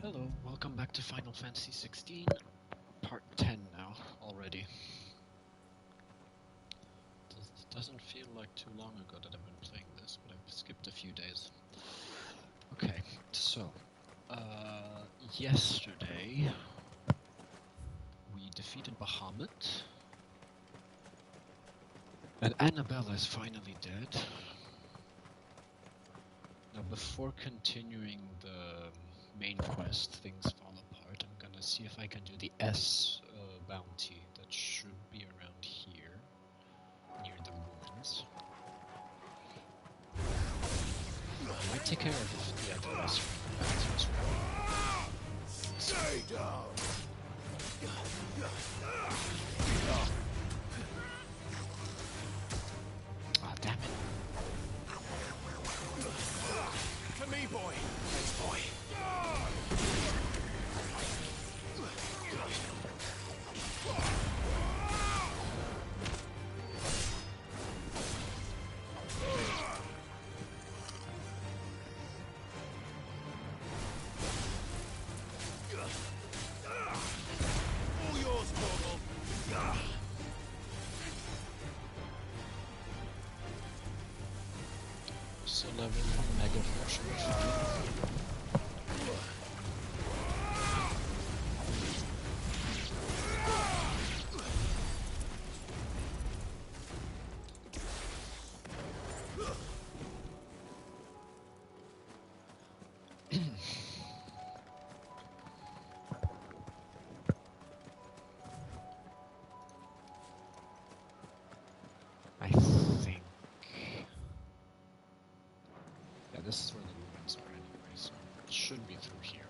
Hello, welcome back to Final Fantasy XVI, part 10 now, already. Doesn't feel like too long ago that I've been playing this, but I've skipped a few days. Okay, so, yesterday we defeated Bahamut, and Annabella is finally dead. Now, before continuing the main quest, things fall apart. I'm gonna see if I can do the S bounty that should be around here, near the ruins. I might take care of the S bounty as well. Stay down. Ah, damn it. To me, boy. Thanks, boy. All yours, Morgul. So level 1 Mega Force should be fine. I think... yeah, this is where the ruins are anyway, so it should be through here.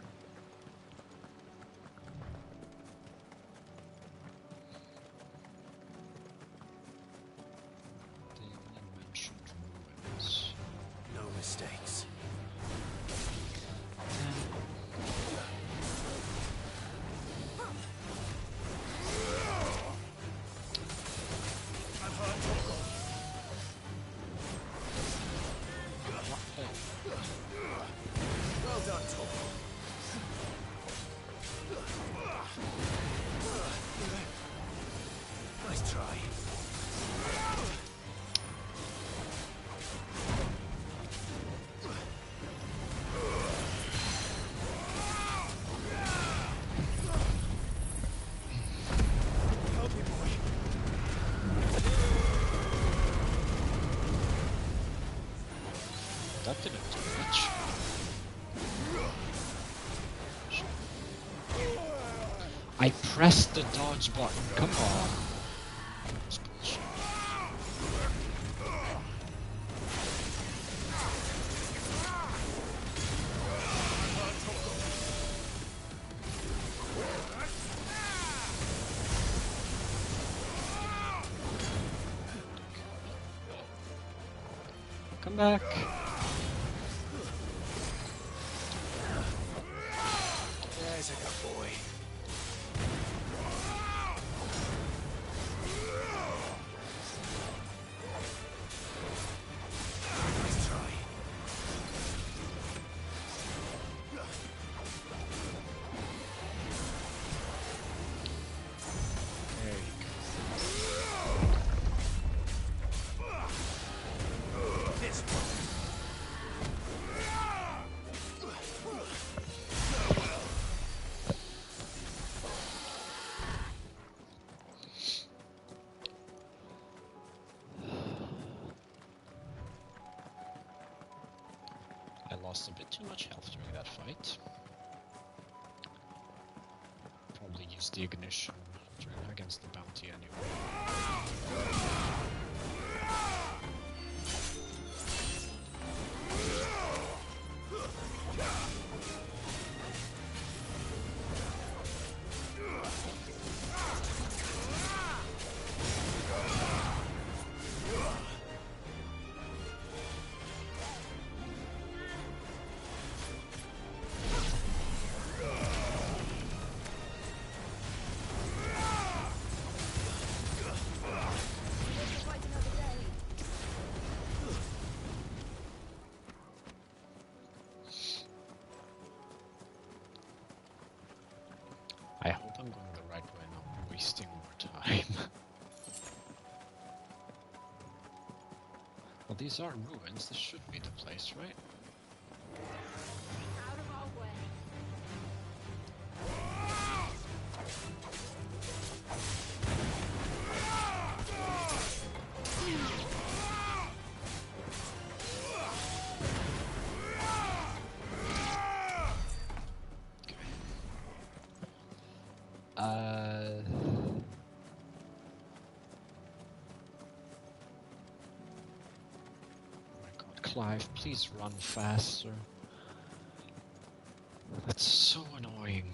They only mentioned ruins. No mistakes. I've heard Morgul. Well done, Torgul. Nice try. Help me, boy. That didn't do much. I pressed the dodge button, come on. That's bullshit. Come back. There's a good boy. Nice try. There you This one. I lost a bit too much health during that fight. Probably used the ignition against the bounty anyway. these are ruins. This should be the place, right? Out of our way. Clive, please run faster. That's so annoying.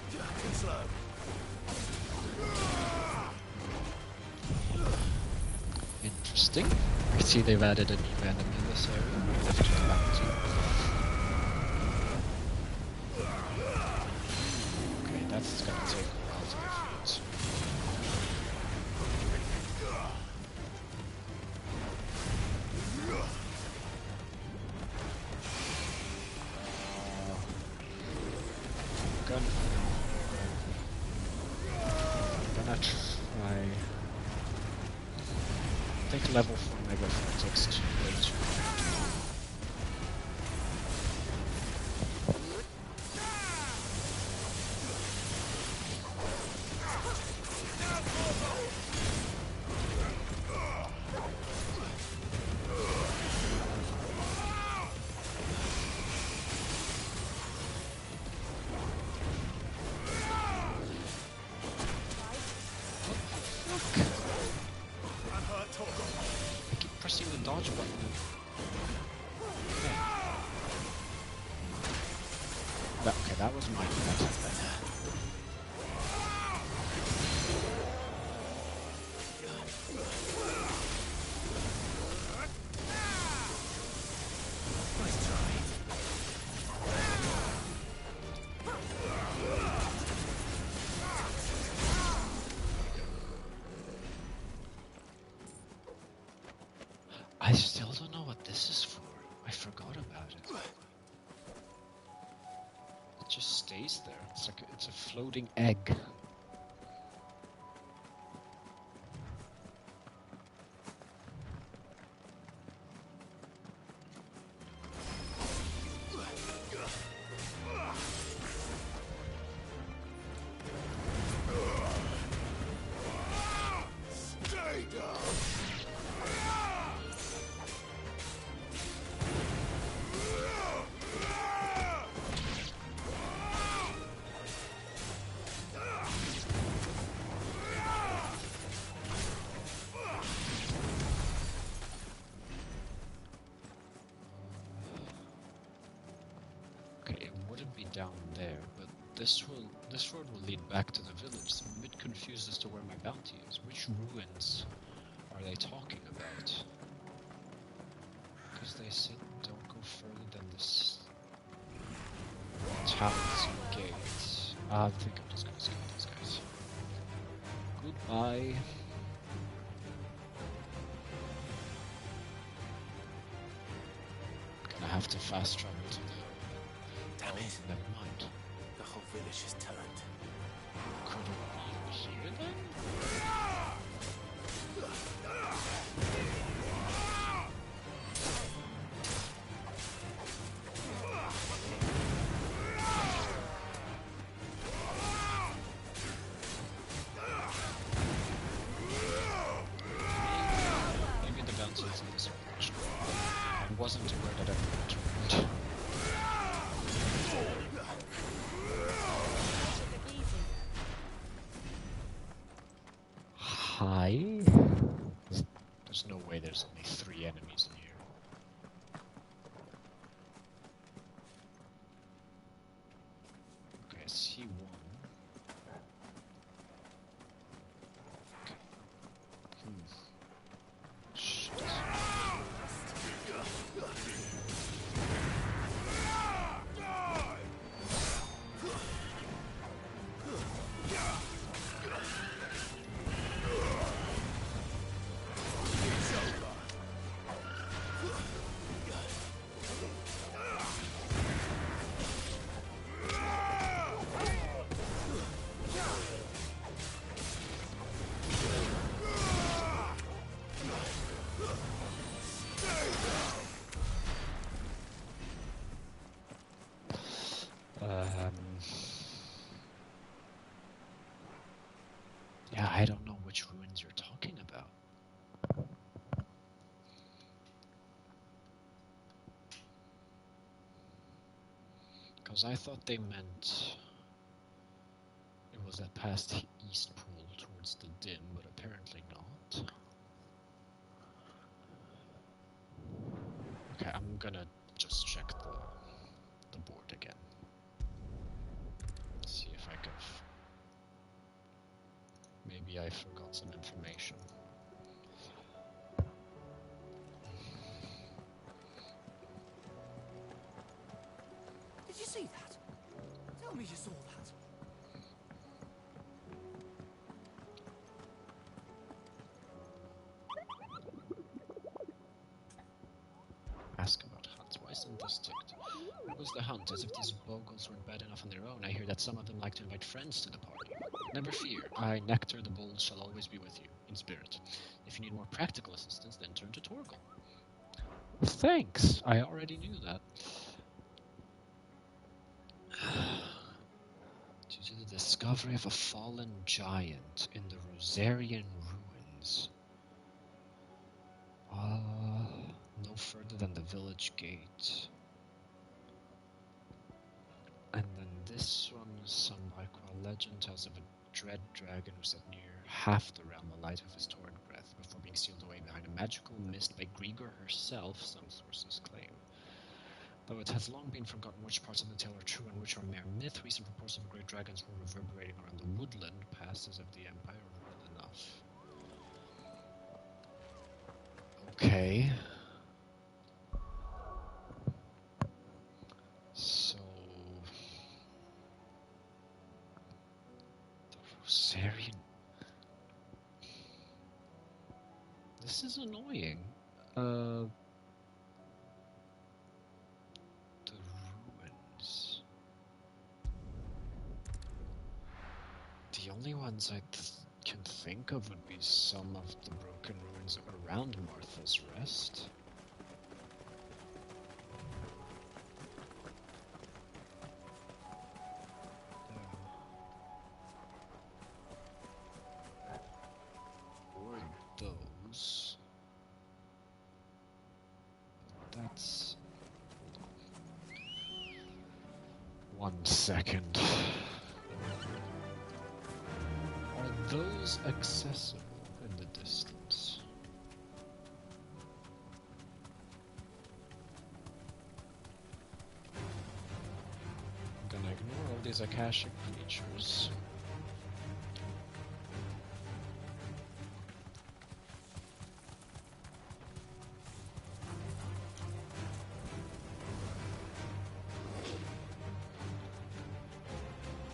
Too slow. Interesting. I see they've added a new enemy in this area. Left to the bounty. Okay, that's gonna take a while to defeat. Gonna try. I think level 4 Mega Vortex is way too hard. I keep pressing the dodge button. Okay, that was my bad. Nice try. I still don't know what this is for. I forgot about it. It just stays there. It's like it's a floating egg. Stay down. Okay, it wouldn't be down there, but this road will lead back to the village. So I'm a bit confused as to where my bounty is. Which ruins are they talking about? Because they said don't go further than this town's gates. I think I'm just gonna skip these guys. Goodbye. Gonna have to fast travel to the... Damn it. Never mind. The whole village is turned. Could it be here then? Maybe the bounty is in this direction. I wasn't aware that everyone turned. Hi. There's no way there's only 3 enemies in here. Okay, I see one. Okay. Shit. Because I thought they meant it was that past East Pool towards the dim, but apparently not. Okay, I'm gonna just check the board again. See if I can. Maybe I forgot some information. Did you see that? Tell me you saw that. Ask about hunts. Why isn't this ticked? What was the hunt? As if these bogles weren't bad enough on their own. I hear that some of them like to invite friends to the party. Never fear. I, Nectar the Bold, shall always be with you, in spirit. If you need more practical assistance, then turn to Torgal. Thanks. I already knew that. Due to the discovery of a fallen giant in the Rosarian ruins. No further than the village gate. And then this one, some Lycra legend tells of a dread dragon who set near half the realm alight of his torrent breath before being sealed away behind a magical mist by Grigor herself, some sources claim. Though it has long been forgotten which parts of the tale are true and which are mere myth, recent reports of great dragons were reverberating around the woodland past as if the Empire ruled enough. Okay. So... the Rosarian... This is annoying. The ruins. The only ones I can think of would be some of the broken ruins around Martha's Rest. Or those. That's... 1 second. Are those accessible in the distance? I'm gonna ignore all these Akashic features.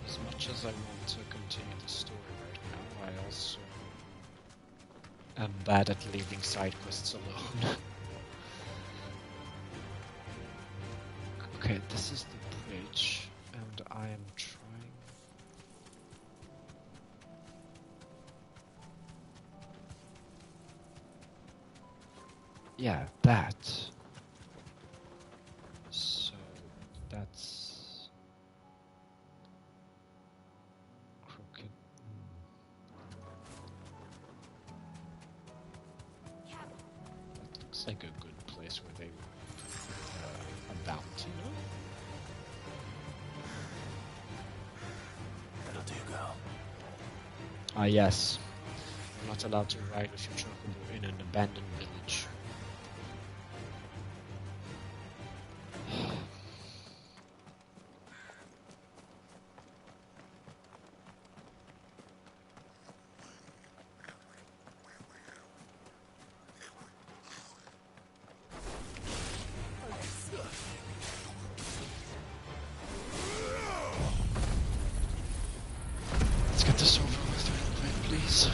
As much as I want to continue the story right now, I also am bad at leaving side quests alone. Okay, this is the bridge, and I am trying... Yeah, that. So, that's... crooked... That looks like a good place where they put a bounty, no? That'll do, girl. Ah, yes. You're not allowed to ride with your chocobo in an abandoned village. Let's get this over with real quick, please.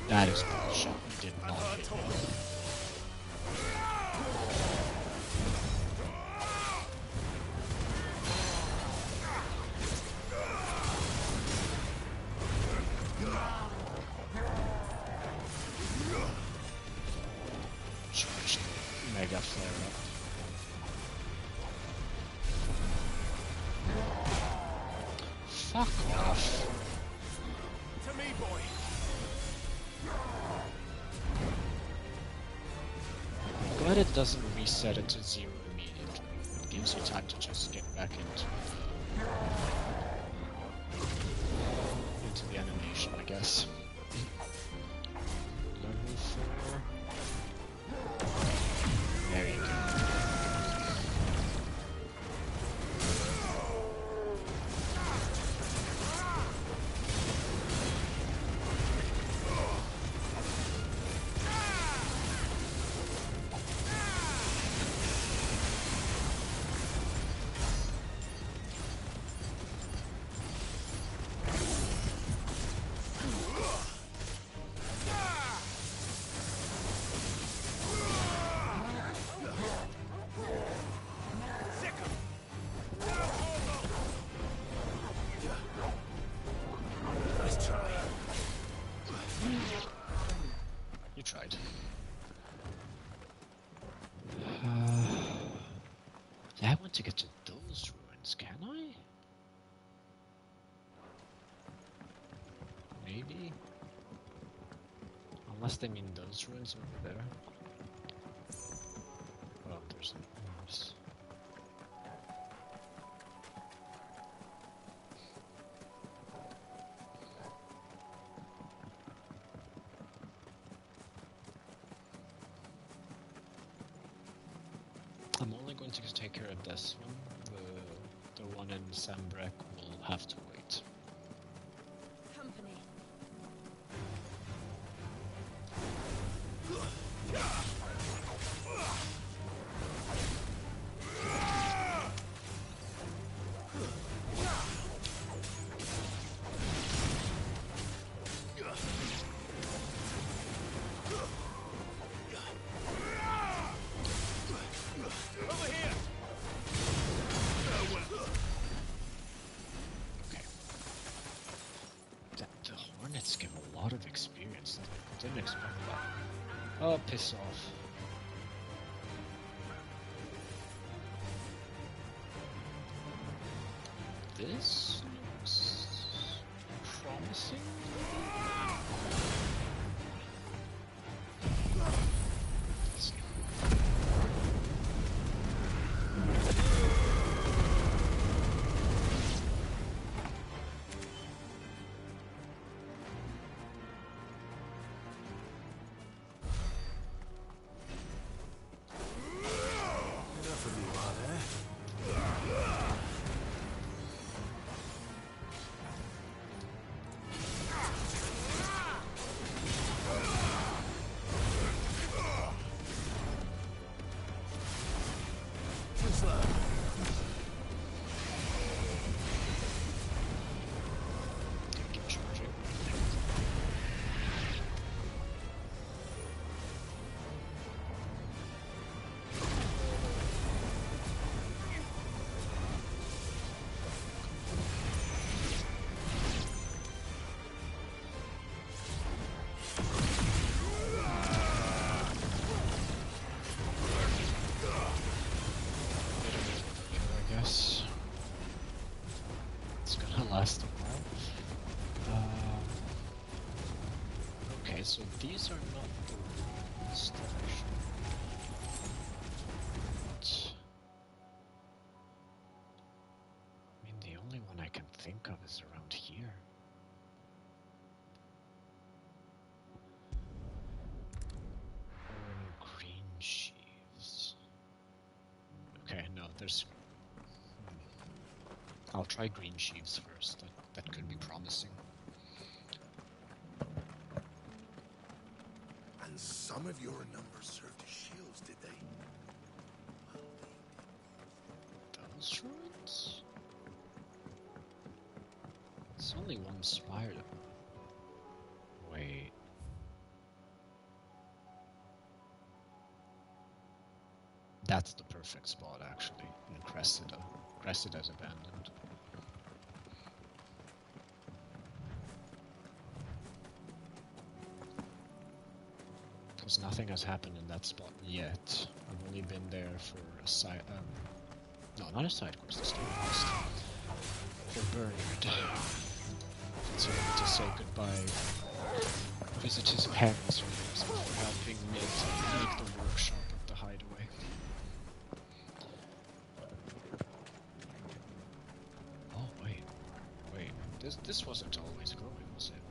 That is bullshit. You did not hit me. Charge the mega flare up. Fuck off. To me, boy. Glad it doesn't reset it to 0 immediately. It gives you time to just get back into the animation, I guess. Level 4. There you go. You tried. Yeah, I want to get to those ruins, can I? Maybe? Unless they mean those ruins over there. Oh, there's ruins. I'm only going to take care of this one. The one in Sambrek will have to wait. Company. Give a lot of experience. I didn't expect that. Oh, piss off. This looks promising. Let's see. Keep charging. I guess it's gonna last a while. Okay, so these are not the ruins that I should. I mean, the only one I can think of is around here. Green sheaves. Okay, no, there's. I'll try green sheaves first. That could be promising. And some of your numbers served as shields, did they? Those ruins? It's only one spire. Wait. That's the perfect spot, actually, in Cressida. Cressida's abandoned. Because nothing has happened in that spot yet. I've only been there for a side... no, not a side quest, a story quest. for Bernard. So I need to say goodbye. Visit his parents first before helping make the workshop of the hideaway. Oh wait. This wasn't always growing, was it?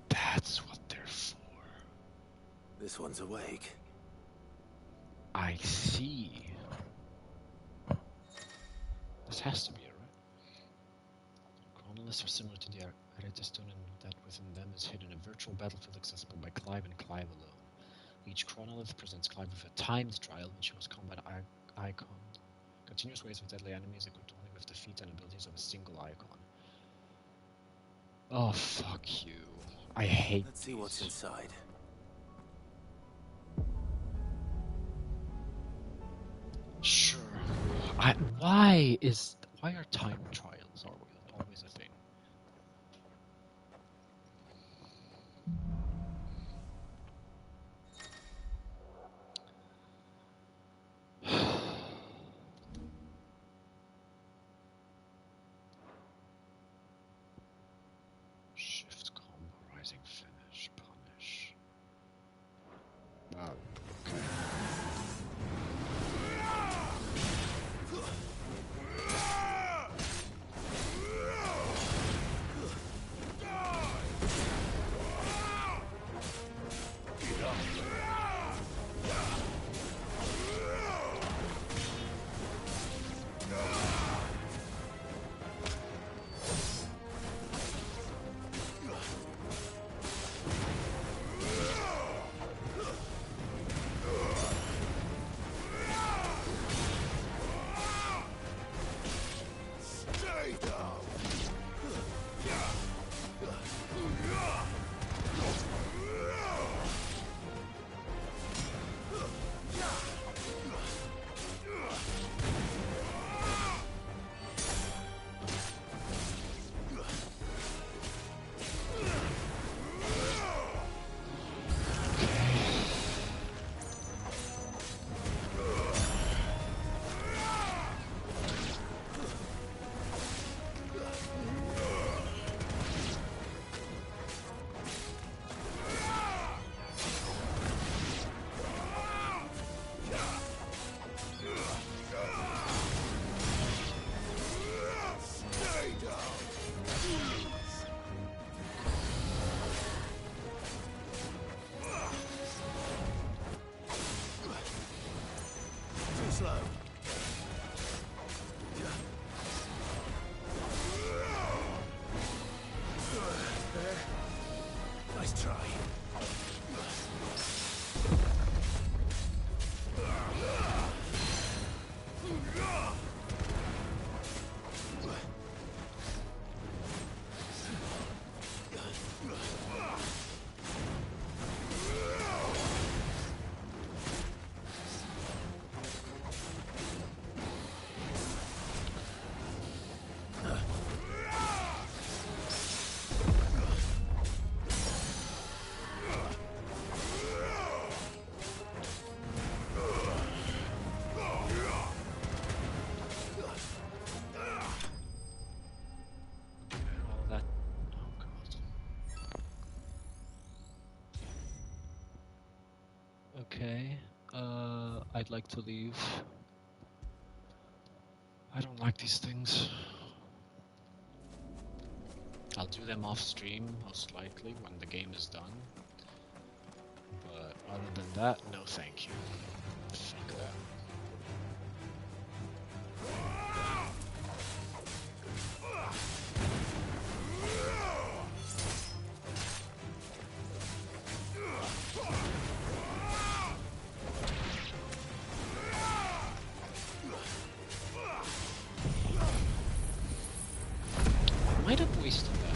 That's what they're for. This one's awake. I see. This has to be it, right? Chronoliths are similar to the Aretestone in that within them is hidden a virtual battlefield accessible by Clive and Clive alone. Each chronolith presents Clive with a timed trial and shows combat icon. Continuous waves of deadly enemies equipped only with the feat and abilities of a single icon. Oh, fuck you. I hate Let's see what's inside. Sure. Why are time trials always a thing? Shift combo, rising finish, punish. Okay. Slow. Nice try. Okay, I'd like to leave. I don't like these things. I'll do them off stream, most likely, when the game is done. But other than that, no thank you. Fuck that. Might have wasted that.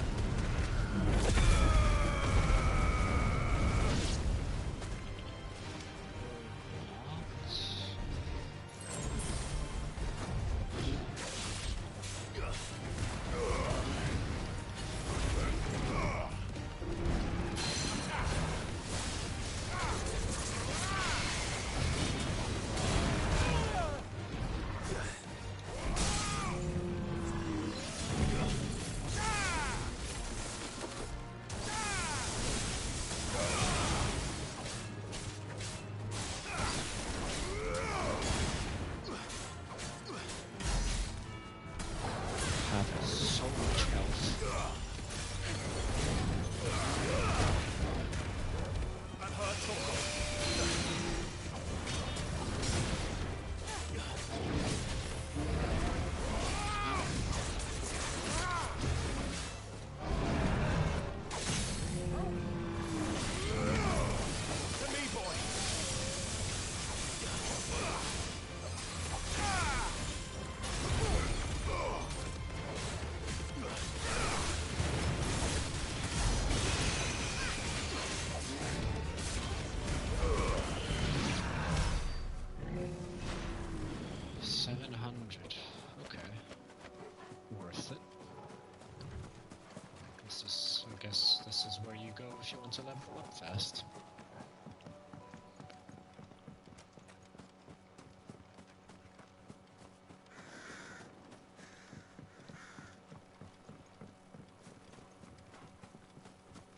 700. Okay. Worth it. I guess this is where you go if you want to level up fast.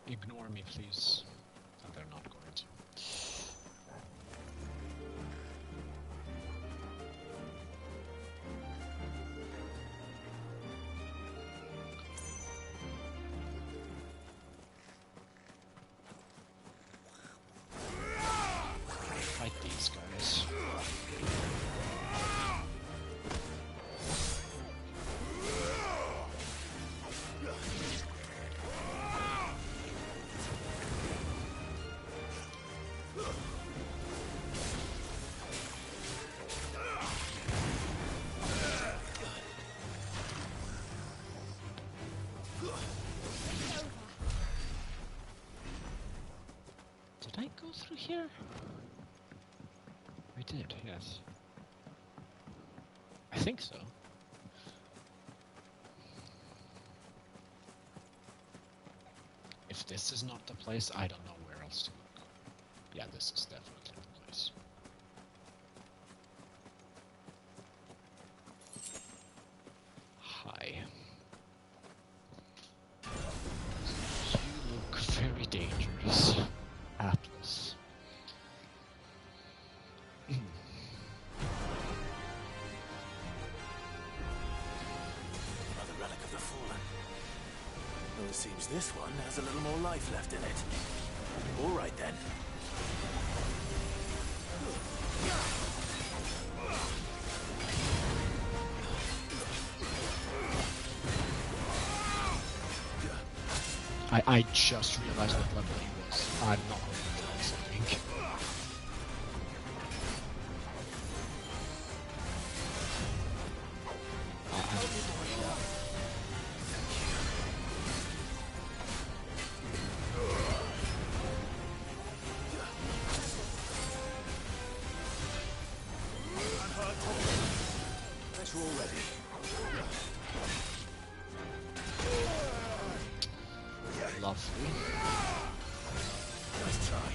Ignore me, please. Oh, they're not going to. Fight these guys. Did I go through here? I did, yes. I think so. If this is not the place, I don't know where else to look. Yeah, this is definitely the place. Hi. You look very dangerous. Atlas. Another relic of the fallen. Though it seems this one has a little more life left in it. All right then. I just realized what level he was. I'm not else, I think. You're all ready. Lovely. Nice try.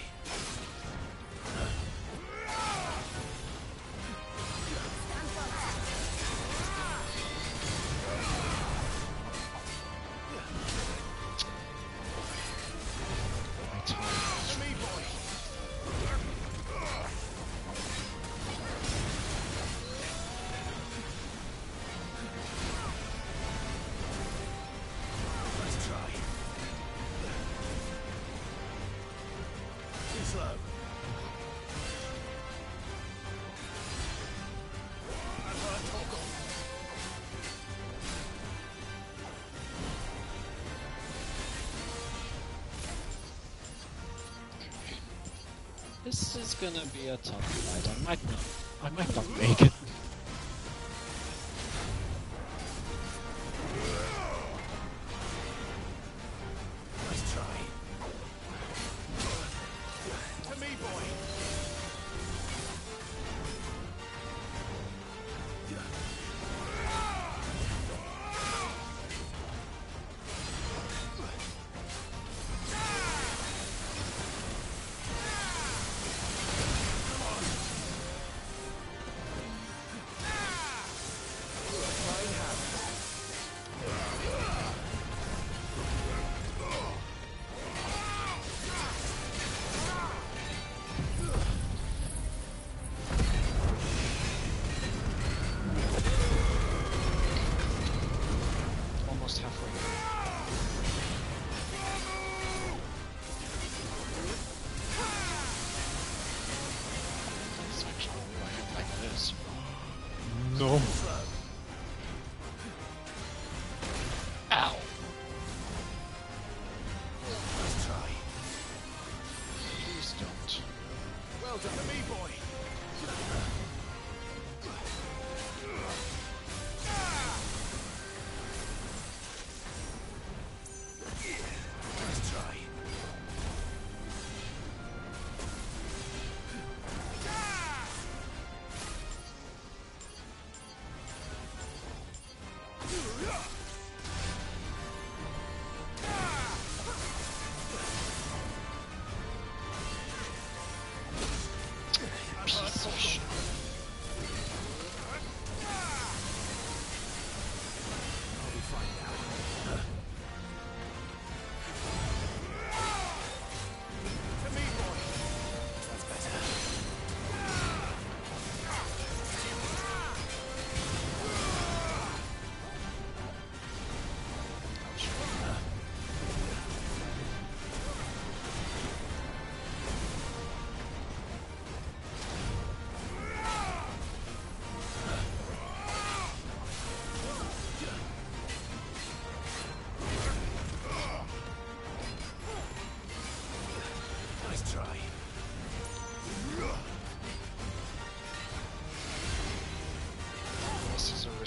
My time. Me, boy. Nice try. Too slow. This is gonna be a tough fight. I might not make it. Nice try. To me, boy. Almost halfway. It's actually right like this. No. Ow. Nice try. Please don't. Well done to me, boy. Nice try.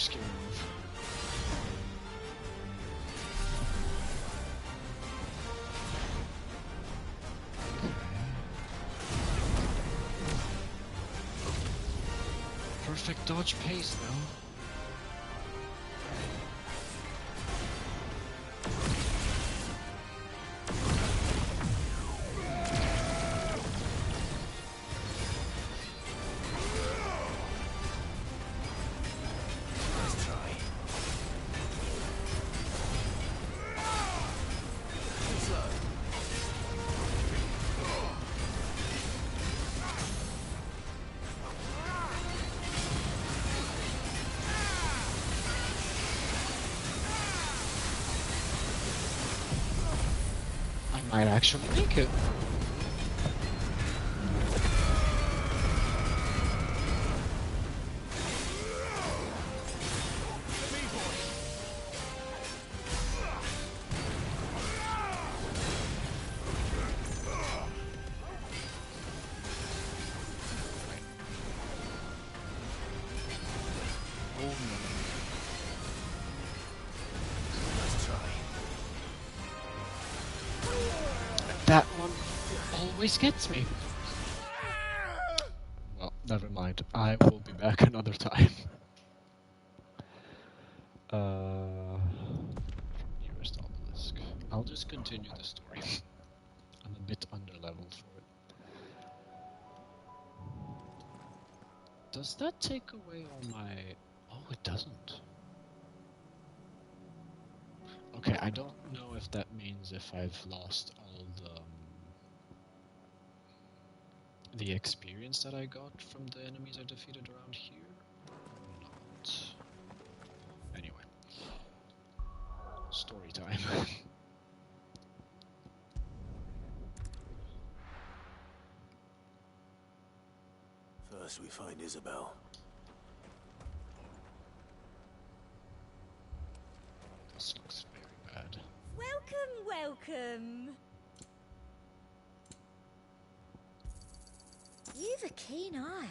risky move. Perfect dodge pace though. Might actually make it. That one always gets me. Well, never mind. I will be back another time. Nearest obelisk. I'll just continue the story. I'm a bit underleveled for it. Does that take away all my... Oh, it doesn't. Okay, I don't know if that means if I've lost all the experience that I got from the enemies I defeated around here, or not. Anyway, story time. First we find Isabel. This looks very bad. Welcome, welcome. You've a keen eye.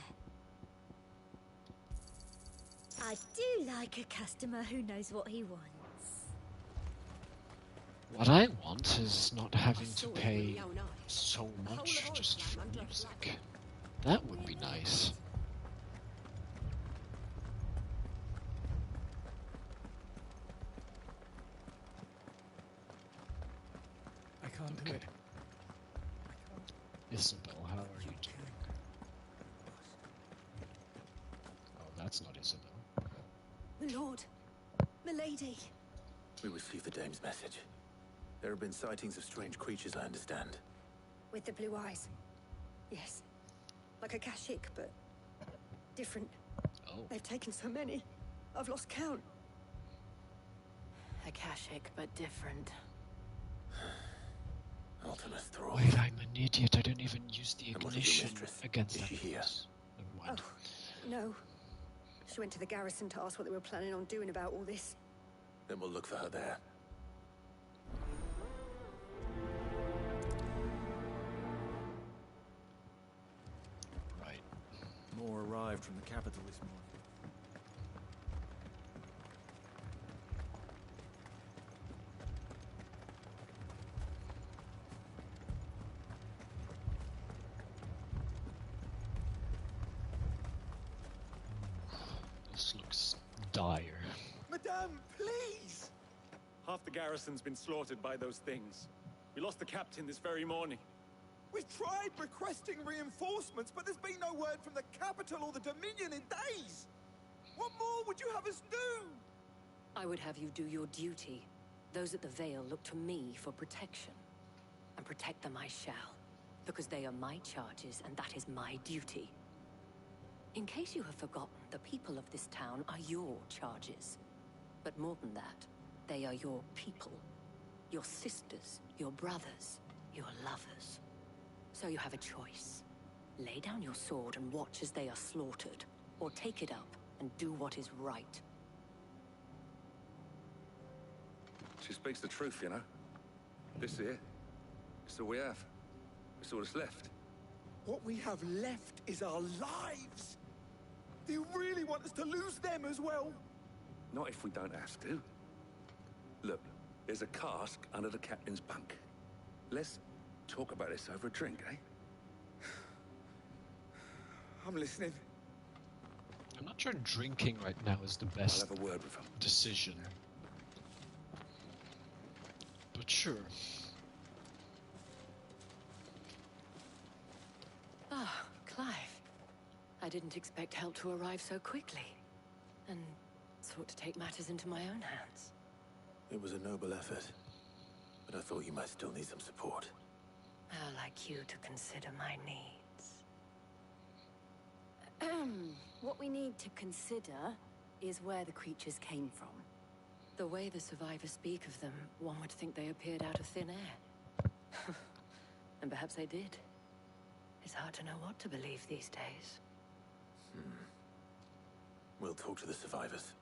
I do like a customer who knows what he wants. What I want is not having to pay so much just for music. That would be nice. I can't do it. Isabel, how are you doing? Oh, that's not Isabel. My lord, milady. We received the dame's message. There have been sightings of strange creatures, I understand. With the blue eyes. Yes. Like a Kashik, but different. Oh. They've taken so many. I've lost count. A Kashik, but different. Ultimus Thrall. Wait, I'm an idiot. I didn't even use the And what of your ignition mistress? against Is that she here? place. Never mind. No. She went to the garrison to ask what they were planning on doing about all this. Then we'll look for her there. Right. More arrived from the capital this morning. This looks dire. Madame, please! Half the garrison's been slaughtered by those things. We lost the captain this very morning. We've tried requesting reinforcements, but there's been no word from the capital or the Dominion in days! What more would you have us do? I would have you do your duty. Those at the Vale look to me for protection. And protect them I shall. Because they are my charges, and that is my duty. In case you have forgotten, the people of this town are your charges. But more than that, they are your people. Your sisters, your brothers, your lovers. So you have a choice. Lay down your sword and watch as they are slaughtered, or take it up and do what is right. She speaks the truth, you know. This here, it's all we have. It's all that's left. What we have left is our lives! Do you really want us to lose them as well? Not if we don't have to. Look, there's a cask under the captain's bunk. Let's talk about this over a drink, eh? I'm listening. I'm not sure drinking right now is the I'll best have a word with him. decision. But sure. Ah, Clive. I didn't expect help to arrive so quickly. And sought to take matters into my own hands. It was a noble effort, but I thought you might still need some support. How like you to consider my needs. What we need to consider is where the creatures came from. The way the survivors speak of them, one would think they appeared out of thin air. And perhaps they did. It's hard to know what to believe these days. We'll talk to the survivors.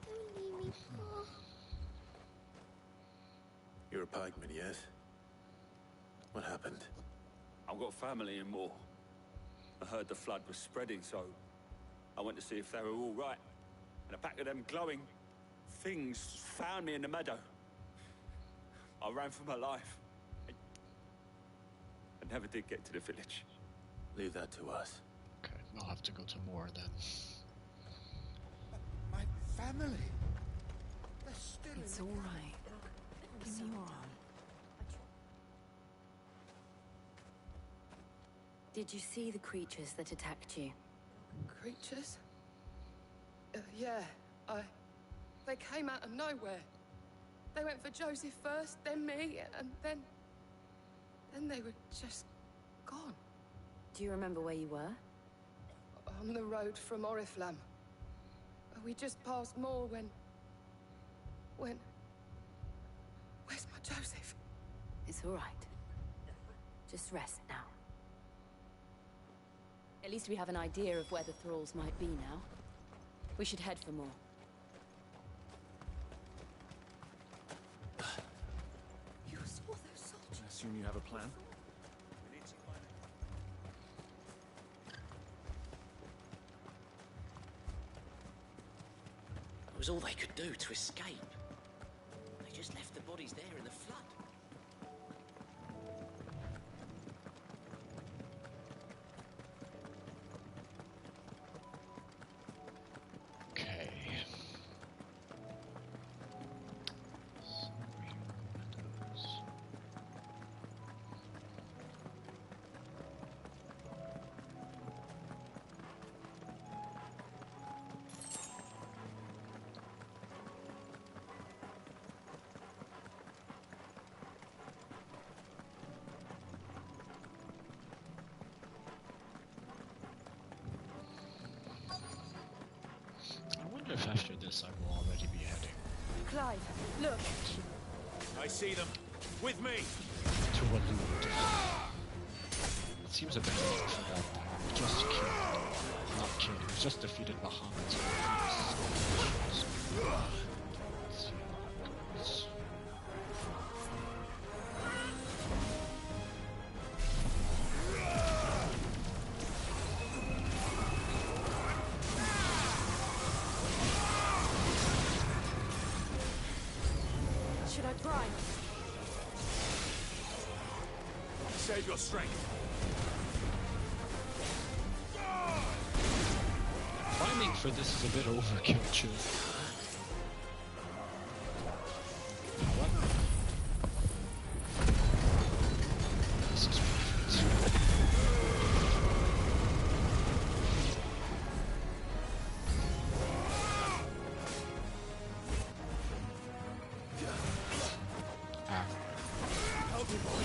Don't leave me, Paul. You're a pikeman, yes? What happened? I've got family in Moor. I heard the flood was spreading, so I went to see if they were all right. And a pack of them glowing things found me in the meadow. I ran for my life. I never did get to the village. Leave that to us. Okay, I'll have to go to more then. My family. They're still It's in all right. Continue on. Did you see the creatures that attacked you? Creatures? Yeah, they came out of nowhere. They went for Joseph first, then me, and then they were just gone. Do you remember where you were? On the road from Oriflamme. We just passed Moor when... Where's my Joseph? It's all right. Just rest now. At least we have an idea of where the thralls might be now. We should head for more. You saw those soldiers? I assume you have a plan? It was all they could do to escape. They just left the bodies there in the flood. Okay. I wonder if after this I will already be heading Clive, look. I see them. With me! to Walloon. It seems a bit late for that. Just killed. Not killed, he was just defeated Bahamut. Let's see how that goes. Should I prime? Save your strength. Priming for this is a bit overkill, too. However, this is perfect. Ah. Help me, boy.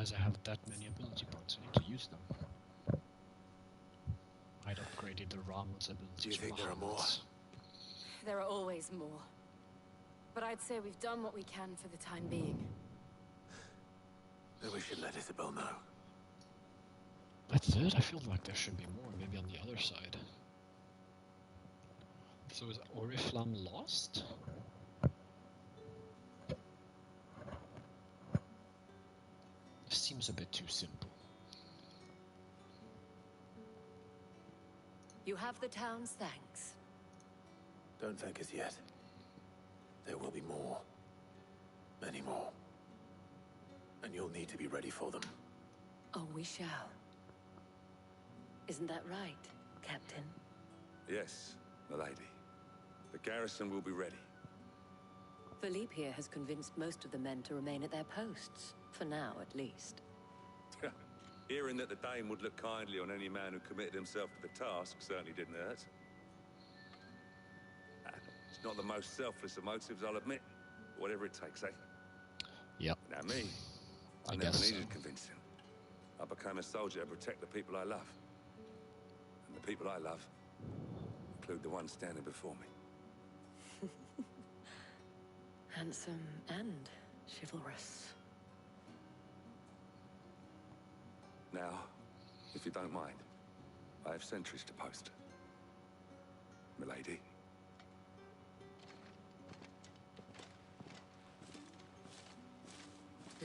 realize I have that many ability points. I need to use them. I'd upgraded the Ramon's ability. Do you think there are more? There are always more. But I'd say we've done what we can for the time being. Then we should let Isabel know. That's it? I feel like there should be more, maybe on the other side. So is Oriflamme lost? This seems a bit too simple. You have the town's thanks. Don't thank us yet. There will be more. Many more. And you'll need to be ready for them. Oh, we shall. Isn't that right, Captain? Yes, milady. The garrison will be ready. Philippe here has convinced most of the men to remain at their posts. For now, at least. Hearing that the Dame would look kindly on any man who committed himself to the task certainly didn't hurt. It's not the most selfless of motives, I'll admit. Whatever it takes, eh? Yep. Now me, I never needed convincing. I became a soldier to protect the people I love. And the people I love include the ones standing before me. Handsome and chivalrous. Now, if you don't mind, I have sentries to post. Milady.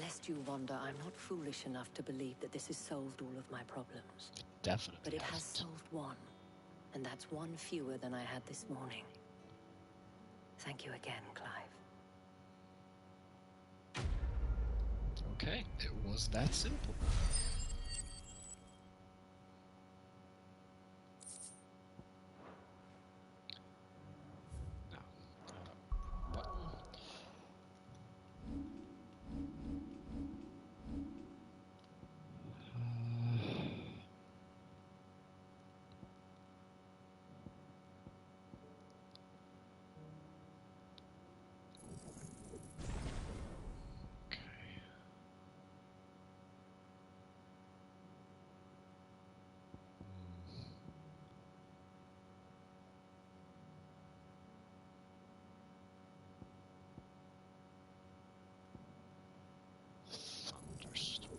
Lest you wonder, I'm not foolish enough to believe that this has solved all of my problems. Definitely. But it has solved one. And that's one fewer than I had this morning. Thank you again, Clive. Okay, it was that simple. Now, button. Thunderstorm.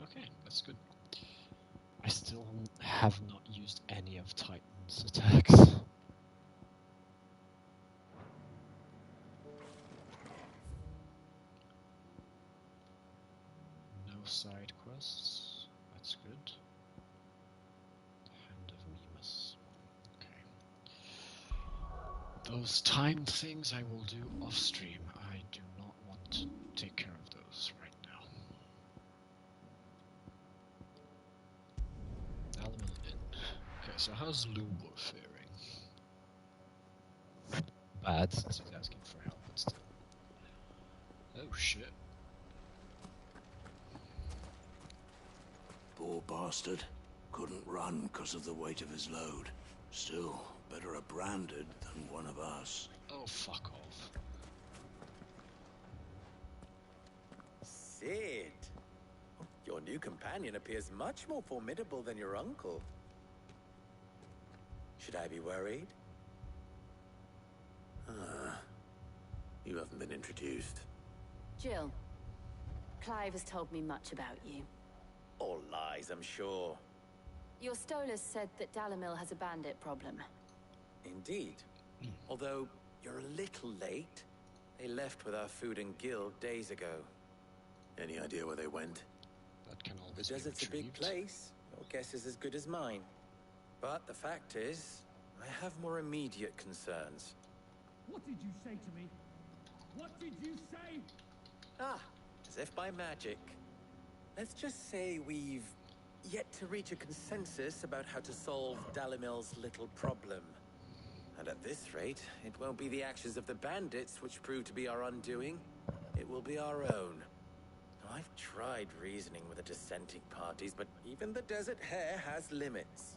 Okay, that's good. I still have not used any of Titan's attacks. No side quests. That's good. Hand of Mimas. Okay. Those time things I will do off stream. I do not want to take care of those right now. Element in. Okay, so how's Lubo faring? Bad, since he's asking for help, but still. Oh shit. Poor bastard. Couldn't run because of the weight of his load. Still, better a branded than one of us. Oh, fuck off. Sid! Your new companion appears much more formidable than your uncle. Should I be worried? You haven't been introduced. Jill, Clive has told me much about you. All lies, I'm sure. Your Stolas said that Dalimil has a bandit problem. Indeed. Although, you're a little late. They left with our food and guild days ago. Any idea where they went? That can The always be desert's a big retrieved. place. Your guess is as good as mine. But the fact is, I have more immediate concerns. What did you say to me? What did you say? Ah, as if by magic. Let's just say we've yet to reach a consensus about how to solve Dalimil's little problem. And at this rate, it won't be the actions of the bandits which prove to be our undoing. It will be our own. I've tried reasoning with the dissenting parties, but even the Desert Hare has limits.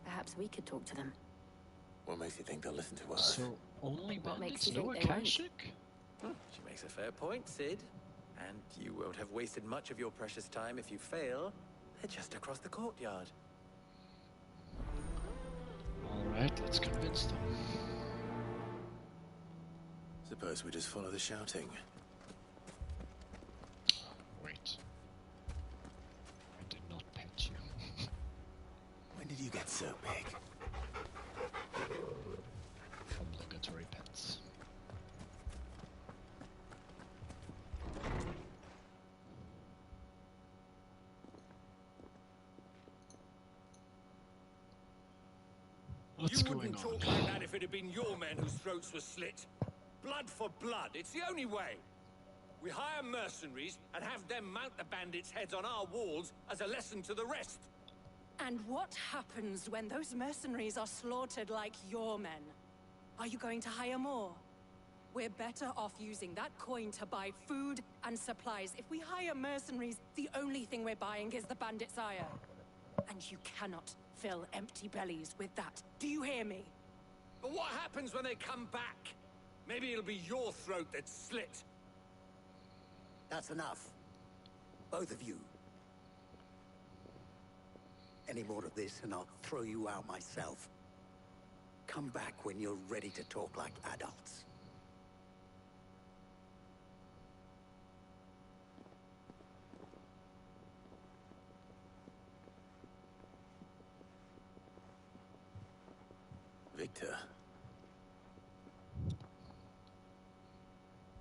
Perhaps we could talk to them. What makes you think they'll listen to us? So, only What makes bandits, you no think they won't? Akashic? She makes a fair point, Sid. And you won't have wasted much of your precious time if you fail. They're just across the courtyard. Alright, let's convince them. Suppose we just follow the shouting. Wait. I did not pet you. When did you get so big? Obligatory pets. What's You going wouldn't on? talk like that if it had been your men whose throats were slit. Blood for blood, it's the only way. We hire mercenaries and have them mount the bandits' heads on our walls as a lesson to the rest. And what happens when those mercenaries are slaughtered like your men? Are you going to hire more? We're better off using that coin to buy food and supplies. If we hire mercenaries, the only thing we're buying is the bandits' ire. And you cannot fill empty bellies with that. Do you hear me? But what happens when they come back? Maybe it'll be your throat that's slit. That's enough. Both of you. Any more of this and I'll throw you out myself. Come back when you're ready to talk like adults. Victor.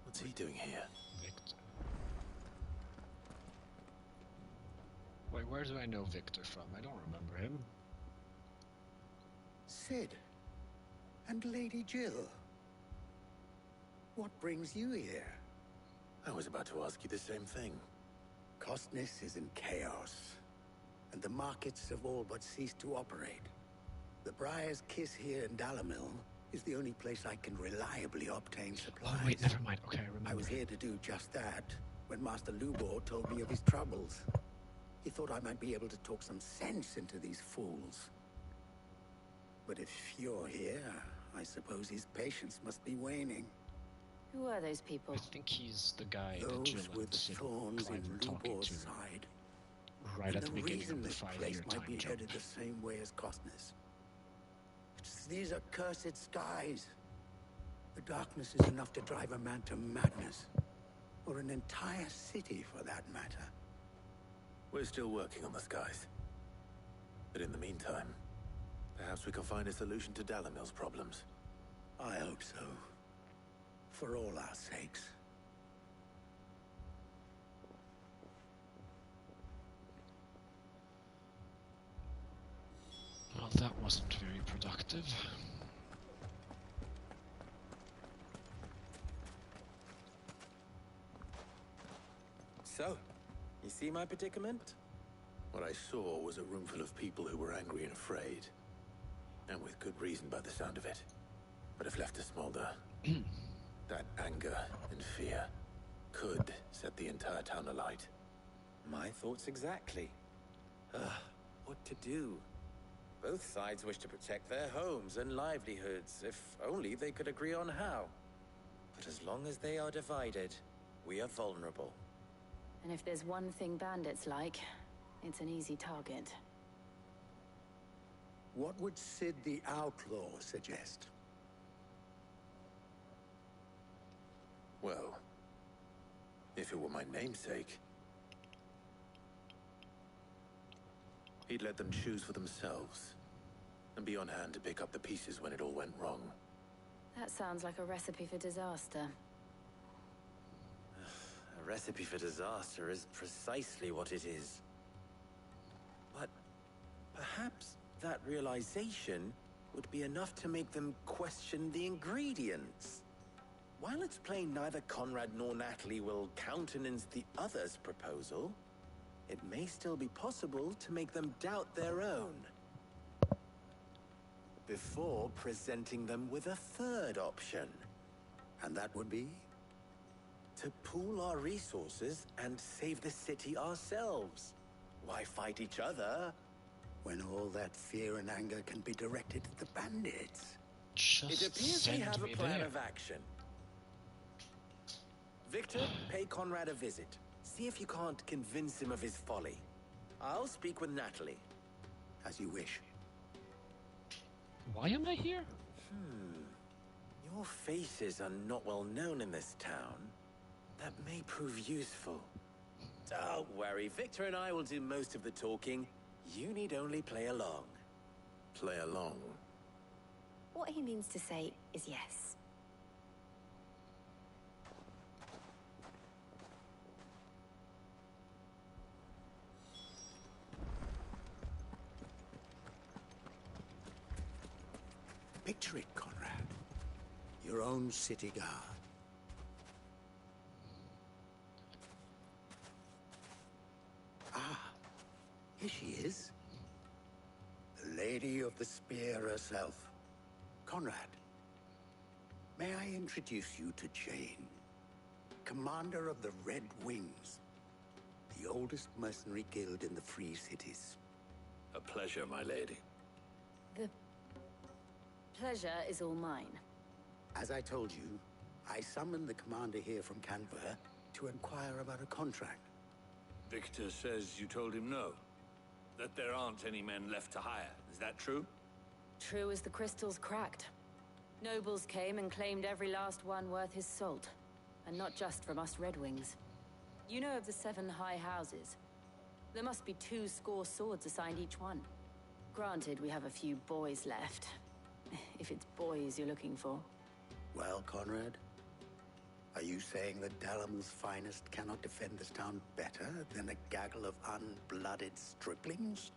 What's he doing here? Victor. Wait, where do I know Victor from? I don't remember him. Sid. And Lady Jill. What brings you here? I was about to ask you the same thing. Costness is in chaos, and the markets have all but ceased to operate. The Briar's Kiss here in Dalamil is the only place I can reliably obtain supplies. Oh wait, never mind. Okay, I remember. I was here to do just that when Master Lubor told me of his troubles. He thought I might be able to talk some sense into these fools. But if you're here, I suppose his patience must be waning. Who are those people? I think he's the guy that Those Jill with and the Sid thorns in were talking Lubor's to side. right And at the beginning reason of the this 5-year place time might be jump. headed the same way as Costness. It's these accursed skies. The darkness is enough to drive a man to madness. Or an entire city, for that matter. We're still working on the skies. But in the meantime, perhaps we can find a solution to Dalamil's problems. I hope so. For all our sakes. Well, that wasn't very productive. So, you see my predicament? What I saw was a room full of people who were angry and afraid. And with good reason by the sound of it. But if left to smolder, that anger and fear could set the entire town alight. My thoughts exactly. What to do? Both sides wish to protect their homes and livelihoods, if only they could agree on how. But as long as they are divided, we are vulnerable. And if there's one thing bandits like, it's an easy target. What would Sid the Outlaw suggest? Well, if it were my namesake, he'd let them choose for themselves, and be on hand to pick up the pieces when it all went wrong. That sounds like a recipe for disaster. A recipe for disaster is precisely what it is. But perhaps that realization would be enough to make them question the ingredients. While it's plain neither Conrad nor Natalie will countenance the other's proposal, it may still be possible to make them doubt their own. Before presenting them with a third option. And that would be? To pool our resources and save the city ourselves. Why fight each other when all that fear and anger can be directed at the bandits? It appears we have a plan of action. Victor, pay Conrad a visit. See if you can't convince him of his folly. I'll speak with Natalie. As you wish. Why am I here? Your faces are not well known in this town. That may prove useful. Don't worry, Victor and I will do most of the talking. You need only play along. Play along? What he means to say is yes. Picture it, Conrad. Your own city guard. Ah, here she is. The Lady of the Spear herself. Conrad, may I introduce you to Jane, commander of the Red Wings, the oldest mercenary guild in the Free Cities. A pleasure, my lady. The pleasure is all mine. As I told you, I summoned the commander here from Canberra to inquire about a contract. Victor says you told him no. That there aren't any men left to hire. Is that true? True as the crystals cracked. Nobles came and claimed every last one worth his salt. And not just from us Red Wings. You know of the 7 high houses. There must be 2 swords assigned each one. Granted, we have a few boys left. If it's boys you're looking for. Well, Conrad, are you saying that Dalamil's finest cannot defend this town better than a gaggle of unblooded striplings?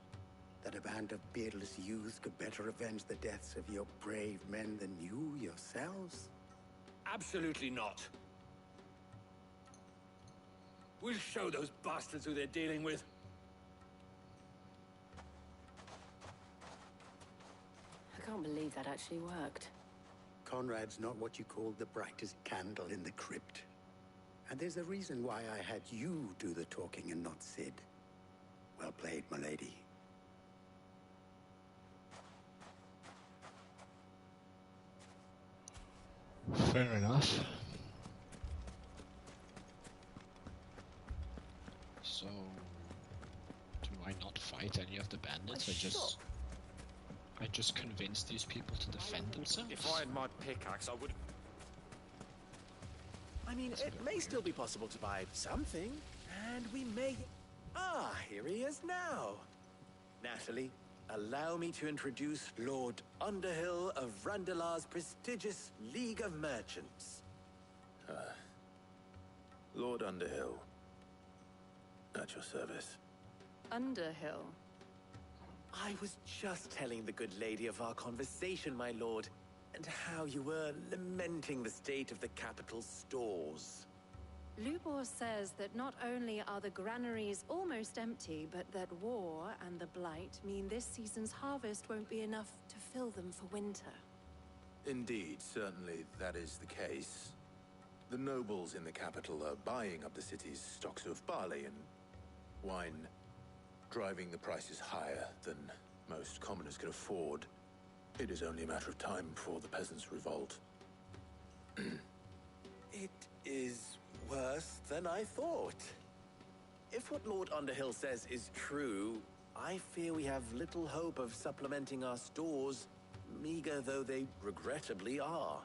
That a band of beardless youths could better avenge the deaths of your brave men than you yourselves? Absolutely not. We'll show those bastards who they're dealing with. I can't believe that actually worked. Conrad's not what you call the brightest candle in the crypt. And there's a reason why I had you do the talking and not Sid. Well played, my lady. Fair enough. So, do I not fight any of the bandits? I just convince these people to defend themselves? If I had my pickaxe, I would... I mean, it may still be possible to buy something, and we may... Ah, here he is now. Natalie, allow me to introduce Lord Underhill of Randalar's prestigious League of Merchants. Lord Underhill. At your service. Underhill? I was just telling the good lady of our conversation, my lord, and how you were lamenting the state of the capital's stores. Lubor says that not only are the granaries almost empty, but that war and the Blight mean this season's harvest won't be enough to fill them for winter. Indeed, certainly that is the case. The nobles in the capital are buying up the city's stocks of barley and wine, driving the prices higher than most commoners can afford. It is only a matter of time before the peasants revolt. It is worse than I thought. If what Lord Underhill says is true, I fear we have little hope of supplementing our stores, meager though they regrettably are.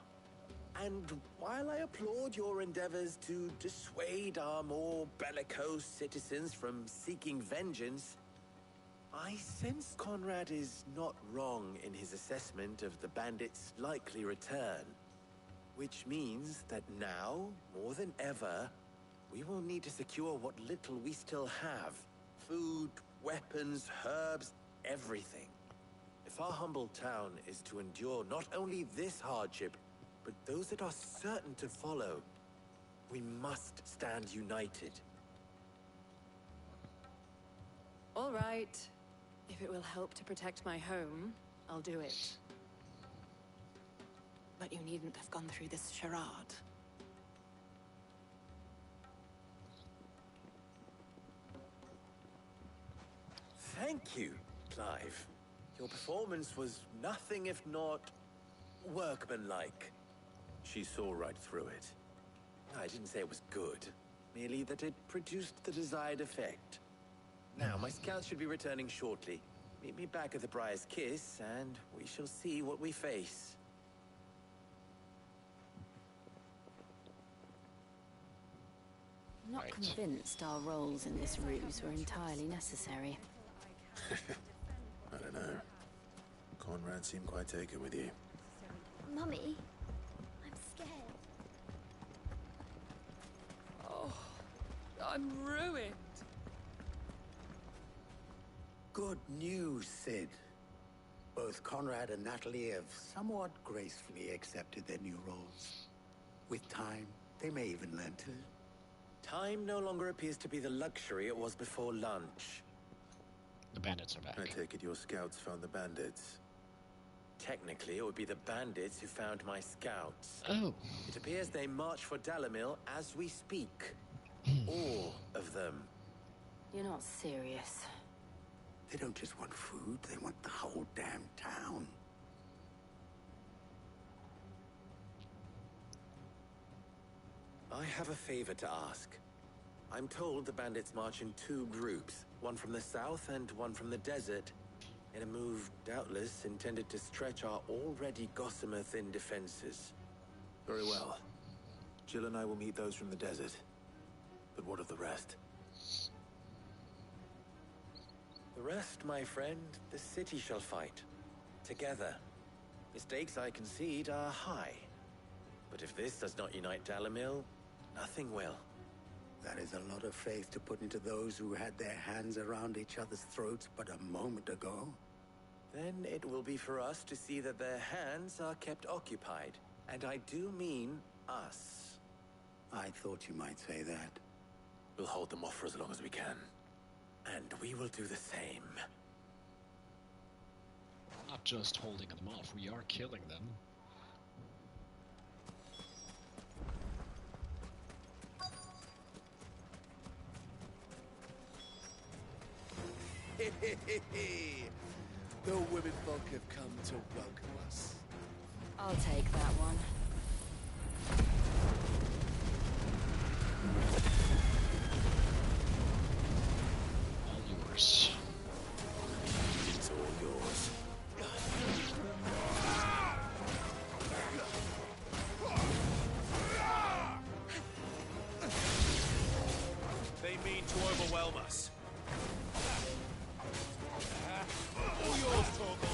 And while I applaud your endeavors to dissuade our more bellicose citizens from seeking vengeance, I sense Conrad is not wrong in his assessment of the bandits' likely return. Which means that now, more than ever, we will need to secure what little we still have. Food, weapons, herbs, everything. If our humble town is to endure not only this hardship, but those that are certain to follow, we must stand united. All right. If it will help to protect my home, I'll do it. But you needn't have gone through this charade. Thank you. Clive. Your performance was nothing if not workmanlike. She saw right through it. I didn't say it was good, merely that it produced the desired effect. Now, my scouts should be returning shortly. Meet me back at the Briar's Kiss, and we shall see what we face. I'm not convinced our roles in this ruse were entirely necessary. I don't know. Conrad seemed quite taken with you. Mummy, I'm scared. Oh, I'm ruined. Good news, Sid. Both Conrad and Natalie have somewhat gracefully accepted their new roles. With time, they may even learn to. Time no longer appears to be the luxury it was before lunch. The bandits are back. I take it your scouts found the bandits. Technically, it would be the bandits who found my scouts. Oh. It appears they march for Dalimil as we speak. All of them. You're not serious. They don't just want food, they want the whole damn town. I have a favor to ask. I'm told the bandits march in two groups, one from the south and one from the desert, in a move doubtless intended to stretch our already gossamer-thin defenses. Very well. Jill and I will meet those from the desert. But what of the rest? The rest, my friend, the city shall fight. Together. Mistakes, I concede, are high. But if this does not unite Dalimil, nothing will. That is a lot of faith to put into those who had their hands around each other's throats but a moment ago. Then it will be for us to see that their hands are kept occupied. And I do mean us. I thought you might say that. We'll hold them off for as long as we can. And we will do the same. Not just holding them off, we are killing them. The women folk have come to welcome us. I'll take that one. All yours. It's all yours. They mean to overwhelm us. All yours, Torgal.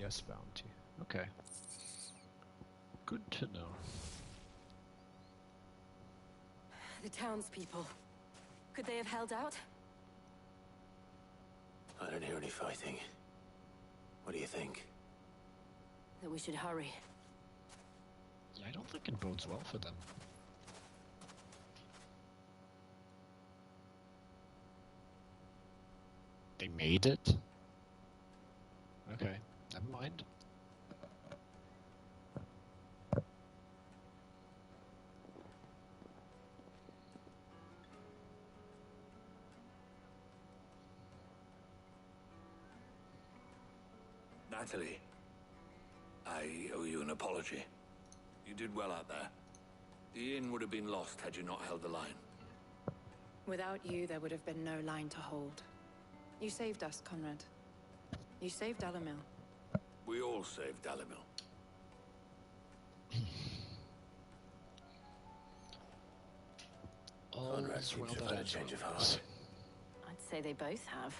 S bounty. Okay. Good to know. The townspeople. Could they have held out? I don't hear any fighting. What do you think? That we should hurry. Yeah, I don't think it bodes well for them. They made it? Okay, never mind. Natalie, I owe you an apology. You did well out there. The inn would have been lost had you not held the line. Without you, there would have been no line to hold. You saved us, Conrad. You saved Dalimil. We all saved Dalimil. Conrad seems to have had a change of heart. I'd say they both have.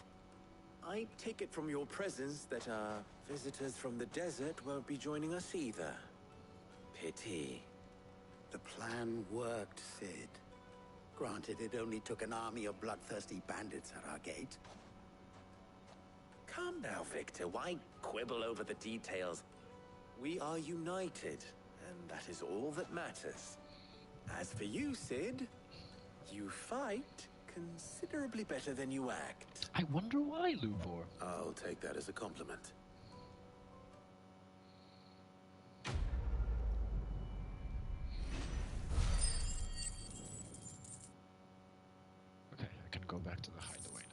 I take it from your presence that our visitors from the desert won't be joining us either. Pity. The plan worked, Sid. Granted, it only took an army of bloodthirsty bandits at our gate. Calm now, Victor. Why quibble over the details? We are united, and that is all that matters. As for you, Sid, you fight considerably better than you act. I wonder why, Lubor. I'll take that as a compliment. Okay, I can go back to the hideaway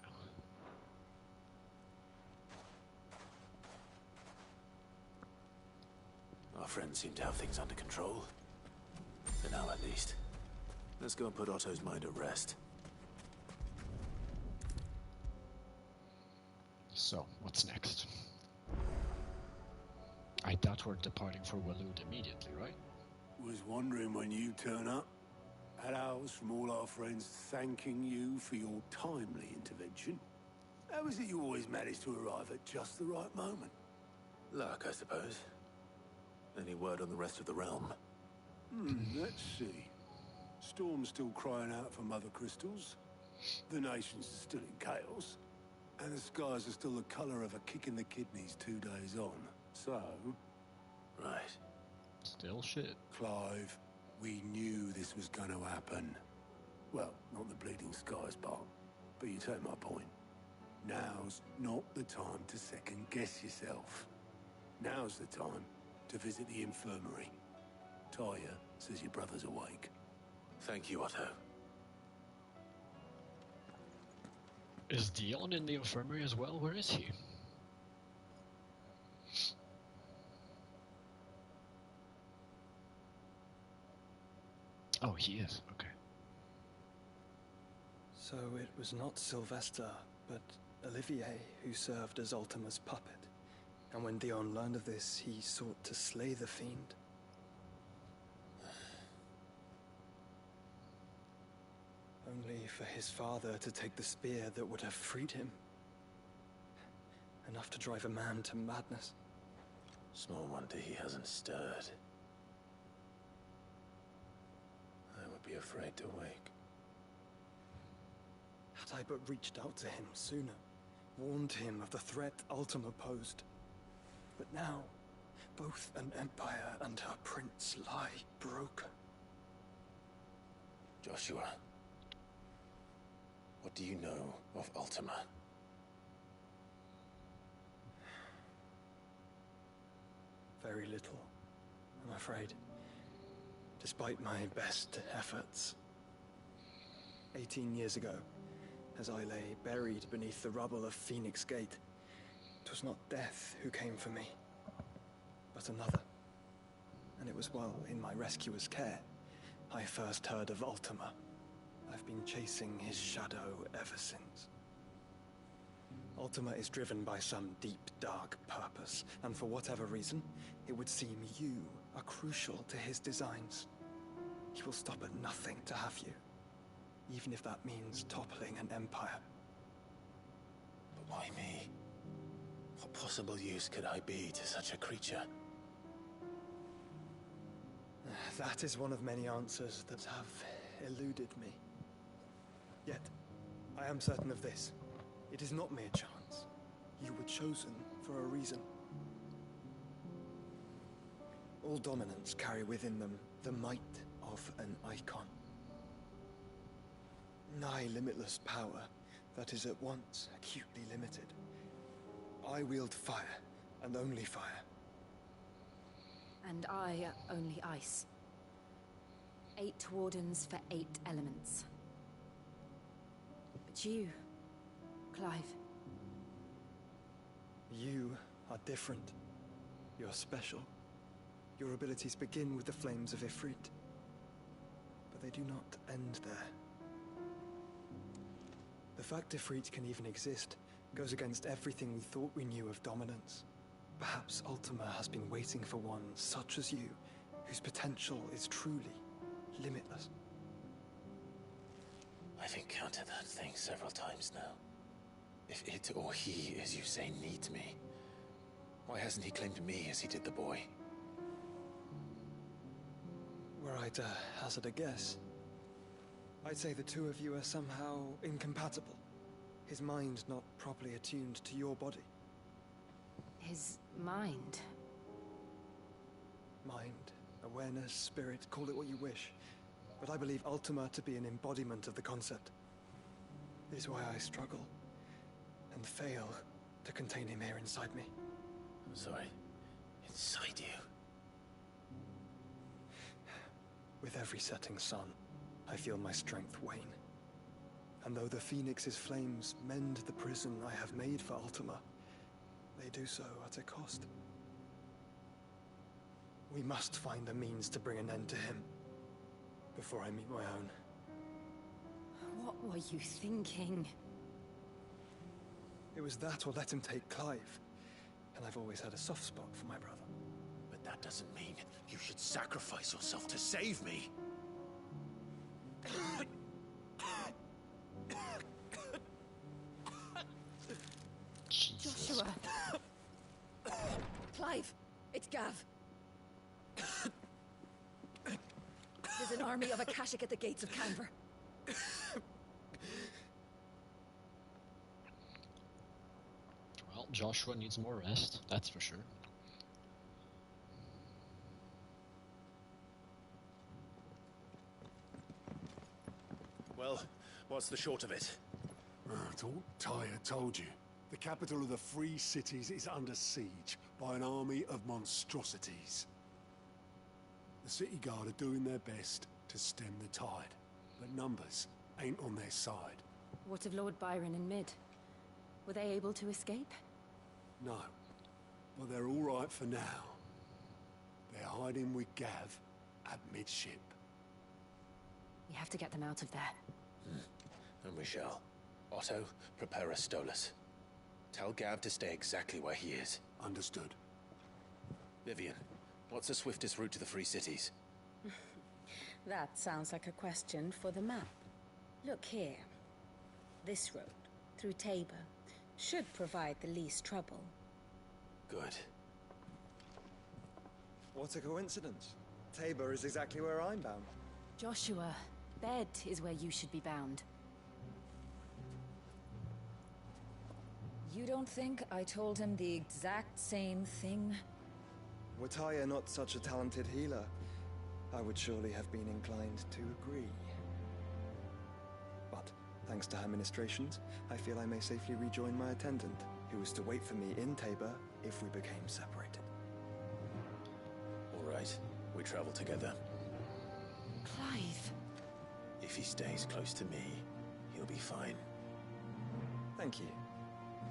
now. Our friends seem to have things under control. For now, at least. Let's go and put Otto's mind at rest. So, what's next? I doubt we're departing for Waloed immediately, right? Was wondering when you turn up. Had ours from all our friends thanking you for your timely intervention. How is it you always manage to arrive at just the right moment? Luck, I suppose. Any word on the rest of the realm? Let's see. Storm's still crying out for mother crystals. The nations are still in chaos. And the skies are still the colour of a kick in the kidneys 2 days on. So... Right. Still shit. Clive, we knew this was going to happen. Well, not the bleeding skies part, but you take my point. Now's not the time to second-guess yourself. Now's the time to visit the infirmary. Talia says your brother's awake. Thank you, Otto. Is Dion in the infirmary as well? Where is he? Oh, he is. Okay. So it was not Sylvester, but Olivier who served as Ultima's puppet. And when Dion learned of this, he sought to slay the fiend. Only for his father to take the spear that would have freed him. Enough to drive a man to madness. Small wonder he hasn't stirred. I would be afraid to wake. Had I but reached out to him sooner, warned him of the threat Ultima posed. But now, both an empire and her prince lie broken. Joshua, what do you know of Ultima? Very little, I'm afraid. Despite my best efforts. 18 years ago, as I lay buried beneath the rubble of Phoenix Gate, it was not death who came for me, but another. And it was while in my rescuer's care, I first heard of Ultima. I've been chasing his shadow ever since. Ultima is driven by some deep, dark purpose, and for whatever reason, it would seem you are crucial to his designs. He will stop at nothing to have you, even if that means toppling an empire. But why me? What possible use could I be to such a creature? That is one of many answers that have eluded me. Yet, I am certain of this. It is not mere chance. You were chosen for a reason. All dominants carry within them the might of an icon. Nigh limitless power that is at once acutely limited. I wield fire, and only fire. And I only ice. 8 wardens for 8 elements. But you, Clive. You are different. You're special. Your abilities begin with the flames of Ifrit. But they do not end there. The fact Ifrit can even exist goes against everything we thought we knew of dominance. Perhaps Ultima has been waiting for one such as you, whose potential is truly limitless. I've encountered that thing several times now. If it or he, as you say, needs me, why hasn't he claimed me as he did the boy? Were I to hazard a guess, I'd say the two of you are somehow incompatible. His mind not properly attuned to your body. His mind? Mind, awareness, spirit, call it what you wish. But I believe Ultima to be an embodiment of the concept. It is why I struggle and fail to contain him here inside me. I'm sorry. Inside you? With every setting sun, I feel my strength wane. And though the Phoenix's flames mend the prison I have made for Ultima, they do so at a cost. We must find a means to bring an end to him before I meet my own. What were you thinking? It was that or let him take Clive. And I've always had a soft spot for my brother. But that doesn't mean you should sacrifice yourself to save me. Joshua! Clive! It's Gav! There's an army of Akashic at the gates of Canver. Well, Joshua needs more rest, that's for sure. Well, what's the short of it? It's all Tyre told you. The capital of the Free Cities is under siege by an army of monstrosities. The city guard are doing their best to stem the tide, but numbers ain't on their side. What of Lord Byron and Mid? Were they able to escape? No, but they're all right for now. They're hiding with Gav at midship. We have to get them out of there. And we shall. Otto, prepare a Stolas. Tell Gav to stay exactly where he is. Understood. Vivian, what's the swiftest route to the Free Cities? That sounds like a question for the map. Look here. This road, through Tabor, should provide the least trouble. Good. What a coincidence. Tabor is exactly where I'm bound. Joshua, Bed is where you should be bound. You don't think I told him the exact same thing? Were Tyre not such a talented healer, I would surely have been inclined to agree. But, thanks to her ministrations, I feel I may safely rejoin my attendant, who was to wait for me in Tabor if we became separated. All right, we travel together. Clive. If he stays close to me, he'll be fine. Thank you,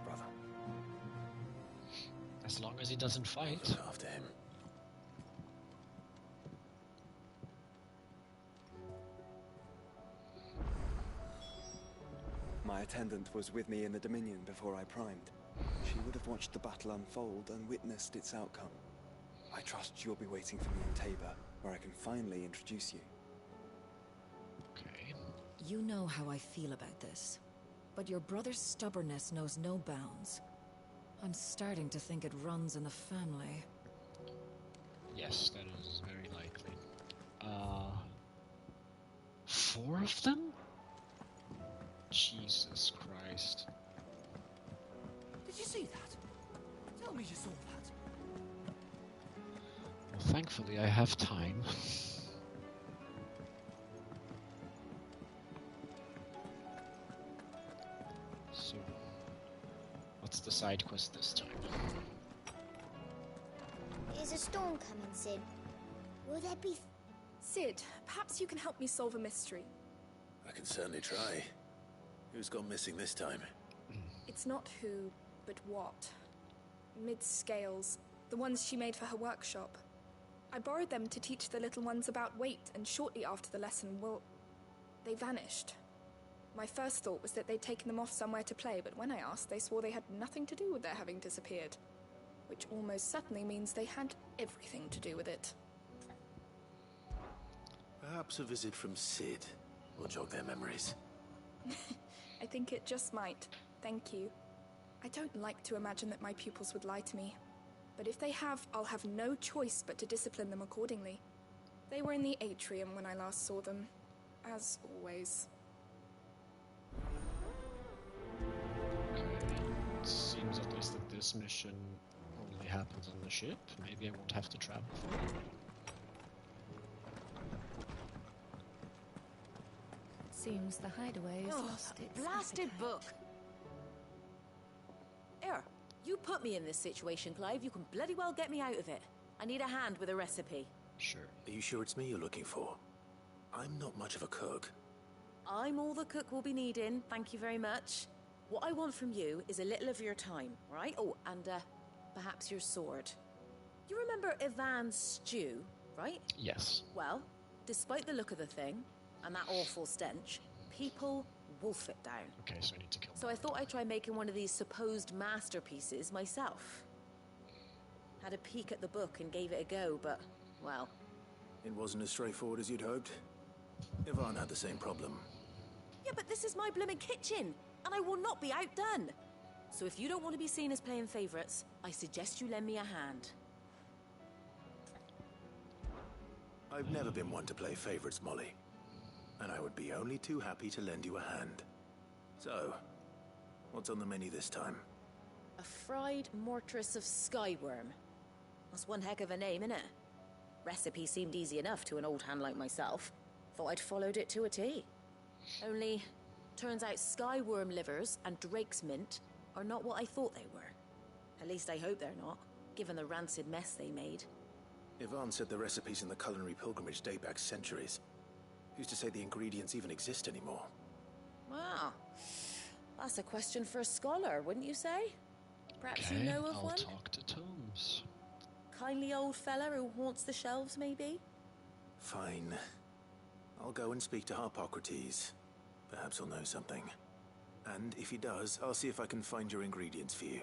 brother. As long as he doesn't fight. Look after him. My attendant was with me in the Dominion before I primed. She would have watched the battle unfold and witnessed its outcome. I trust you'll be waiting for me in Tabor, where I can finally introduce you. Okay. You know how I feel about this. But your brother's stubbornness knows no bounds. I'm starting to think it runs in the family. Yes, that is very likely. 4 of them? Jesus Christ. Did you see that? Tell me you saw that. Well, thankfully I have time. So, what's the side quest this time? Is a storm coming, Sid? Will there be... Sid, perhaps you can help me solve a mystery. I can certainly try. Who's gone missing this time? It's not who, but what. Mid-scales, the ones she made for her workshop. I borrowed them to teach the little ones about weight, and shortly after the lesson, well, they vanished. My first thought was that they'd taken them off somewhere to play, but when I asked, they swore they had nothing to do with their having disappeared. Which almost certainly means they had everything to do with it. Perhaps a visit from Sid will jog their memories. I think it just might. Thank you. I don't like to imagine that my pupils would lie to me. But if they have, I'll have no choice but to discipline them accordingly. They were in the atrium when I last saw them. As always. Okay, it seems at least that this mission only happens on the ship. Maybe I won't have to travel for it. Seems the hideaway is lost its Blasted book! Here, you put me in this situation, Clive. You can bloody well get me out of it. I need a hand with a recipe. Sure. Are you sure it's me you're looking for? I'm not much of a cook. I'm all the cook will be needing, thank you very much. What I want from you is a little of your time, right? Oh, and perhaps your sword. You remember Ivan's stew, right? Yes. Well, despite the look of the thing, and that awful stench, people wolf it down. Okay, so I need to kill them. So I thought I'd try making one of these supposed masterpieces myself. Had a peek at the book and gave it a go, but, well... It wasn't as straightforward as you'd hoped. Ivan had the same problem. Yeah, but this is my blooming kitchen, and I will not be outdone. So if you don't want to be seen as playing favourites, I suggest you lend me a hand. I've never been one to play favourites, Molly. And I would be only too happy to lend you a hand. So, what's on the menu this time? A fried mortress of skyworm. That's one heck of a name, innit? Recipe seemed easy enough to an old hand like myself. Thought I'd followed it to a T. Only, turns out skyworm livers and drake's mint are not what I thought they were. At least I hope they're not, given the rancid mess they made. Ivan said the recipes in the culinary pilgrimage date back centuries. Who's to say the ingredients even exist anymore? Wow. That's a question for a scholar, wouldn't you say? Perhaps okay, you know of I'll one? Talk to Tomes. Kindly old fella who haunts the shelves, maybe? Fine. I'll go and speak to Harpocrates. Perhaps he'll know something. And if he does, I'll see if I can find your ingredients for you.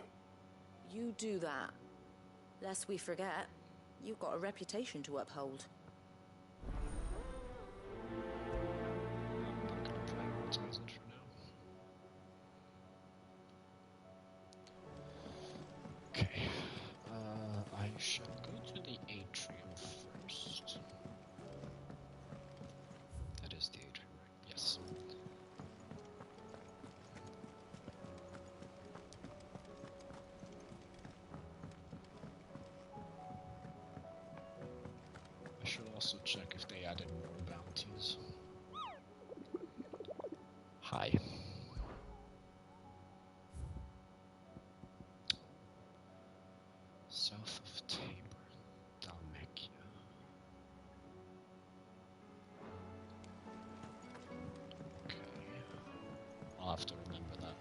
You do that. Lest we forget, you've got a reputation to uphold. I'm not gonna prioritize it for now. Okay. I shall go to the atrium first. That is the atrium, right? Yes. I should also check if they added more bounties. Hi. South of Tabor, Dalmacia. Okay. I'll have to remember that.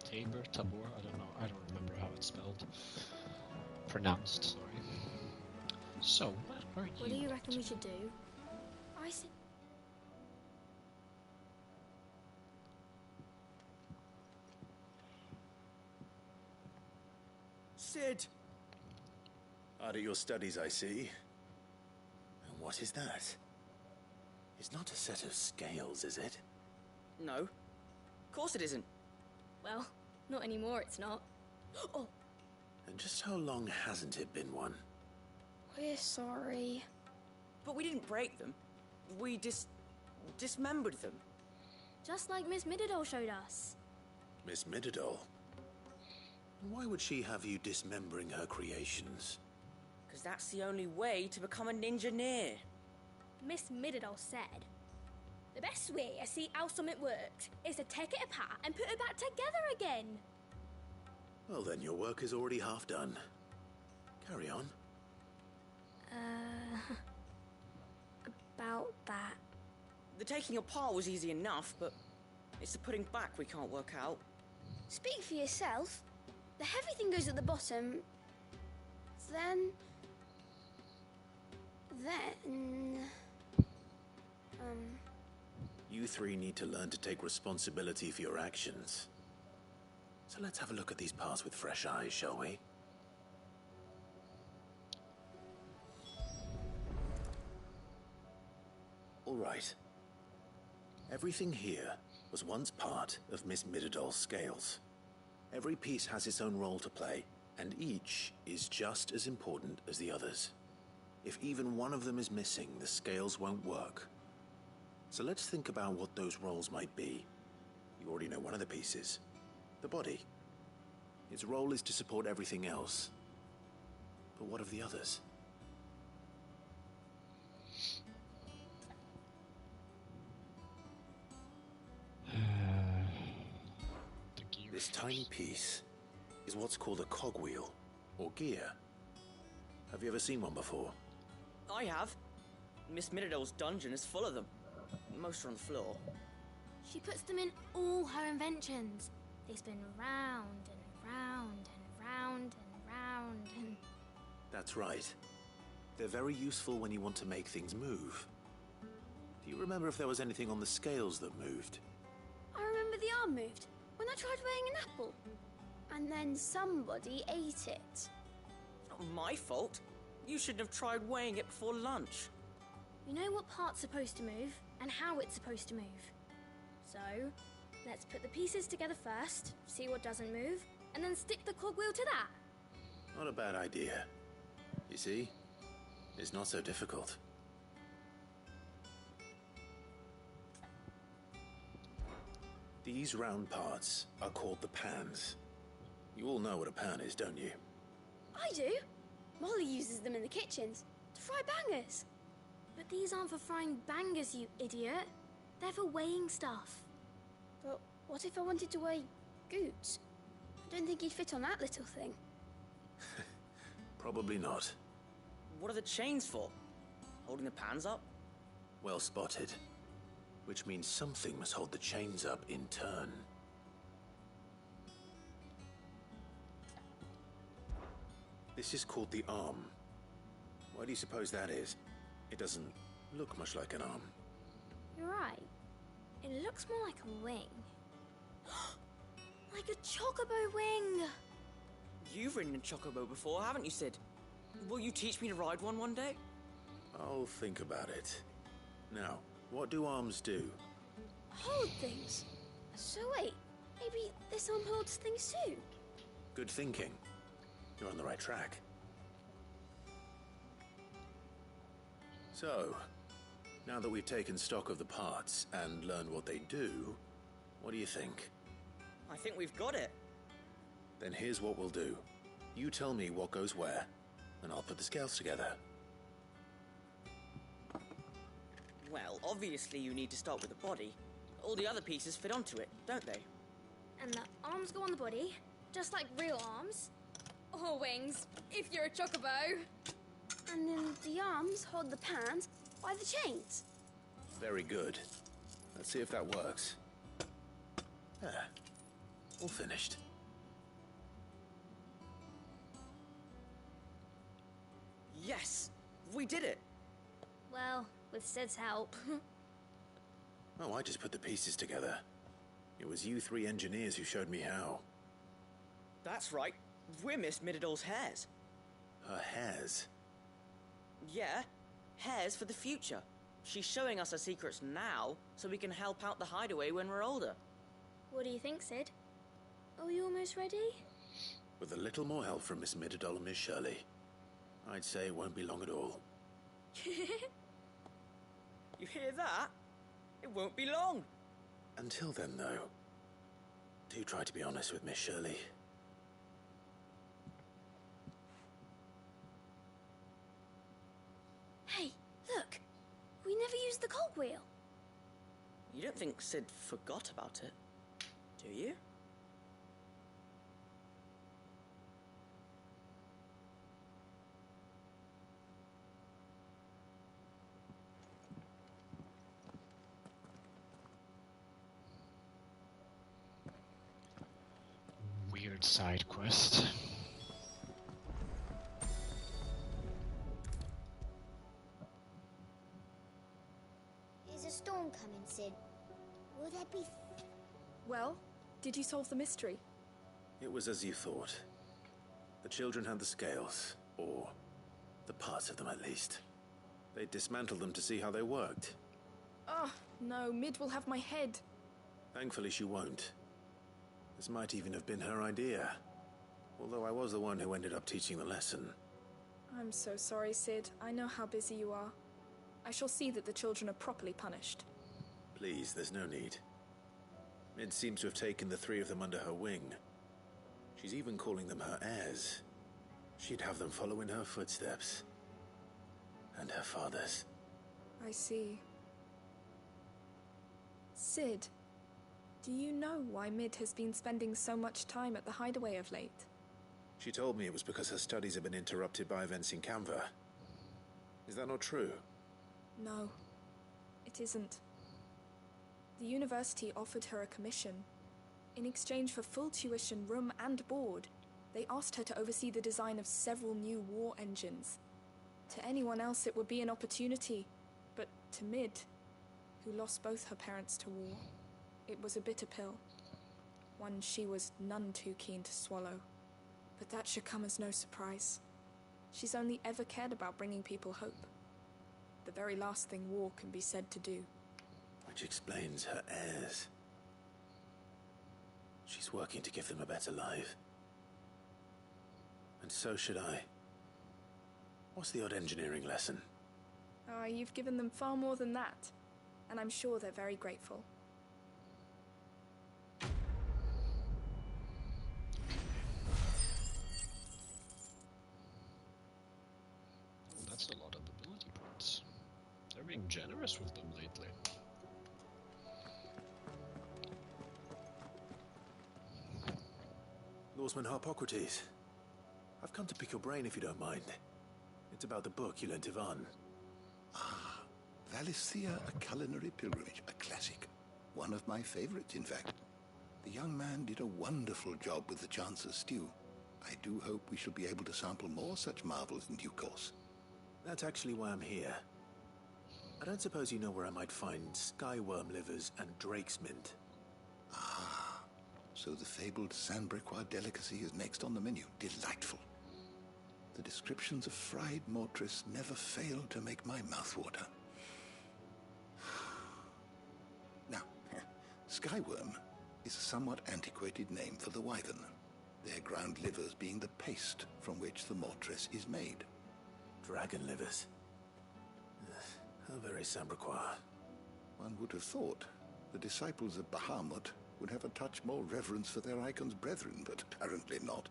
Tabor, Tabor, I don't know. I don't remember how it's spelled. Pronounced, sorry. So, what are you? What do you reckon we should do? I said... Sid! Out of your studies, I see. And what is that? It's not a set of scales, is it? No. Of course it isn't. Well, not anymore, it's not. Oh! And just how long hasn't it been one? We're sorry. But we didn't break them. We dismembered them. Just like Miss Mididol showed us. Miss Mididol? Why would she have you dismembering her creations? Because that's the only way to become a ninja-neer. Miss Mididol said, the best way to see how something works is to take it apart and put it back together again. Well then, your work is already half done. Carry on. About that. The taking apart was easy enough, but it's the putting back we can't work out. Speak for yourself. The heavy thing goes at the bottom. Then... You three need to learn to take responsibility for your actions. So let's have a look at these parts with fresh eyes, shall we? All right. Everything here was once part of Miss Mididol's scales. Every piece has its own role to play, and each is just as important as the others. If even one of them is missing, the scales won't work. So let's think about what those roles might be. You already know one of the pieces. The body. Its role is to support everything else. But what of the others? This tiny piece is what's called a cogwheel, or gear. Have you ever seen one before? I have. Miss Mididol's dungeon is full of them. Most are on the floor. She puts them in all her inventions. They spin round and round and round and round and... That's right. They're very useful when you want to make things move. Do you remember if there was anything on the scales that moved? I remember the arm moved when I tried weighing an apple. And then somebody ate it. Not my fault. You shouldn't have tried weighing it before lunch. You know what part's supposed to move and how it's supposed to move. So, let's put the pieces together first, see what doesn't move, and then stick the cogwheel to that. Not a bad idea. You see? It's not so difficult. These round parts are called the pans. You all know what a pan is, don't you? I do. Molly uses them in the kitchens to fry bangers. But these aren't for frying bangers, you idiot. They're for weighing stuff. But what if I wanted to weigh Goots? I don't think he'd fit on that little thing. Probably not. What are the chains for? Holding the pans up? Well spotted. Which means something must hold the chains up in turn. This is called the arm. Why do you suppose that is? It doesn't look much like an arm. You're right. It looks more like a wing. Like a chocobo wing! You've ridden a chocobo before, haven't you, Sid? Will you teach me to ride one day? I'll think about it. Now, what do arms do? Hold things. So wait, maybe this arm holds things too? Good thinking. You're on the right track. So, now that we've taken stock of the parts and learned what they do, what do you think? I think we've got it. Then here's what we'll do. You tell me what goes where, and I'll put the scales together. Well, obviously you need to start with the body. All the other pieces fit onto it, don't they? And the arms go on the body, just like real arms. Or wings, if you're a chocobo. And then the arms hold the pans by the chains. Very good. Let's see if that works. There. All finished. Yes! We did it! Well, with Sid's help. Oh, I just put the pieces together. It was you three engineers who showed me how. That's right. We're Miss Mididol's hairs. Her hairs? Yeah, hairs for the future. She's showing us her secrets now, so we can help out the hideaway when we're older. What do you think, Sid? Are we almost ready? With a little more help from Miss Midadol and Miss Shirley, I'd say it won't be long at all. You hear that? It won't be long. Until then, though, do try to be honest with Miss Shirley. Hey, look! We never used the cogwheel. You don't think Sid forgot about it, do you? Weird side quest. Is a storm coming, Sid? Will there be... Well, did you solve the mystery? It was as you thought. The children had the scales, or the parts of them at least. They dismantled them to see how they worked. Oh, no, Mid will have my head. Thankfully she won't. This might even have been her idea. Although I was the one who ended up teaching the lesson. I'm so sorry, Sid. I know how busy you are. I shall see that the children are properly punished. Please, there's no need. Mid seems to have taken the three of them under her wing. She's even calling them her heirs. She'd have them follow in her footsteps. And her father's. I see. Sid, do you know why Mid has been spending so much time at the hideaway of late? She told me it was because her studies have been interrupted by events in Canva. Is that not true? No, it isn't. The university offered her a commission. In exchange for full tuition, room and board, they asked her to oversee the design of several new war engines. To anyone else it would be an opportunity, but to Mid, who lost both her parents to war, it was a bitter pill. One she was none too keen to swallow. But that should come as no surprise. She's only ever cared about bringing people hope. The very last thing war can be said to do. Which explains her heirs. She's working to give them a better life. And so should I. What's the odd engineering lesson? Oh, you've given them far more than that. And I'm sure they're very grateful. That's a lot of ability points. They're being generous with them lately. Lawsman Harpocrates. I've come to pick your brain if you don't mind. It's about the book you lent Ivan. Ah, Valisthea, A Culinary Pilgrimage, a classic. One of my favorites, in fact. The young man did a wonderful job with the Chance's stew. I do hope we shall be able to sample more such marvels in due course. That's actually why I'm here. I don't suppose you know where I might find skyworm livers and drake's mint. Ah, so the fabled Sandbrequois delicacy is next on the menu. Delightful. The descriptions of fried mortress never fail to make my mouth water. Now, skyworm is a somewhat antiquated name for the wyvern, their ground livers being the paste from which the mortress is made. Dragon livers. How very Sandbrequois. One would have thought the disciples of Bahamut would have a touch more reverence for their icon's brethren, but apparently not.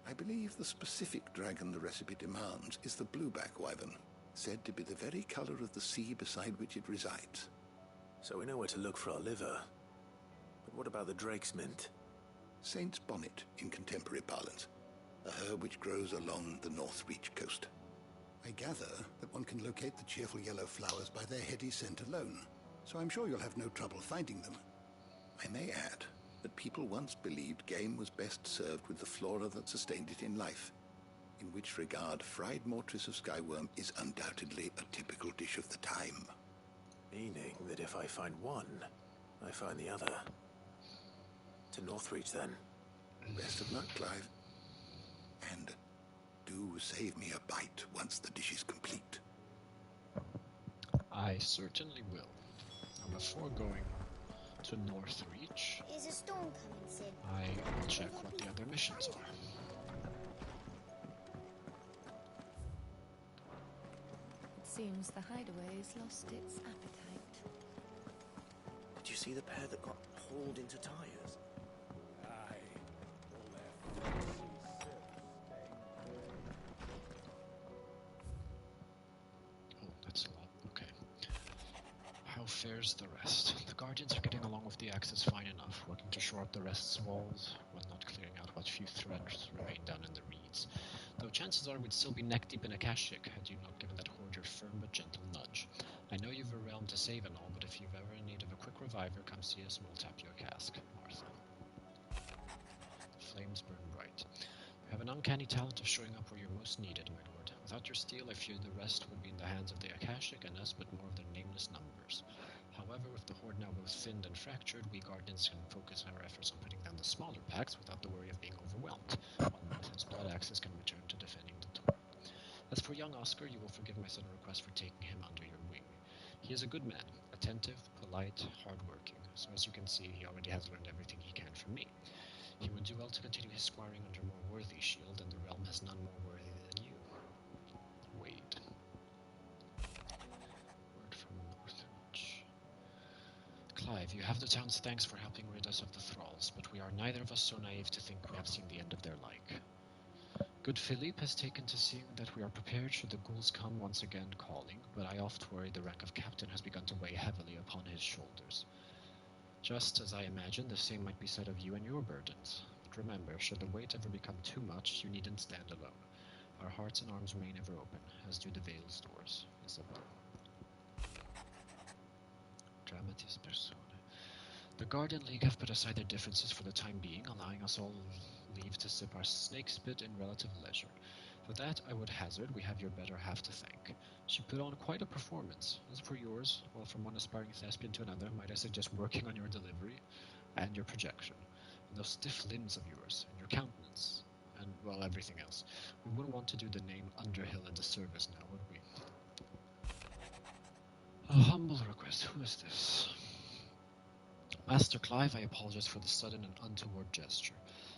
I believe the specific dragon the recipe demands is the blueback wyvern, said to be the very color of the sea beside which it resides. So we know where to look for our liver. But what about the drake's mint? Saint's bonnet in contemporary parlance, a herb which grows along the North Reach coast. I gather that one can locate the cheerful yellow flowers by their heady scent alone, so I'm sure you'll have no trouble finding them. I may add that people once believed game was best served with the flora that sustained it in life, in which regard fried mortress of skyworm is undoubtedly a typical dish of the time. Meaning that if I find one, I find the other. To Northreach, then. Best of luck, Clive. And do save me a bite once the dish is complete. I certainly will. Now, before going to Northreach, which Is a storm coming, Sid? I will check what the other missions are. It seems the hideaway's lost its appetite. Did you see the pair that got hauled into tires? Aye. Oh, that's a lot. Okay. How fares the rest? The Guardians are getting along with the Axis fine enough, working to shore up the rest's walls, while not clearing out what few threats remain down in the reeds. Though chances are we'd still be neck-deep in a Kashyyyk had you not given that horde your firm but gentle nudge. I know you've a realm to save and all, but if you've ever in need of a quick reviver, come see us and we'll tap your cask. Martha. The flames burn bright. You have an uncanny talent of showing up where you're most needed, my lord. Without your steel, I fear the rest would be in the hands of the Akashic and us but more of their nameless numbers. However, with the horde now both thinned and fractured, we Guardians can focus our efforts on putting down the smaller packs without the worry of being overwhelmed, while Martha's blood axes can return to defending the Torn. As for young Oscar, you will forgive my sudden request for taking him under your wing. He is a good man, attentive, polite, hard-working, so as you can see, he already has learned everything he can from me. He would do well to continue his squiring under a more worthy shield, and the realm has none more worthy than you. Wade. Word from Northreach. Clive, you have the town's thanks for helping rid us of the thralls, but we are neither of us so naive to think we have seen the end of their like. Good Philippe has taken to seeing that we are prepared should the ghouls come once again calling, but I oft worry the rank of captain has begun to weigh heavily upon his shoulders. Just as I imagine, the same might be said of you and your burdens. But remember, should the weight ever become too much, you needn't stand alone. Our hearts and arms remain ever open, as do the Vale's doors. Isabel. Dramatis Personae. The Guardian League have put aside their differences for the time being, allowing us all leave to sip our snake spit in relative leisure. For that, I would hazard we have your better half to thank. She put on quite a performance. As for yours, well, from one aspiring thespian to another, might I suggest working on your delivery and your projection, and those stiff limbs of yours, and your countenance, and, well, everything else. We wouldn't want to do the name Underhill a disservice now, would we? A humble request. Who is this? Master Clive, I apologize for the sudden and untoward gesture.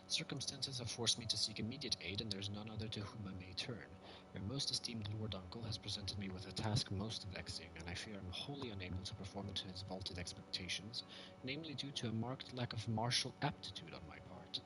Circumstances have forced me to seek immediate aid, and there is none other to whom I may turn. Your most esteemed Lord Uncle has presented me with a task most vexing, and I fear I am wholly unable to perform it to his vaulted expectations, namely due to a marked lack of martial aptitude on my part.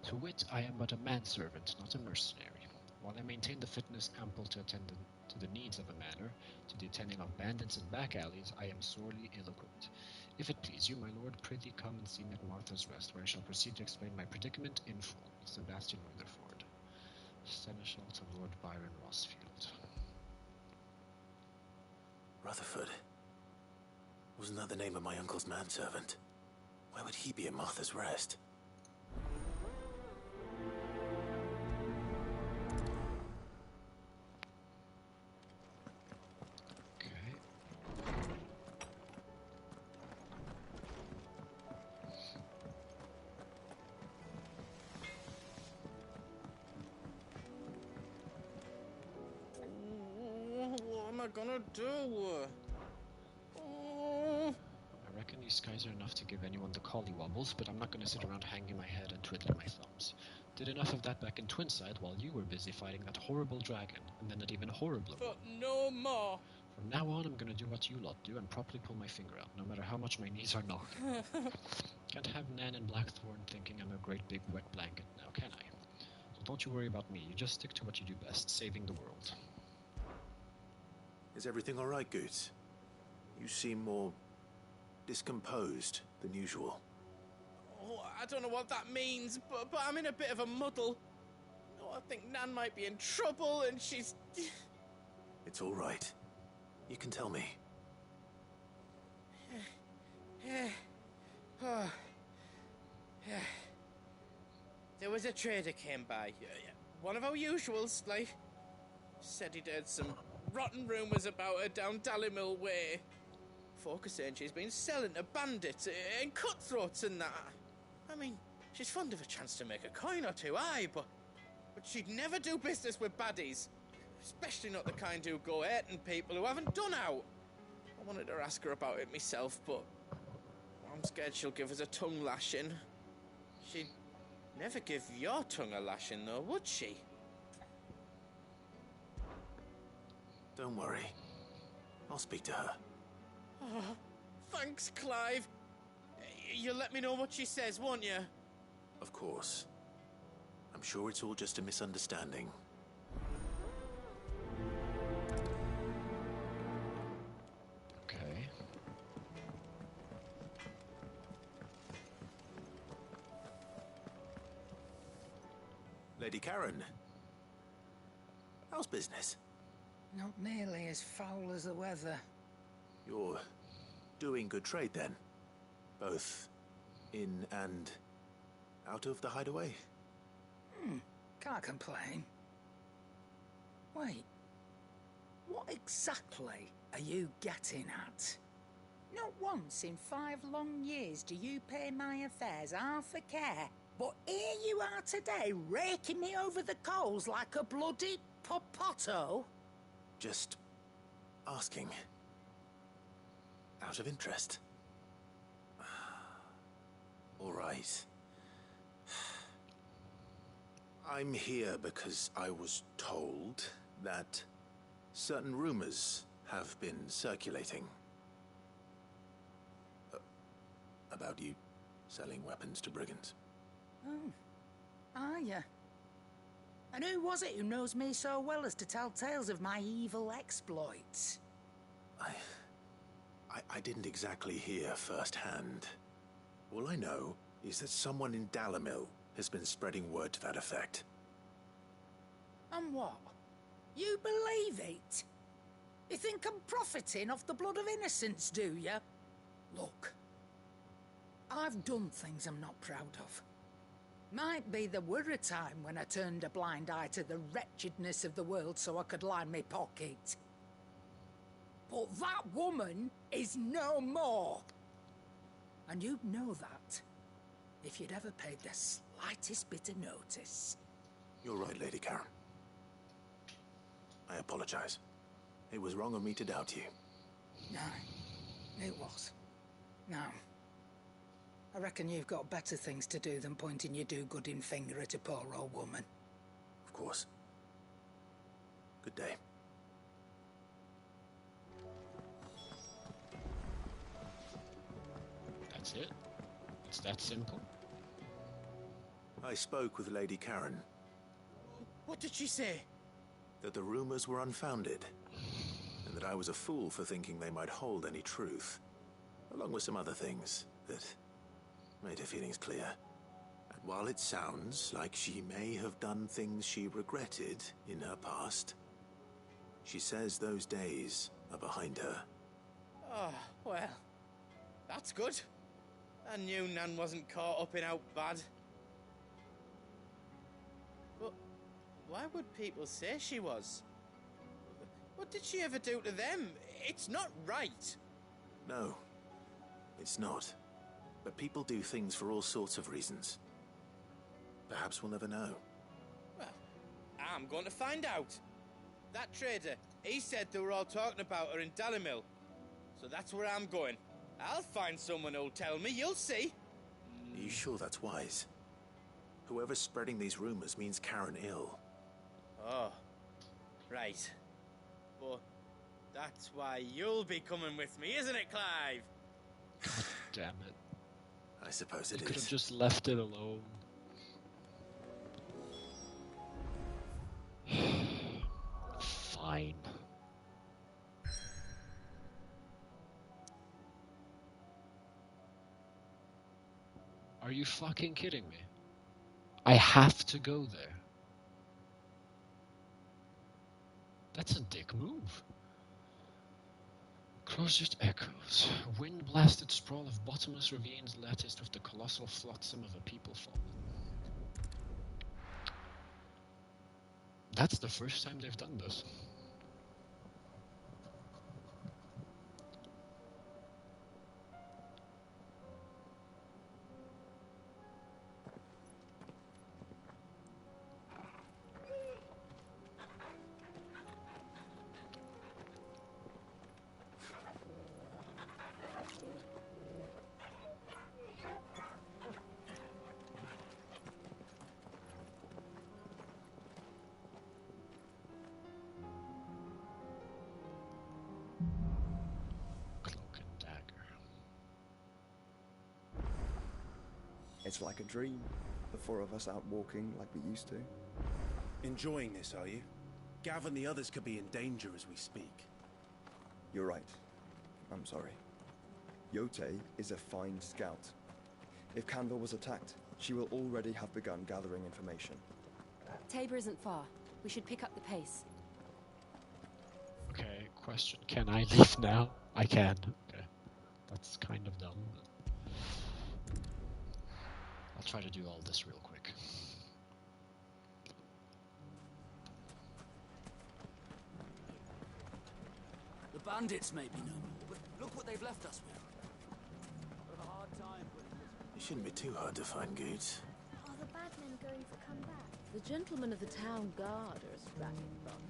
To wit, I am but a manservant, not a mercenary. While I maintain the fitness ample to attend to the needs of a manor, to the attending of bandits and back alleys, I am sorely ill-equipped. If it please you, my lord, prithee come and see me at Martha's Rest, where I shall proceed to explain my predicament in full. Sebastian Rutherford, Seneschal to Lord Byron Rossfield. Rutherford? Wasn't that the name of my uncle's manservant? Why would he be at Martha's Rest? What am I gonna do? I reckon these skies are enough to give anyone the collywobbles, but I'm not going to sit around hanging my head and twiddling my thumbs. Did enough of that back in Twinside while you were busy fighting that horrible dragon, and then that even horribler But one. no more. From now on, I'm going to do what you lot do and properly pull my finger out, no matter how much my knees are knocking. Can't have Nan and Blackthorn thinking I'm a great big wet blanket now, can I? So don't you worry about me, you just stick to what you do best, saving the world. Is everything all right, Goots? You seem more discomposed than usual. Oh, I don't know what that means, but I'm in a bit of a muddle. Oh, I think Nan might be in trouble, and she's... It's all right. You can tell me. There was a trader came by. One of our usuals, like... Said he'd heard some rotten rumours about her down Dalimil Way. Folk are saying she's been selling to bandits and cutthroats and that. I mean, she's fond of a chance to make a coin or two, aye, but she'd never do business with baddies. Especially not the kind who go hurting people who haven't done out. I wanted to ask her about it myself, but I'm scared she'll give us a tongue lashing. She'd never give your tongue a lashing, though, would she? Don't worry. I'll speak to her. Oh, thanks, Clive. You'll let me know what she says, won't you? Of course. I'm sure it's all just a misunderstanding. Okay. Lady Karen. How's business? Not nearly as foul as the weather. You're doing good trade then? Both in and out of the hideaway? Can't complain. Wait. What exactly are you getting at? Not once in 5 long years do you pay my affairs half a care. But here you are today, raking me over the coals like a bloody popoto. Just asking. Out of interest. All right. I'm here because I was told that certain rumors have been circulating. About you selling weapons to brigands. Oh, are ya? And who was it who knows me so well as to tell tales of my evil exploits? I didn't exactly hear firsthand. All I know is that someone in Dalimil has been spreading word to that effect. And what? You believe it? You think I'm profiting off the blood of innocents, do you? Look, I've done things I'm not proud of. Might be there were a time when I turned a blind eye to the wretchedness of the world so I could line my pocket. But that woman is no more. And you'd know that if you'd ever paid the slightest bit of notice. You're right, Lady Karen. I apologize. It was wrong of me to doubt you. No, it was. Now, I reckon you've got better things to do than pointing your do-gooding finger at a poor old woman. Of course. Good day. That's it? It's that simple? I spoke with Lady Karen. What did she say? That the rumors were unfounded, and that I was a fool for thinking they might hold any truth, along with some other things that made her feelings clear. And while it sounds like she may have done things she regretted in her past, she says those days are behind her. Oh, well, that's good. I knew Nan wasn't caught up in out bad. But why would people say she was? What did she ever do to them? It's not right. No, it's not. But people do things for all sorts of reasons. Perhaps we'll never know. Well, I'm going to find out. That trader, he said they were all talking about her in Dalimil. So that's where I'm going. I'll find someone who'll tell me, you'll see. Are you sure that's wise? Whoever's spreading these rumors means Karen ill. Oh, right. But that's why you'll be coming with me, isn't it, Clive? God damn it. I suppose it is. You could have just left it alone. Fine. Are you fucking kidding me? I have to go there. That's a dick move. Closest echoes. A wind-blasted sprawl of bottomless ravines latticed with the colossal flotsam of a people fallen. That's the first time they've done this. It's like a dream. The four of us out walking like we used to. Enjoying this, are you? Gav and the others could be in danger as we speak. You're right. I'm sorry. Yote is a fine scout. If Canva was attacked, she will already have begun gathering information. Tabor isn't far. We should pick up the pace. Okay, question. Can I leave now? I can. Okay. That's kind of dumb. But I'll try to do all this real quick. The bandits may be no more, but look what they've left us with. We'll have a hard time putting this. It shouldn't be too hard to find goods. Are the bad men going to come back? The gentlemen of the town guard are a strapping bunch.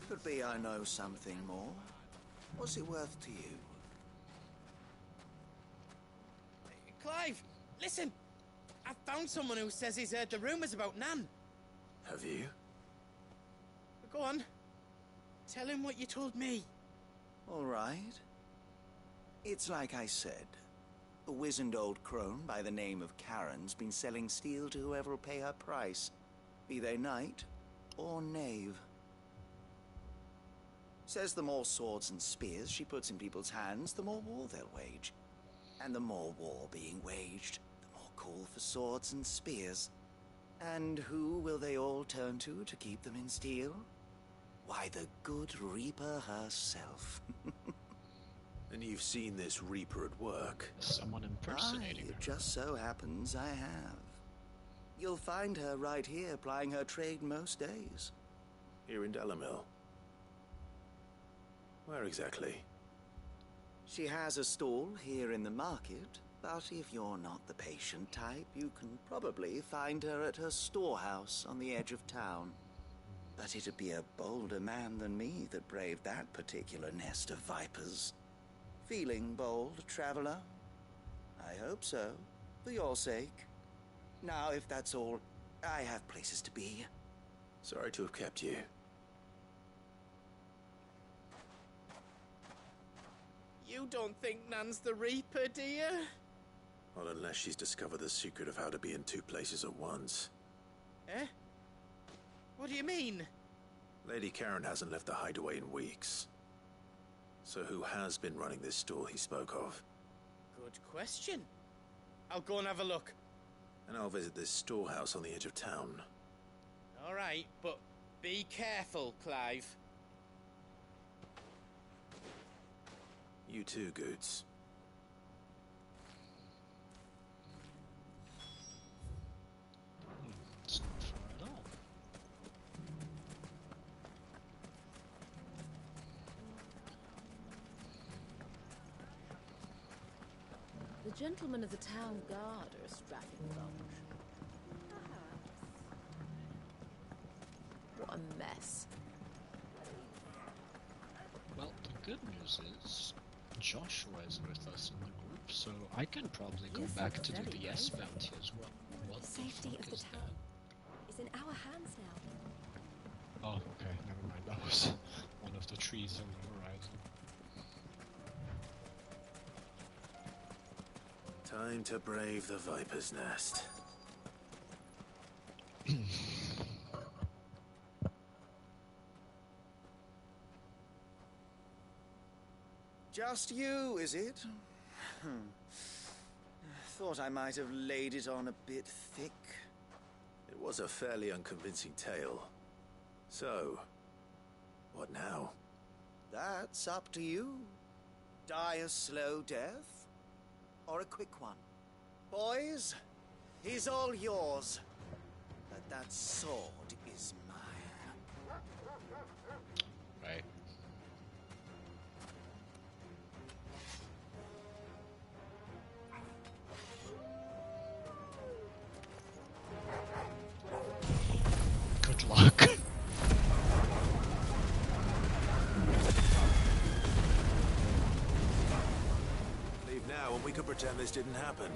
Could be I know something more. What's it worth to you? Clive, listen! I've found someone who says he's heard the rumours about Nan. Have you? Go on. Tell him what you told me. All right. It's like I said. A wizened old crone by the name of Karen's been selling steel to whoever will pay her price, be they knight or knave. Says the more swords and spears she puts in people's hands, the more war they'll wage. And the more war being waged, the more call for swords and spears. And who will they all turn to keep them in steel? Why, the good Reaper herself. And you've seen this Reaper at work? Someone impersonating her. It just so happens I have. You'll find her right here plying her trade most days. Here in Dalimil? Where exactly? She has a stall here in the market, but if you're not the patient type, you can probably find her at her storehouse on the edge of town. But it'd be a bolder man than me that braved that particular nest of vipers. Feeling bold, traveler? I hope so, for your sake. Now, if that's all, I have places to be. Sorry to have kept you. You don't think Nan's the Reaper, do you? Well, unless she's discovered the secret of how to be in two places at once. Eh? What do you mean? Lady Karen hasn't left the hideaway in weeks. So who has been running this stall he spoke of? Good question. I'll go and have a look. And I'll visit this storehouse on the edge of town. All right, but be careful, Clive. You too, Goods. It's not far at all. The gentlemen of the town guard are a strapping bunch. What a mess. Well, the good news is Joshua is with us in the group, so I can probably go back to do the S bounty as well. What the safety fuck of the is town is in our hands now. Oh, okay, never mind. That was one of the trees on the horizon. Time to brave the Viper's Nest. Just you, is it? Thought I might have laid it on a bit thick. It was a fairly unconvincing tale. So, what now? That's up to you. Die a slow death, or a quick one. Boys, he's all yours. But that sword is mine. Right. Good luck. Leave now and we could pretend this didn't happen.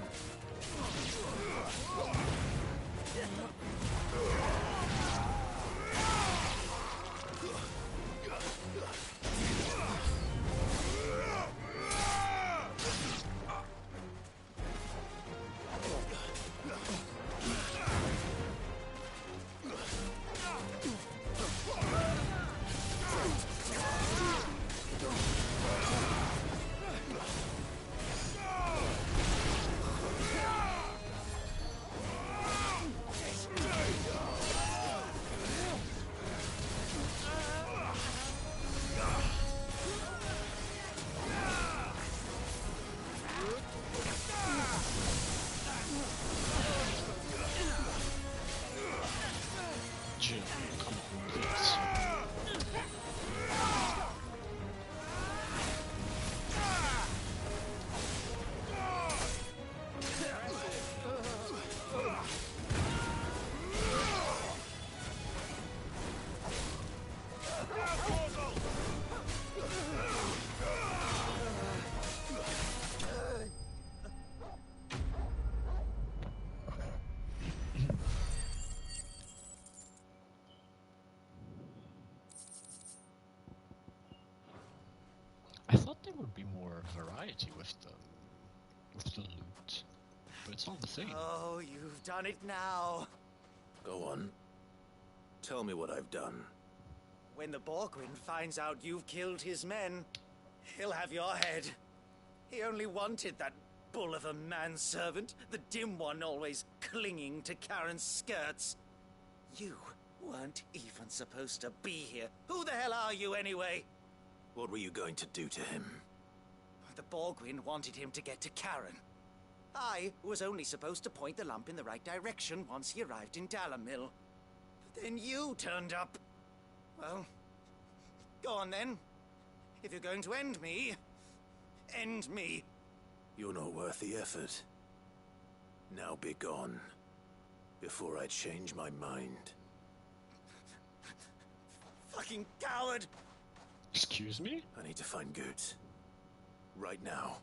variety with the loot, but it's not the same. Oh, you've done it now. Go on. Tell me what I've done. When the Borgwyn finds out you've killed his men, he'll have your head. He only wanted that bull of a manservant, the dim one always clinging to Karen's skirts. You weren't even supposed to be here. Who the hell are you anyway? What were you going to do to him? The Borgwyn wanted him to get to Karen. I was only supposed to point the lamp in the right direction once he arrived in Dalamil. But then you turned up. Well, go on then. If you're going to end me, end me. You're not worth the effort. Now be gone, before I change my mind. Fucking coward! Excuse me? I need to find Goots. Right now.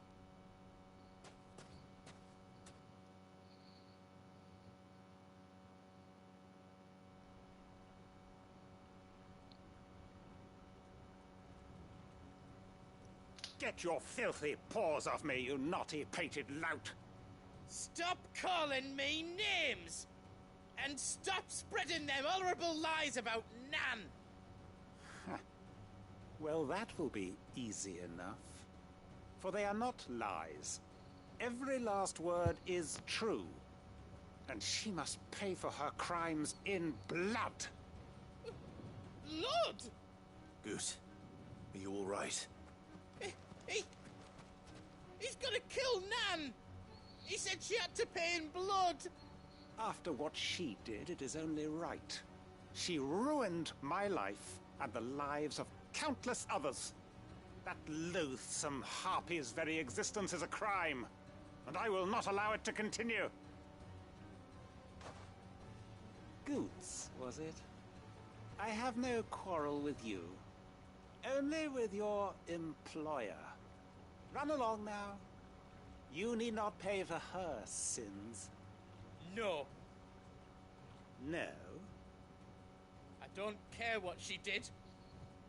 Get your filthy paws off me, you naughty-pated lout! Stop calling me names! And stop spreading them horrible lies about Nan! Well, that will be easy enough. For they are not lies. Every last word is true. And she must pay for her crimes in blood. Blood? Goose, are you all right? He's gonna kill Nan! He said she had to pay in blood! After what she did, it is only right. She ruined my life and the lives of countless others. That loathsome harpy's very existence is a crime, and I will not allow it to continue. Goots, was it? I have no quarrel with you. Only with your employer. Run along now. You need not pay for her sins. No. No? I don't care what she did.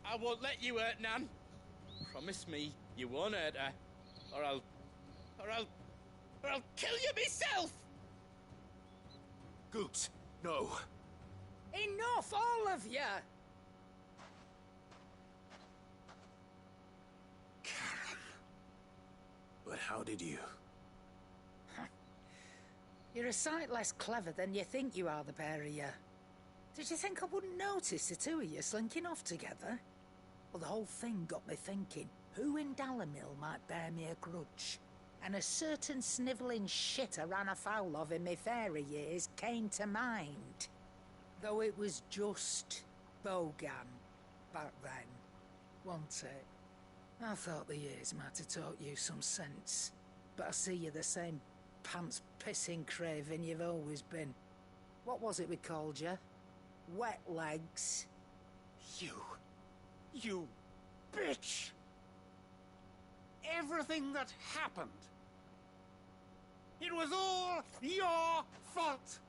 I won't let you hurt Nan. Promise me you won't hurt her. Or I'll kill you myself! Goots, no. Enough, all of you! But how did you? You're a sight less clever than you think you are, the pair of you. Did you think I wouldn't notice the two of you slinking off together? Well, the whole thing got me thinking, who in Dalamil might bear me a grudge? And a certain snivelling shit I ran afoul of in my fairy years came to mind. Though it was just Bogan back then, wasn't it? I thought the years might have taught you some sense, but I see you're the same pants-pissing craven you've always been. What was it we called you? Wet legs? You bitch! Everything that happened, it was all your fault!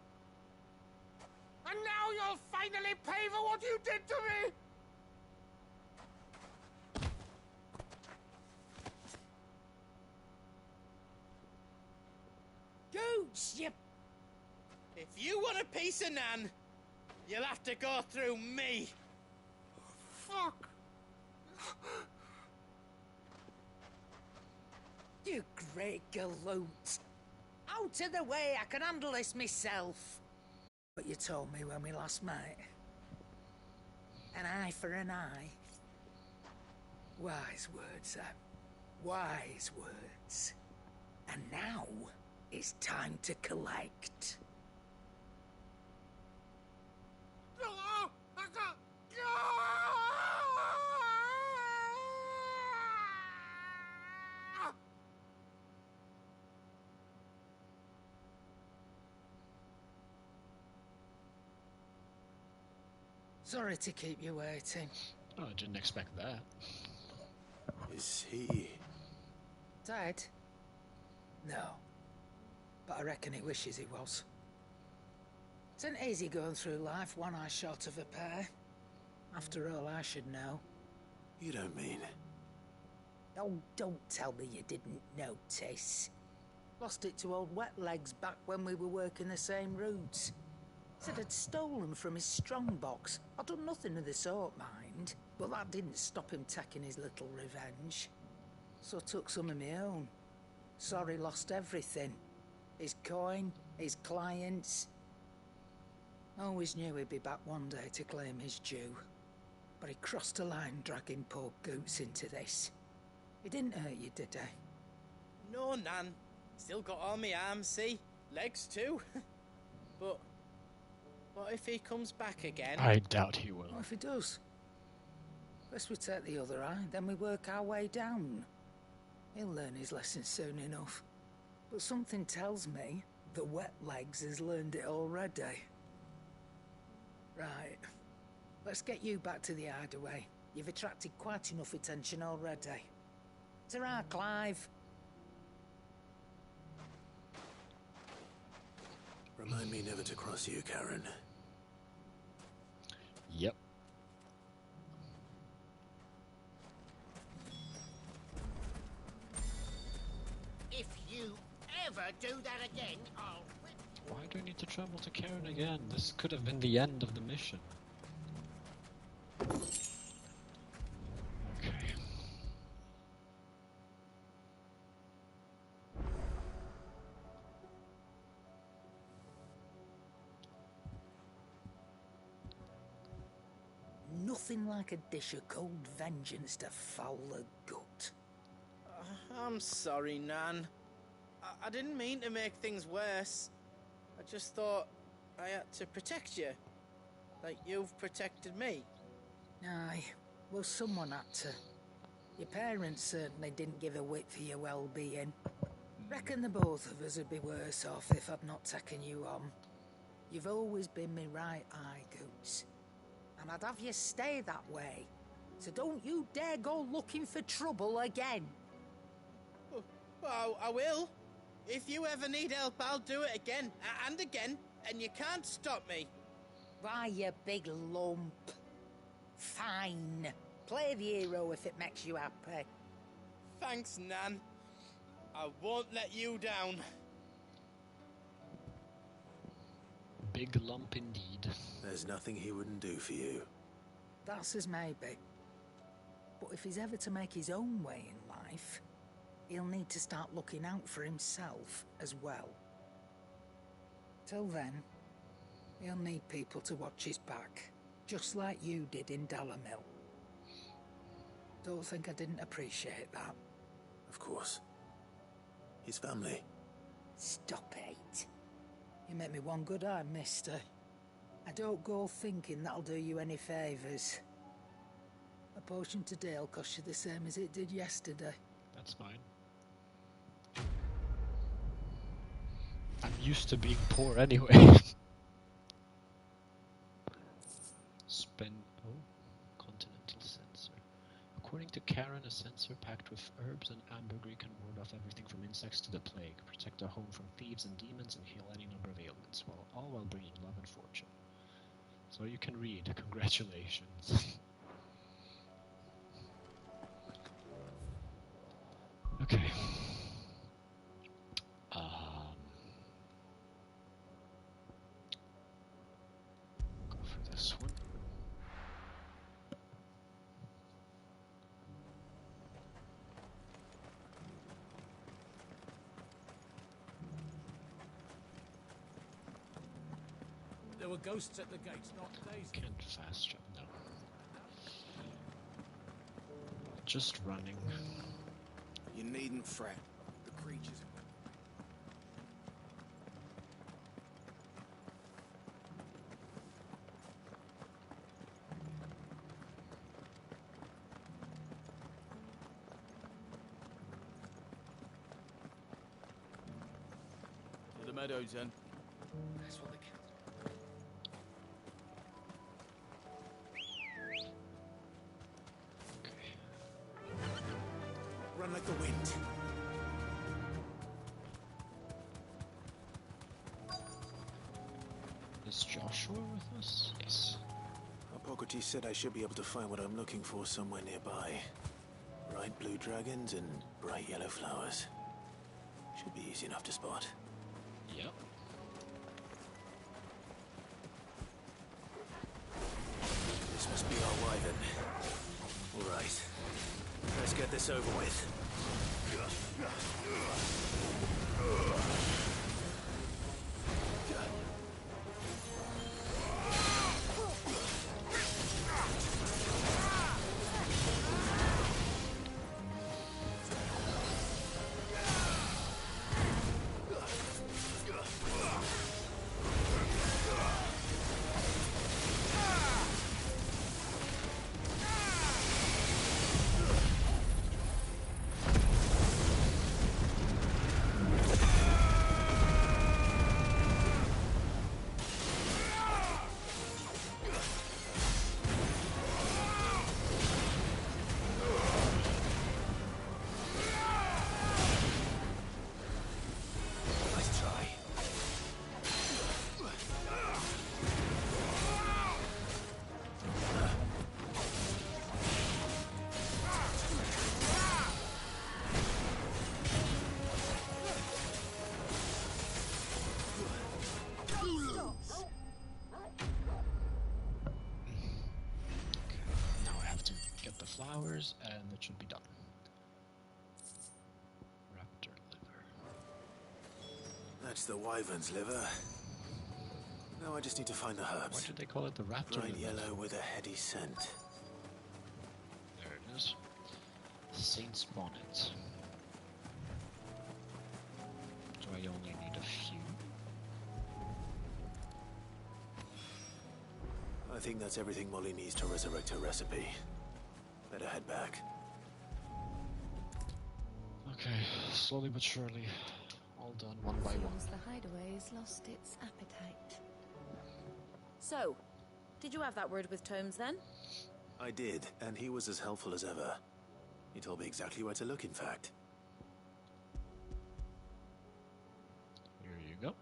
And now you'll finally pay for what you did to me! Goots, you... If you want a piece of Nan, you'll have to go through me. Fuck! You great galoot. Out of the way, I can handle this myself. But you told me when we last met. An eye for an eye. Wise words, sir. Wise words. And now, it's time to collect. Sorry to keep you waiting. Oh, I didn't expect that. Is he... Dead? No. But I reckon he wishes he was. It isn't easy going through life one eye short of a pair. After all, I should know. You don't mean... Oh, don't tell me you didn't notice. Lost it to old Wet Legs back when we were working the same routes. Said I'd stolen from his strongbox. I'd done nothing of the sort, mind. But that didn't stop him taking his little revenge. So I took some of my own. Sorry, lost everything. His coin, his clients. Always knew he'd be back one day to claim his due. But he crossed a line dragging poor Goots into this. He didn't hurt you, did he? No, Nan. Still got all my arms, see? Legs too. But what if he comes back again? I doubt he will. What if he does? First we take the other eye, then we work our way down. He'll learn his lesson soon enough. But something tells me that Wet Legs has learned it already. Right. Let's get you back to the hideaway. You've attracted quite enough attention already. Ta-ra, Clive. Remind me never to cross you, Karen. Yep. If you ever do that again, I'll whip. Why do I need to travel to Karen again? This could have been the end of the mission. Okay. Nothing like a dish of cold vengeance to foul the gut. I'm sorry, Nan. I didn't mean to make things worse. I just thought I had to protect you. Like you've protected me. Aye, well someone had to. Your parents certainly didn't give a whit for your well-being. Reckon the both of us would be worse off if I'd not taken you on. You've always been me right eye, Goots. And I'd have you stay that way. So don't you dare go looking for trouble again. Oh, I will. If you ever need help, I'll do it again and again, and you can't stop me. Why, you big lump. Fine. Play the hero if it makes you happy. Thanks, Nan. I won't let you down. Big lump indeed. There's nothing he wouldn't do for you. That's as maybe. But if he's ever to make his own way in life, he'll need to start looking out for himself as well. Till then, he'll need people to watch his back, just like you did in Dalamil. Don't think I didn't appreciate that. Of course. His family. Stop it. You make me one good eye, mister. I don't go thinking that'll do you any favours. A potion today'll cost you the same as it did yesterday. That's fine. I'm used to being poor anyway. Continental sensor. According to Karen, a sensor packed with herbs and ambergris can ward off everything from insects to the plague, protect a home from thieves and demons, and heal any number of ailments, all while bringing love and fortune. So you can read. Congratulations. Okay. Go for this one. There were ghosts at the gates, not days. Can't fast jump, no. Just running. You needn't fret. The creatures... To the meadows, then. That's what the cat... Run like the wind. Is Joshua with us? Yes. Hippocrates said I should be able to find what I'm looking for somewhere nearby. Bright blue dragons and bright yellow flowers. Should be easy enough to spot. Yep. This must be our wyvern. All right. Let's get this over with. Flowers, and it should be done. Raptor liver. That's the wyvern's liver. Now I just need to find the herbs. Why did they call it the raptor Bright liver? yellow with a heady scent. There it is. Saint's bonnet. So I only need a few. I think that's everything Molly needs to resurrect her recipe. Better head back. Okay, slowly but surely. All done one by one. Seems the hideaway's lost its appetite. So, did you have that word with Tomes then? I did, and he was as helpful as ever. He told me exactly where to look, in fact. Here you go.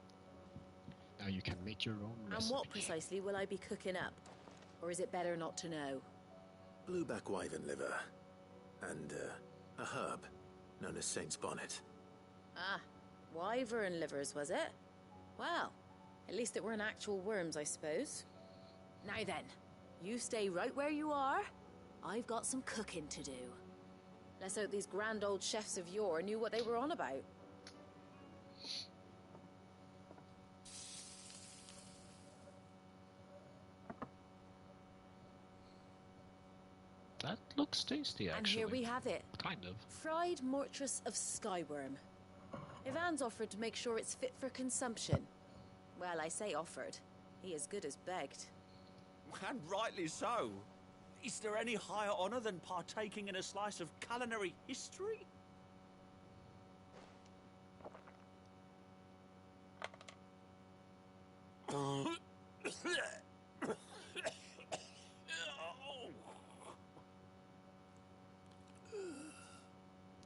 Now you can make your own recipe. And what precisely will I be cooking up? Or is it better not to know? Blueback wyvern liver. And, a herb known as Saint's bonnet. Ah, wyvern livers, was it? Well, at least it weren't actual worms, I suppose. Now then, you stay right where you are. I've got some cooking to do. Let's hope these grand old chefs of yore knew what they were on about. That looks tasty, actually. And here we have it. Kind of. Fried mortress of skyworm. Ivan's offered to make sure it's fit for consumption. Well, I say offered. He as good as begged. And rightly so. Is there any higher honor than partaking in a slice of culinary history?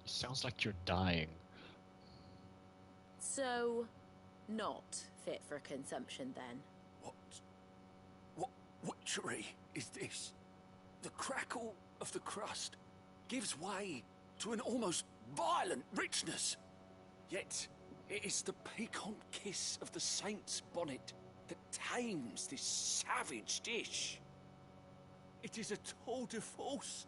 Sounds like you're dying. So, not fit for consumption then? What witchery is this? The crackle of the crust gives way to an almost violent richness. Yet, it is the piquant kiss of the saint's bonnet that tames this savage dish. It is a tour de force.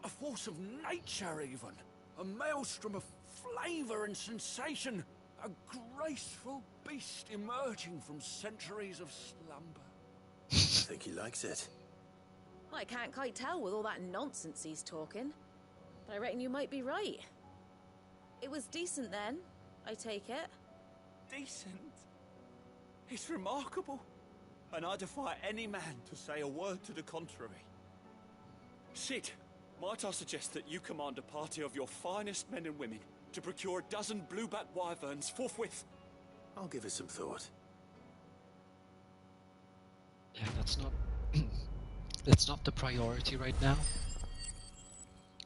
A force of nature, even. A maelstrom of flavor and sensation. A graceful beast emerging from centuries of slumber. I think he likes it. I can't quite tell with all that nonsense he's talking. But I reckon you might be right. It was decent then, I take it. Decent? It's remarkable. And I defy any man to say a word to the contrary. Sid, might I suggest that you command a party of your finest men and women to procure a dozen blueback wyverns forthwith? I'll give it some thought. Yeah, that's not... that's not the priority right now.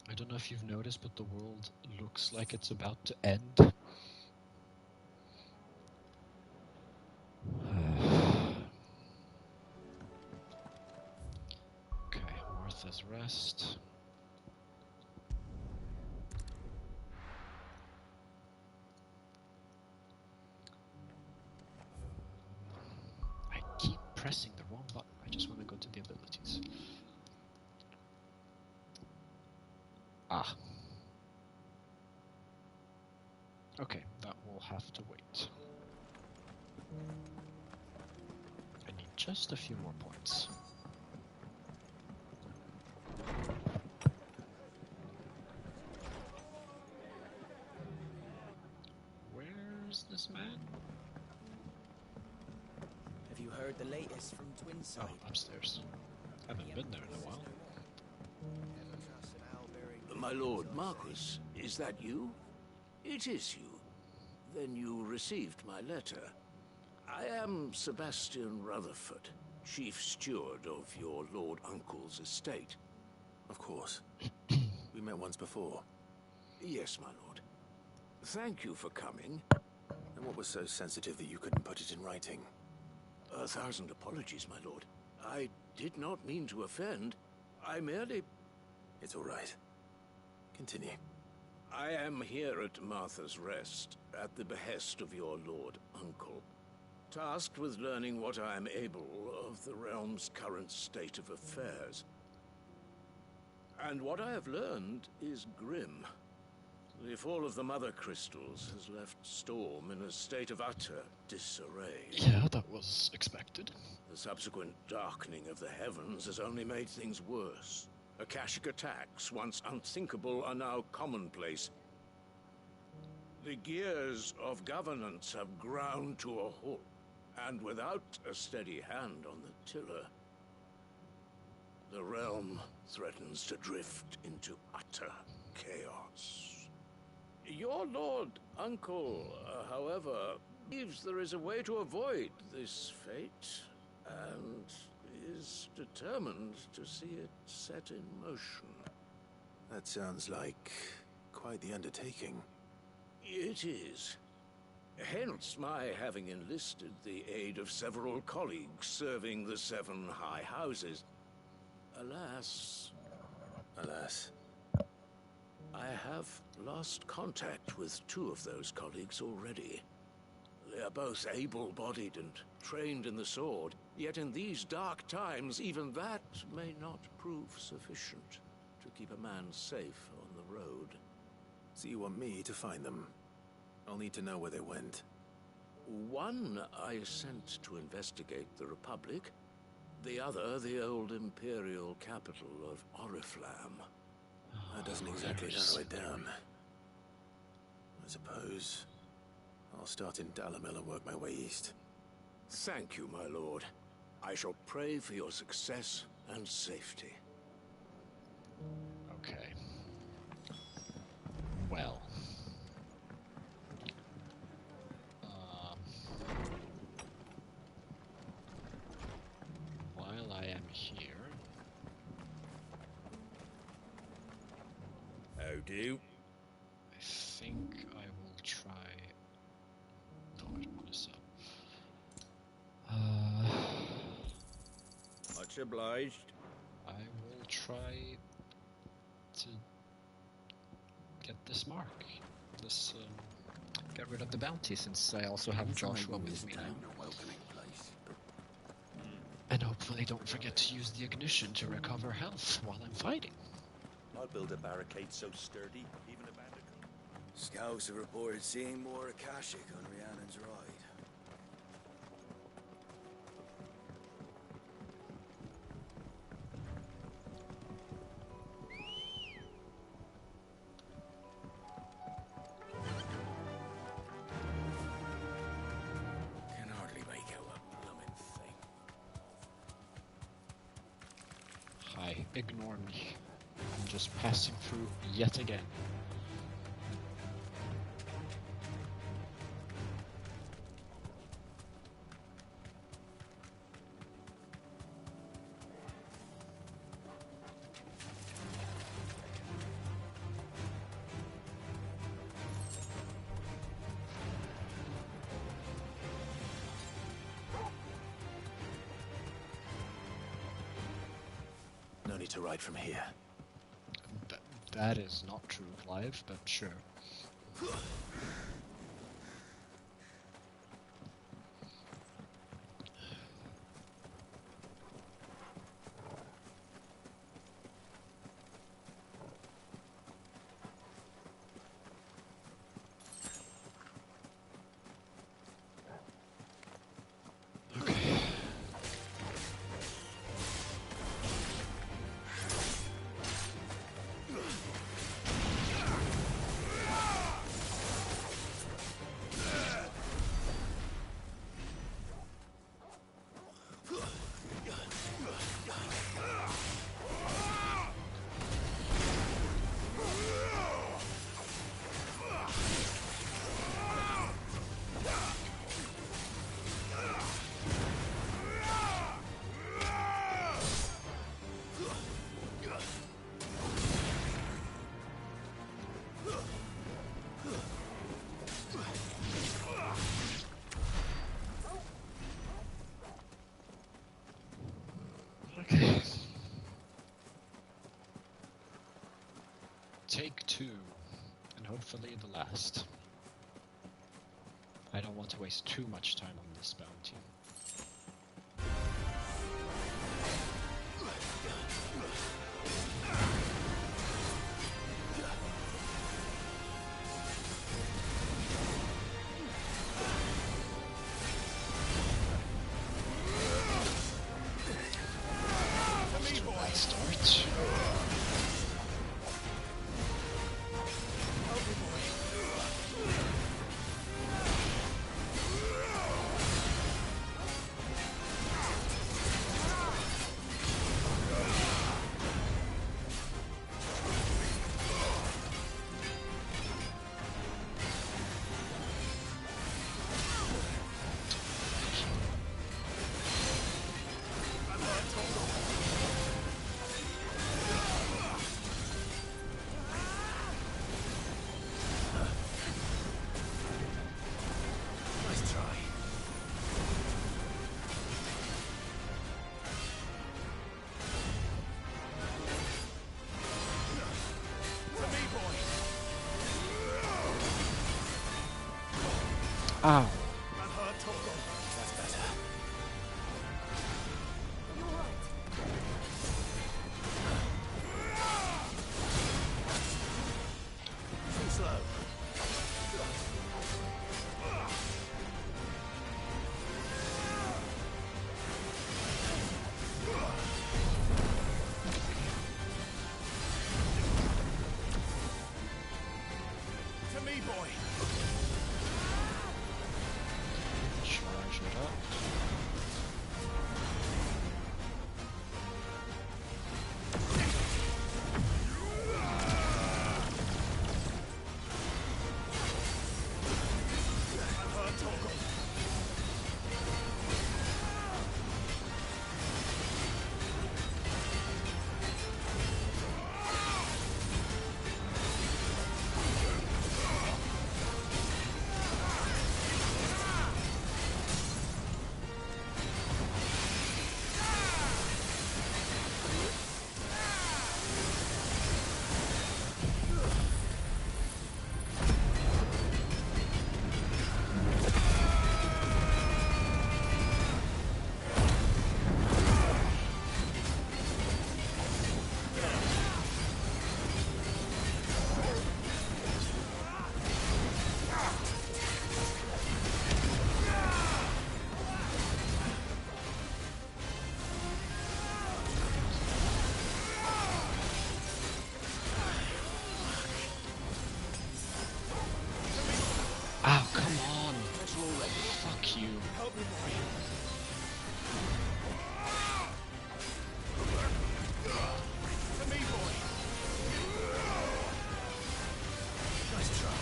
I don't know if you've noticed, but the world looks like it's about to end. Okay, Martha's Rest. pressing the wrong button. I just want to go to the abilities. Ah. Okay, that will have to wait. I need just a few more points. Where's this man? Have you heard the latest from Twinside? Oh, upstairs. Haven't been there in a while. My lord Marquis, is that you? It is you. Then you received my letter. I am Sebastian Rutherford, chief steward of your lord uncle's estate. Of course. We met once before. Yes, my lord. Thank you for coming. And what was so sensitive that you couldn't put it in writing? 1,000 apologies, my lord. I did not mean to offend. I merely... It's all right. Continue. I am here at Martha's Rest, at the behest of your lord uncle, tasked with learning what I am able of the realm's current state of affairs. And what I have learned is grim. The fall of the Mother Crystals has left Storm in a state of utter disarray. Yeah, that was expected. The subsequent darkening of the heavens has only made things worse. Akashic attacks, once unthinkable, are now commonplace. The gears of governance have ground to a halt, and without a steady hand on the tiller, the realm threatens to drift into utter chaos. Your lord uncle, however, believes there is a way to avoid this fate, and is determined to see it set in motion. That sounds like quite the undertaking. It is. Hence my having enlisted the aid of several colleagues serving the 7 high houses. Alas... Alas. I have lost contact with 2 of those colleagues already. They are both able-bodied and trained in the sword, yet in these dark times, even that may not prove sufficient to keep a man safe on the road. So you want me to find them? I'll need to know where they went. One I sent to investigate the Republic, the other the old Imperial capital of Oriflamme. That doesn't exactly narrow it down. I suppose I'll start in Dalimil and work my way east. Thank you, my lord. I shall pray for your success and safety. Okay. Well. While I am here... How do? I think I will try... No, I don't want to sell. Much obliged. I will try to get this mark. This, get rid of the bounty, since I also have Joshua with me now. And hopefully don't forget to use the ignition to recover health while I'm fighting. I'll build a barricade so sturdy, even a bandit. Scouts have reported seeing more Akashic on Rhiannon's ride. Can hardly make out a blooming thing. Hi, ignore me. I'm just passing through yet again. No need to ride from here. That is not true, Clive, but sure. Take 2, and hopefully the last. I don't want to waste too much time on this bounty. Ow. That's better. Too slow. To me, boy. Charge it up. Oh, come on. Fuck you. Help me, boy. To me, boy. Nice try.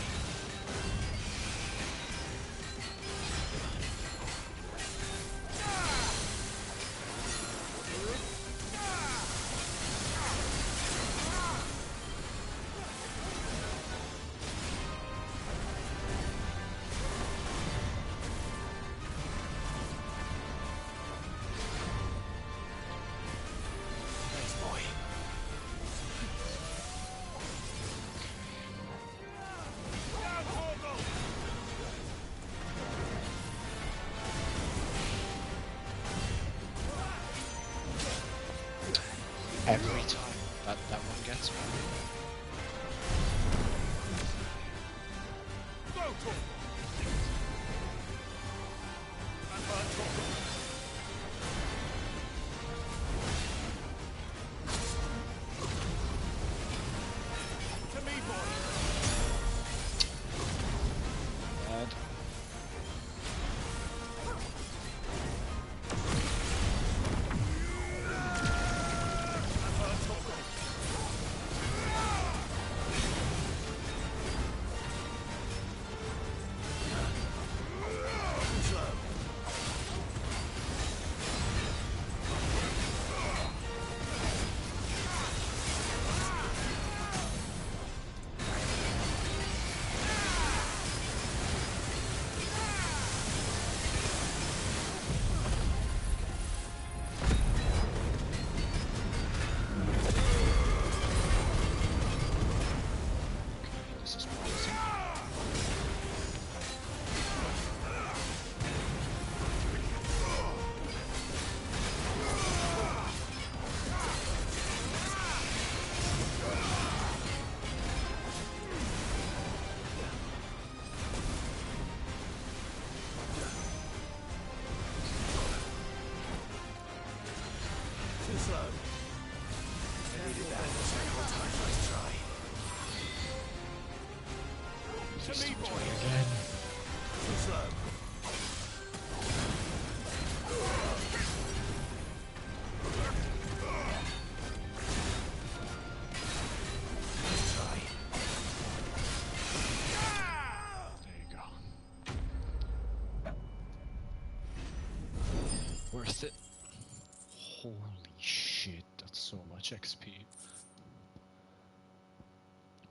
Thanks, boy. Every time that one gets me. To me, boy. Bad. worth it. Holy shit, that's so much XP.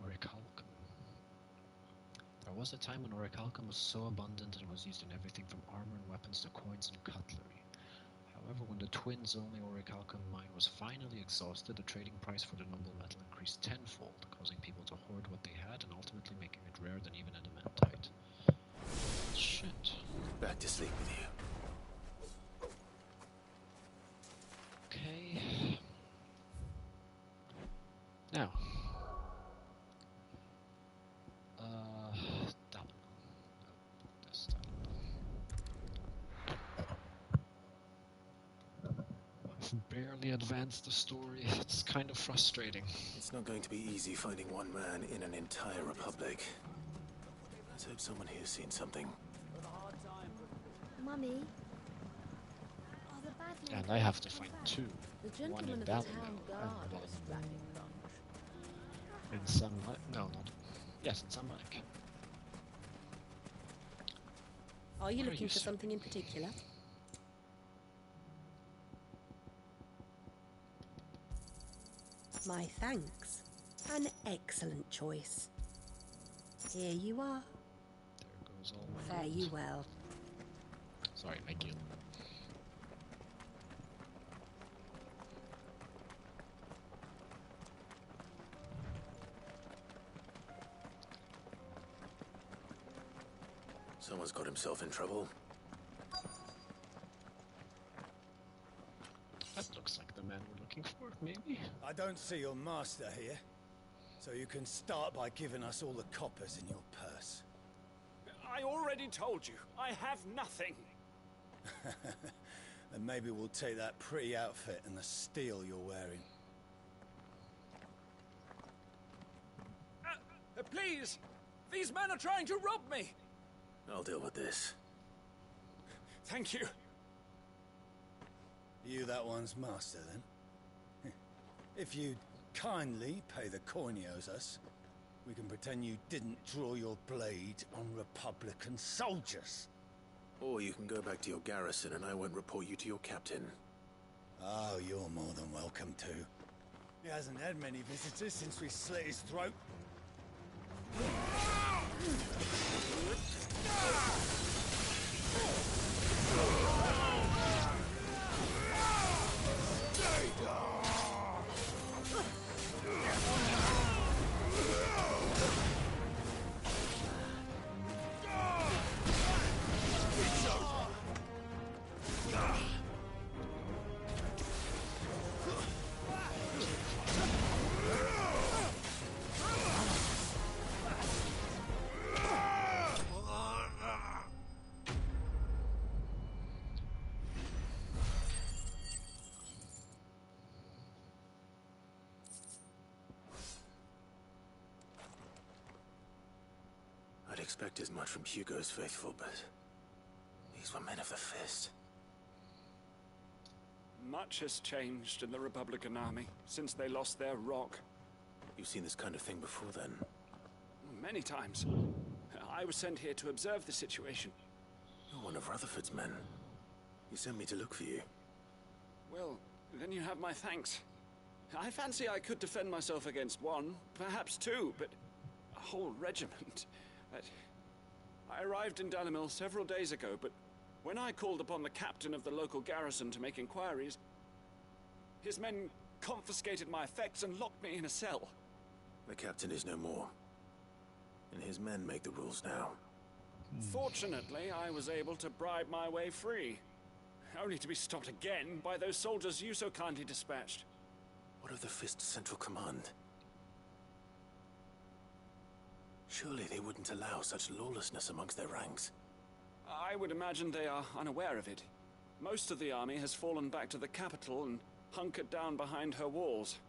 Orichalcum. There was a time when orichalcum was so abundant and was used in everything from armor and weapons to coins and cutlery. However, when the twins' only orichalcum mine was finally exhausted, the trading price for the noble metal increased tenfold, causing people to hoard what they had and ultimately making it rarer than even adamantite. Shit. Back to sleep with you. Okay. Now. Barely advanced the story. It's kind of frustrating. It's not going to be easy finding one man in an entire republic. Let's hope someone here's seen something. Mummy? Are the bad men And I have to find two. The One gentleman in of the Dalimil town and guard one are strapping lunch. in Sunlight. No, not. Yes, in Sunlight. Are you Where are looking you, for sir? something in particular? My thanks. An excellent choice. Here you are. There goes all my Fare gold. you well. Sorry, my guild. Someone's got himself in trouble. That looks like the man we're looking for, maybe? I don't see your master here, so you can start by giving us all the coppers in your purse. I already told you, I have nothing. Then maybe we'll take that pretty outfit and the steel you're wearing. Please! These men are trying to rob me! I'll deal with this. Thank you. You that one's master, then? If you'd kindly pay the coin he owes us, we can pretend you didn't draw your blade on Republican soldiers. Or you can go back to your garrison and I won't report you to your captain. Oh, you're more than welcome to. He hasn't had many visitors since we slit his throat. I'd expect as much from Hugo's faithful, but these were men of the fist. Much has changed in the Republican army since they lost their rock. You've seen this kind of thing before, then? Many times. I was sent here to observe the situation. You're one of Rutherford's men. He sent me to look for you. Well, then you have my thanks. I fancy I could defend myself against one, perhaps two, but a whole regiment. I arrived in Dalimil several days ago, but when I called upon the captain of the local garrison to make inquiries, his men confiscated my effects and locked me in a cell. The captain is no more, and his men make the rules now. Fortunately, I was able to bribe my way free, only to be stopped again by those soldiers you so kindly dispatched. What of the Fist's central command? Surely they wouldn't allow such lawlessness amongst their ranks. I would imagine they are unaware of it. Most of the army has fallen back to the capital and hunkered down behind her walls.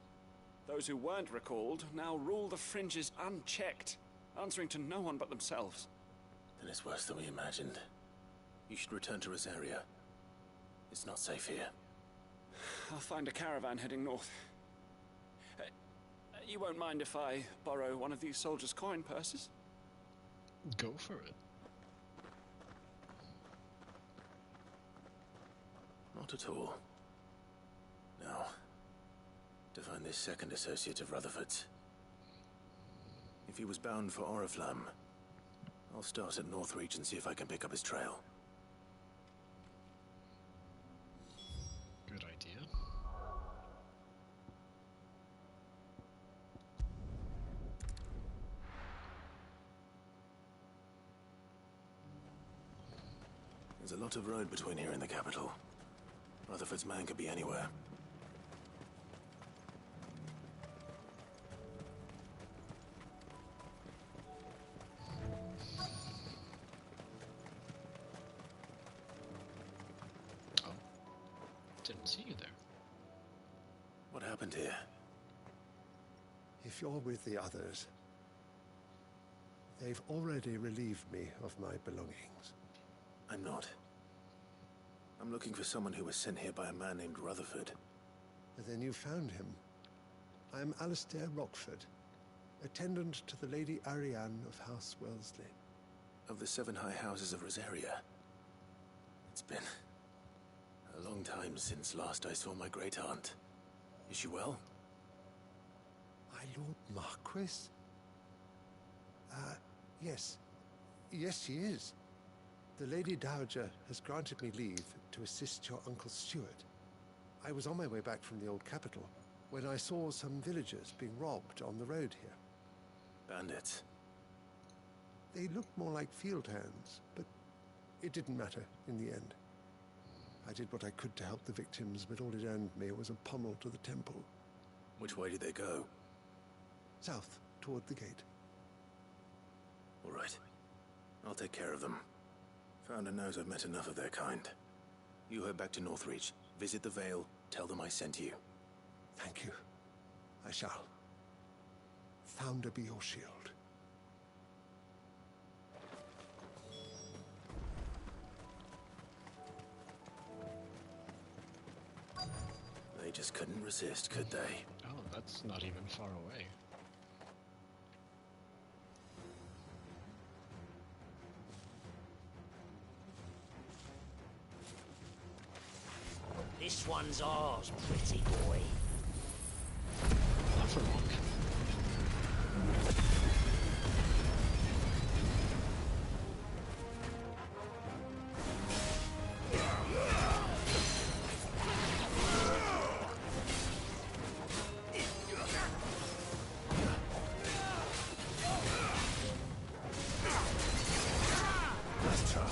Those who weren't recalled now rule the fringes unchecked, answering to no one but themselves. Then it's worse than we imagined. You should return to Rosaria. It's not safe here. I'll find a caravan heading north. You won't mind if I borrow one of these soldiers' coin purses? Go for it. Not at all. Now, to find this second associate of Rutherford's. If he was bound for Oriflamme, I'll start at Northreach and see if I can pick up his trail. Good idea. There's a lot of road between here and the capital. Rutherford's man could be anywhere. Oh. Didn't see you there. What happened here? If you're with the others, they've already relieved me of my belongings. I'm not. I'm looking for someone who was sent here by a man named Rutherford. Then you found him. I am Alistair Rockford, attendant to the Lady Ariane of House Wellesley. Of the 7 high houses of Rosaria. It's been a long time since last I saw my great-aunt. Is she well? My Lord Marquis? Yes. Yes, she is. The Lady Dowager has granted me leave to assist your Uncle Stuart. I was on my way back from the old capital when I saw some villagers being robbed on the road here. Bandits? They looked more like field hands, but it didn't matter in the end. I did what I could to help the victims, but all it earned me was a pummel to the temple. Which way did they go? South, toward the gate. All right. I'll take care of them. Founder knows I've met enough of their kind. You head back to Northreach, visit the Vale, tell them I sent you. Thank you. I shall. Founder be your shield. They just couldn't resist, could they? Oh, that's not even far away. This one's ours, pretty boy. Not for long. Let's try.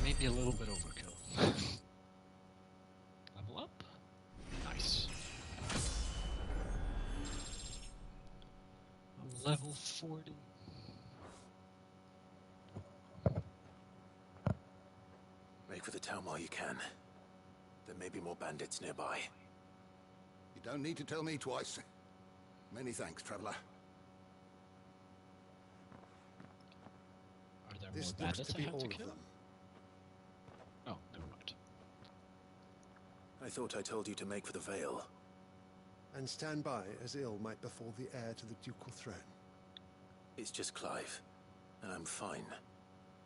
Maybe a little bit overkill. Level up? Nice. I'm level 40. Make for the town while you can. There may be more bandits nearby. You don't need to tell me twice. Many thanks, traveler. Are there This more looks bandits to I be have all to of kill? them. Oh, never mind. I thought I told you to make for the Vale. And stand by as ill might befall the heir to the ducal throne. It's just Clive, and I'm fine.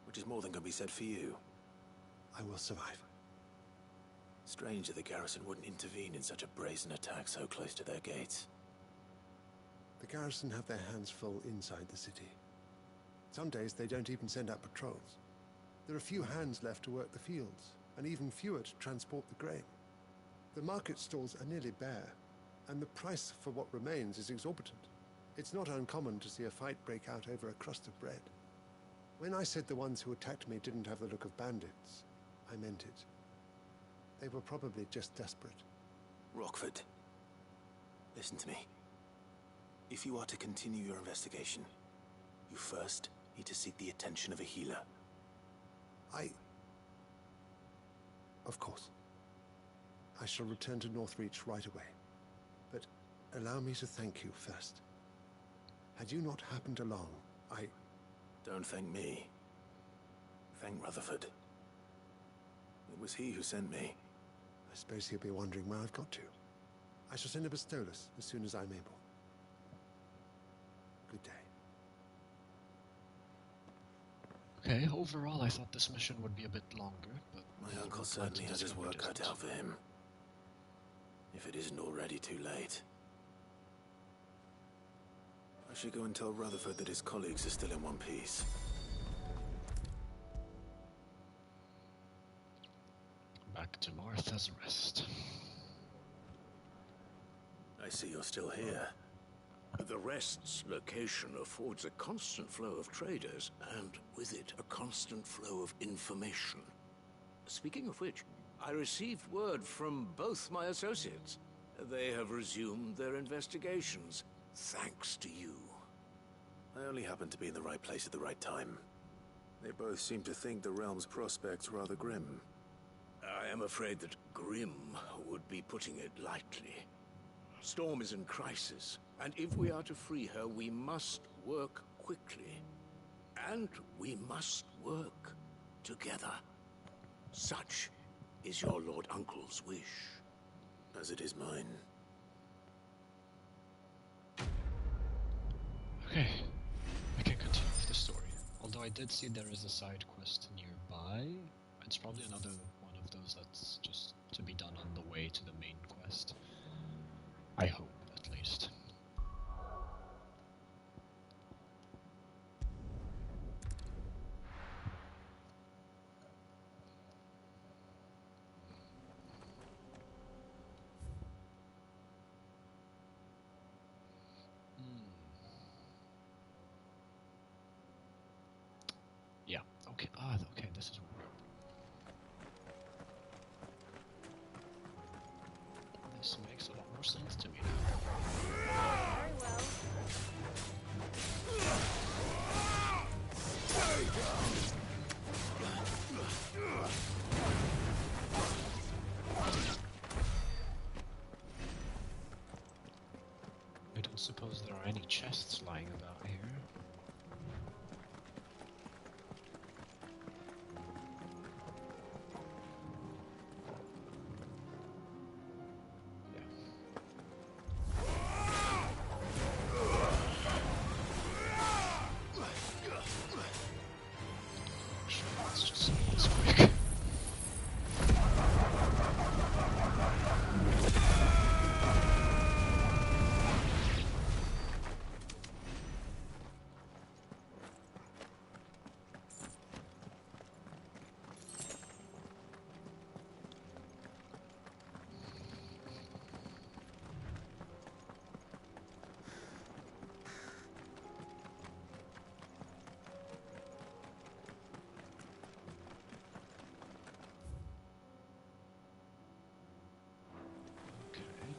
Which is more than can be said for you. I will survive. Strange that the garrison wouldn't intervene in such a brazen attack so close to their gates. The garrison have their hands full inside the city. Some days they don't even send out patrols. There are few hands left to work the fields, and even fewer to transport the grain. The market stalls are nearly bare. and the price for what remains is exorbitant. It's not uncommon to see a fight break out over a crust of bread. When I said the ones who attacked me didn't have the look of bandits, I meant it. They were probably just desperate. Rockford, listen to me. If you are to continue your investigation, you first need to seek the attention of a healer. Of course. I shall return to Northreach right away. But allow me to thank you first. Had you not happened along, Don't thank me. Thank Rutherford. It was he who sent me. I suppose he'll be wondering where I've got to. I shall send a Bistolus as soon as I'm able. Good day. Okay, overall I thought this mission would be a bit longer, but... My uncle certainly has his work cut out for him. If it isn't already too late. I should go and tell Rutherford that his colleagues are still in one piece. Back to Martha's Rest. I see you're still here. The Rest's location affords a constant flow of traders, and with it, a constant flow of information. Speaking of which, I received word from both my associates. They have resumed their investigations, thanks to you. I only happened to be in the right place at the right time. They both seem to think the realm's prospects rather grim. I am afraid that grim would be putting it lightly. Storm is in crisis, and if we are to free her, we must work quickly. And we must work together. Such is your Lord Uncle's wish. As it is mine. Okay, I can continue with the story. Although I did see there is a side quest nearby. It's probably another one of those that's just to be done on the way to the main quest. I hope, at least. Yeah, okay, okay, this is where... This makes a lot more sense to me now. Very well. I don't suppose there are any chests lying about here.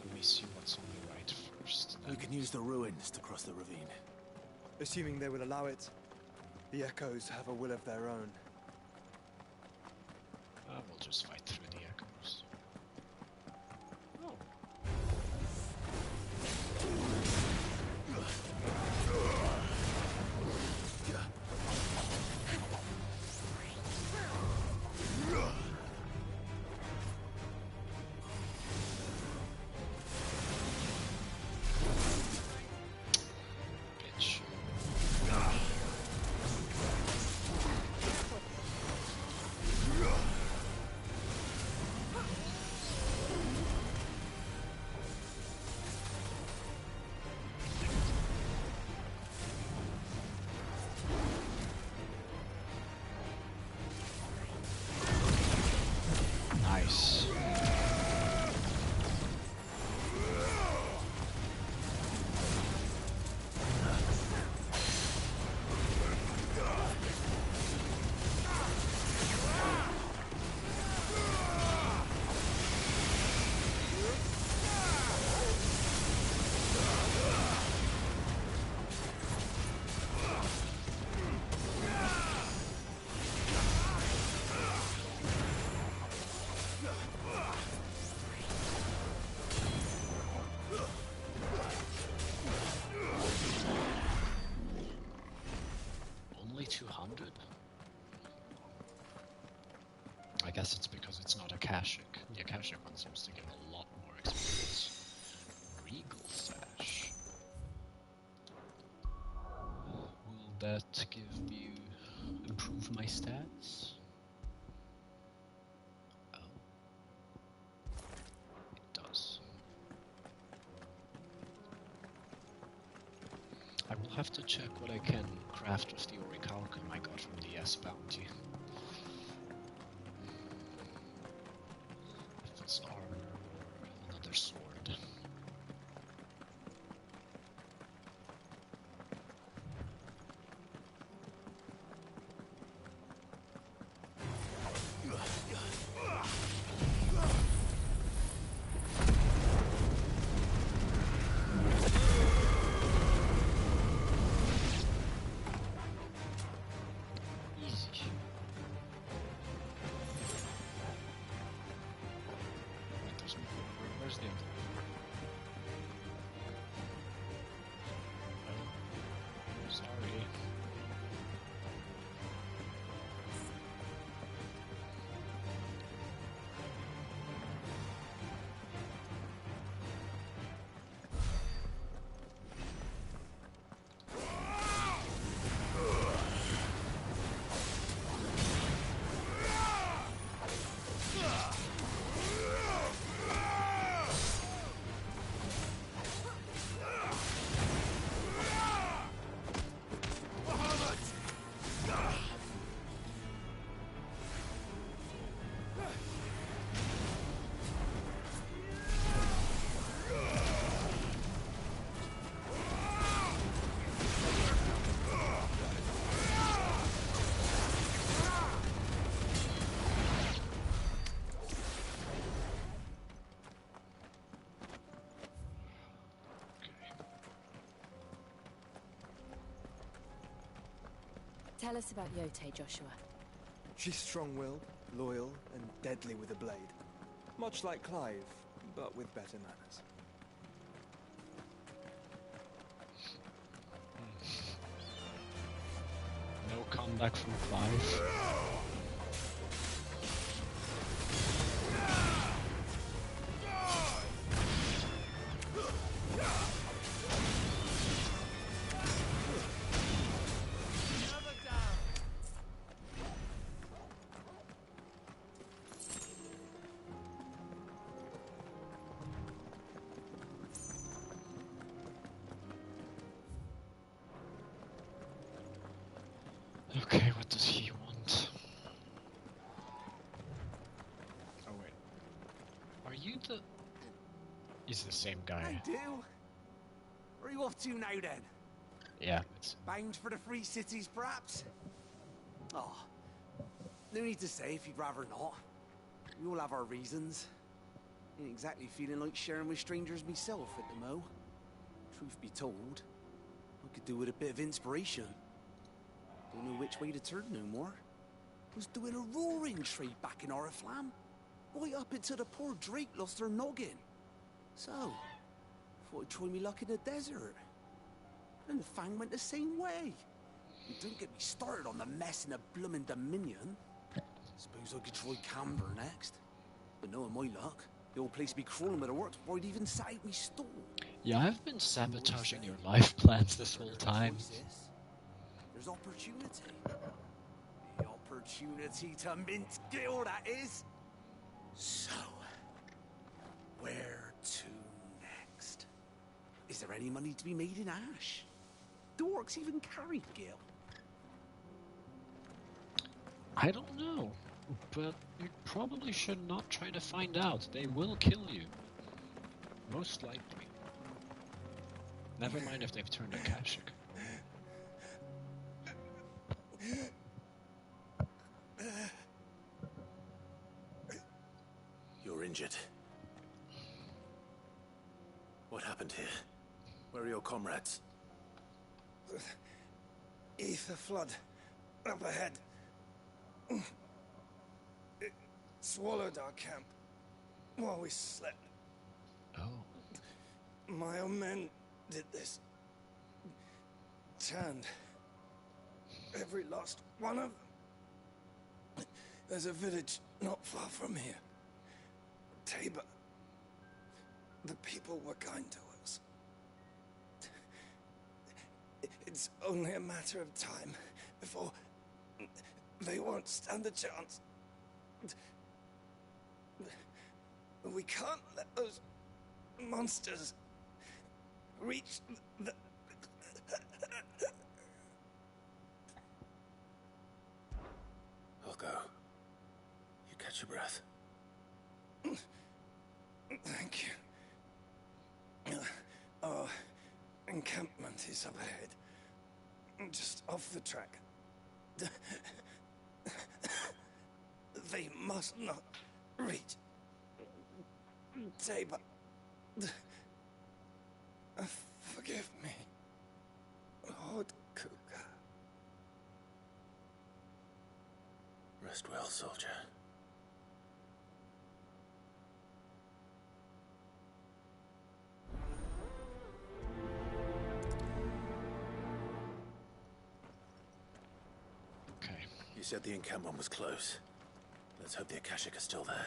Let me see what's on the right first. We can use the ruins to cross the ravine. Assuming they will allow it. The Echoes have a will of their own. We'll just fight through the Echoes. Oh. that improve my stats? Oh. It does. I will have to check what I can craft with the orichalcum I got from the S bounty. If it's armor or another sword. Where's the other one? Oh, sorry. Tell us about Yote, Joshua. She's strong-willed, loyal, and deadly with a blade. Much like Clive, but with better manners. No comeback from Clive. Okay, what does he want? Oh wait. Are you the... He's the same guy. I do. Where are you off to now then? Yeah, it's... Bound for the Free Cities, perhaps? Oh, no need to say if you'd rather not. We all have our reasons. Ain't exactly feeling like sharing with strangers myself at the mo. Truth be told, I could do with a bit of inspiration. Don't know which way to turn no more. Was doing a roaring trade back in Oriflamme. Right up until the poor Drake lost her noggin. So, thought I'd try me luck in the desert. And the Fang went the same way. And don't get me started on the mess in the bloomin' Dominion. Suppose I could try Camber next. But knowing my luck, the old place would be crawling with the works before I'd even sat out me stall. Yeah, I've been sabotaging your life plans this whole time. There's opportunity. The opportunity to mint Gil, that is. So, where to next? Is there any money to be made in Ash? Do orcs even carry Gil? I don't know, but you probably should not try to find out. They will kill you. Most likely. Never mind if they've turned Akashic. You're injured. What happened here? Where are your comrades? Ether flood. Up ahead. It swallowed our camp while we slept. Oh. My own men did this. Turned. Every last one of them. There's a village not far from here. Tabor. The people were kind to us. It's only a matter of time before they won't stand a chance. We can't let those monsters reach the... I'll go. You catch your breath. Thank you. Our encampment is up ahead. Just off the track. They must not reach Tabor. Forgive me, Lord Kuka. Rest well, soldier. Okay. You said the encampment was close. Let's hope the Akashic are still there.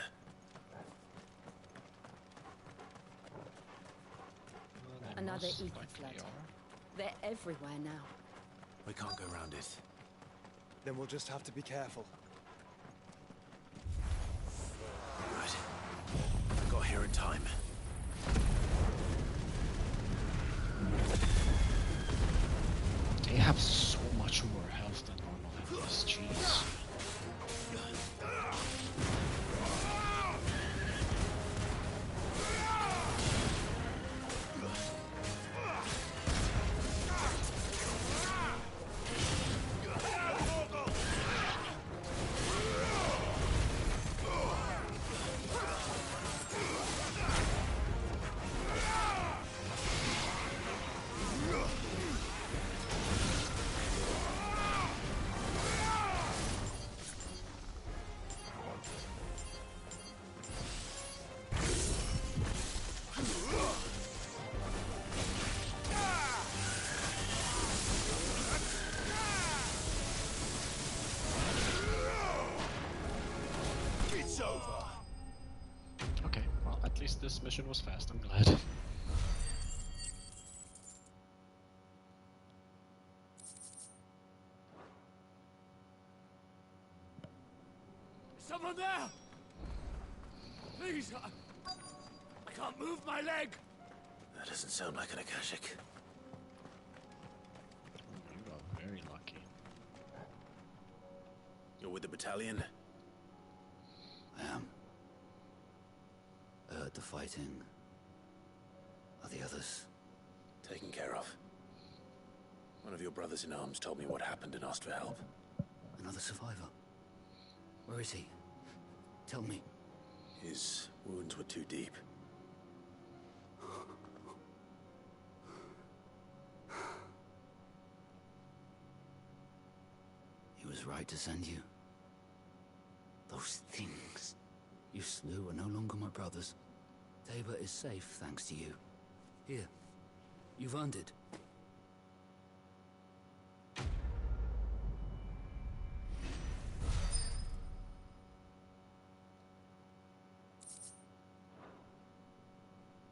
Another ether flood. They're everywhere now. We can't go around it. Then we'll just have to be careful. Good. I got here in time. They have so much more health than normal enemies, jeez. Okay, well, at least this mission was fast, I'm glad. Someone there! Please, I can't move my leg! That doesn't sound like an Akashic. You got very lucky. You're with the battalion? I am. I heard the fighting. Are the others? Taken care of. One of your brothers in arms told me what happened and asked for help. Another survivor? Where is he? Tell me. His wounds were too deep. He was right to send you. Those things you slew are no longer my brothers. Tabor is safe thanks to you. Here, you've earned it.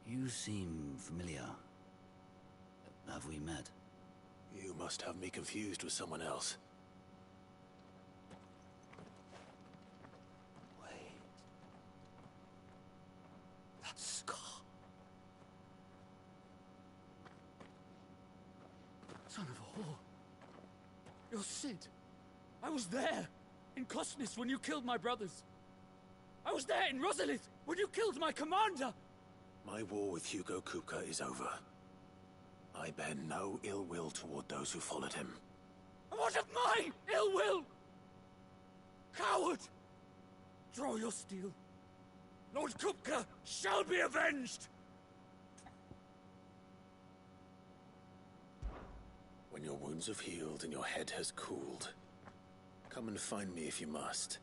You seem familiar. Have we met? You must have me confused with someone else. That scar. Son of a whore. You're Sid. I was there, in Cosnis, when you killed my brothers. I was there in Rosalith, when you killed my commander. My war with Hugo Kupka is over. I bear no ill will toward those who followed him. And what of my ill will? Coward! Draw your steel. Lord Kupka shall be avenged! When your wounds have healed and your head has cooled, come and find me if you must.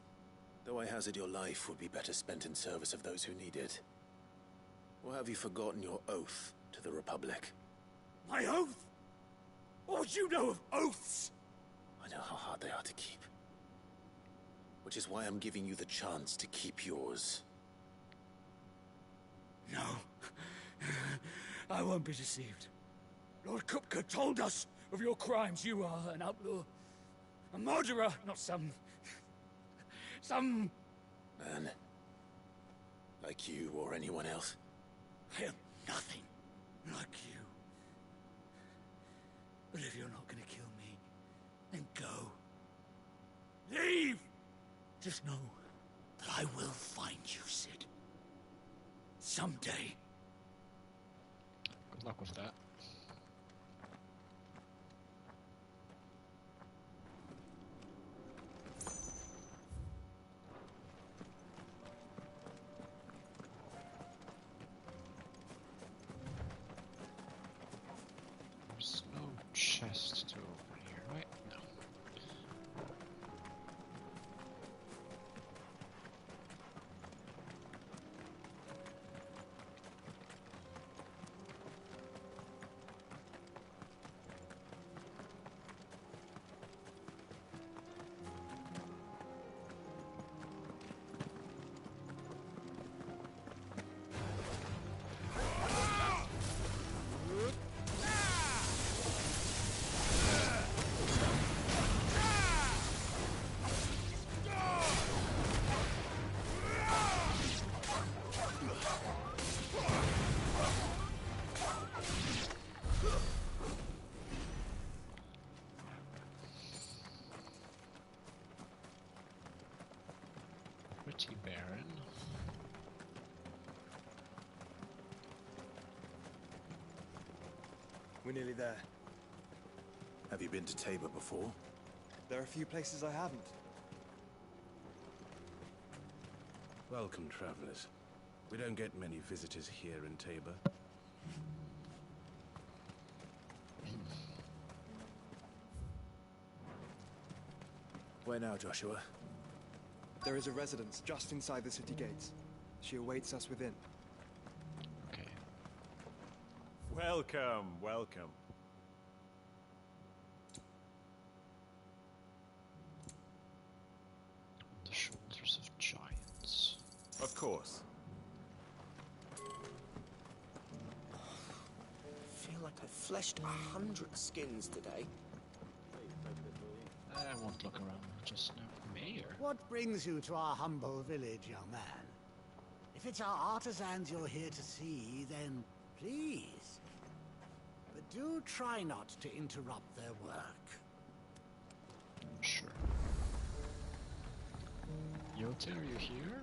Though I hazard your life would be better spent in service of those who need it. Or have you forgotten your oath to the Republic? My oath? What would you know of oaths? I know how hard they are to keep. Which is why I'm giving you the chance to keep yours. No. I won't be deceived. Lord Kupka told us of your crimes. You are an outlaw. A murderer, not some... Man. Like you or anyone else. I am nothing like you. But if you're not gonna kill me, then go. Leave! Just know that I will find you, Sid. Someday. Good luck with that. There's no chest to open here, right? No. Pretty barren. We're nearly there. Have you been to Tabor before? There are a few places I haven't. Welcome, travelers. We don't get many visitors here in Tabor. Where now, Joshua? There is a residence just inside the city gates. She awaits us within. Okay. Welcome, welcome. On the shoulders of giants. Of course. I feel like I've fleshed 100 skins today. I won't look around just now. Mayor? What brings you to our humble village, young man? If it's our artisans you're here to see, then please. But do try not to interrupt their work. Sure. Yote, are you here?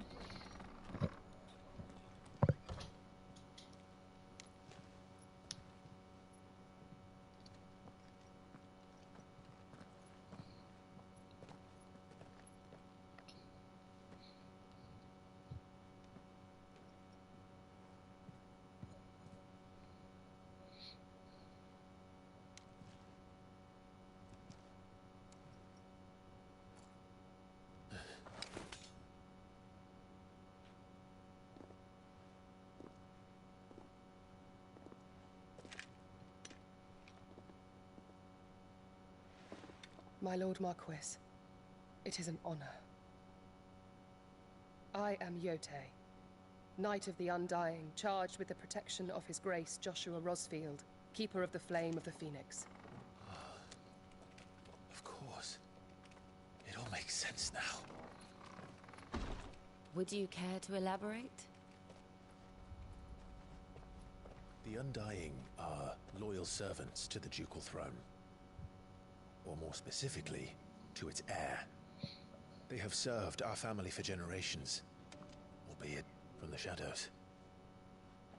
My Lord Marquis, it is an honor. I am Yote, Knight of the Undying, charged with the protection of His Grace Joshua Rosfield, Keeper of the Flame of the Phoenix. Of course. It all makes sense now. Would you care to elaborate? The Undying are loyal servants to the ducal throne. Or more specifically, to its heir. They have served our family for generations, albeit from the shadows.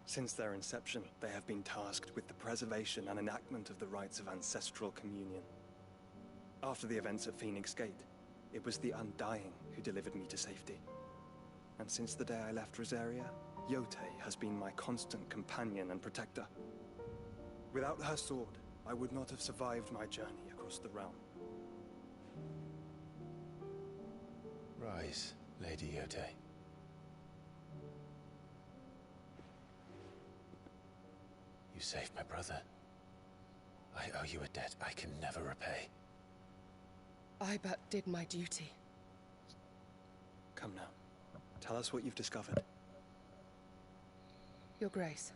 Since their inception, they have been tasked with the preservation and enactment of the rites of ancestral communion. After the events at Phoenix Gate, it was the Undying who delivered me to safety. And since the day I left Rosaria, Yote has been my constant companion and protector. Without her sword, I would not have survived my journey across the realm. Rise, Lady Yote. You saved my brother. I owe you a debt I can never repay. I but did my duty. Come now. Tell us what you've discovered. Your Grace.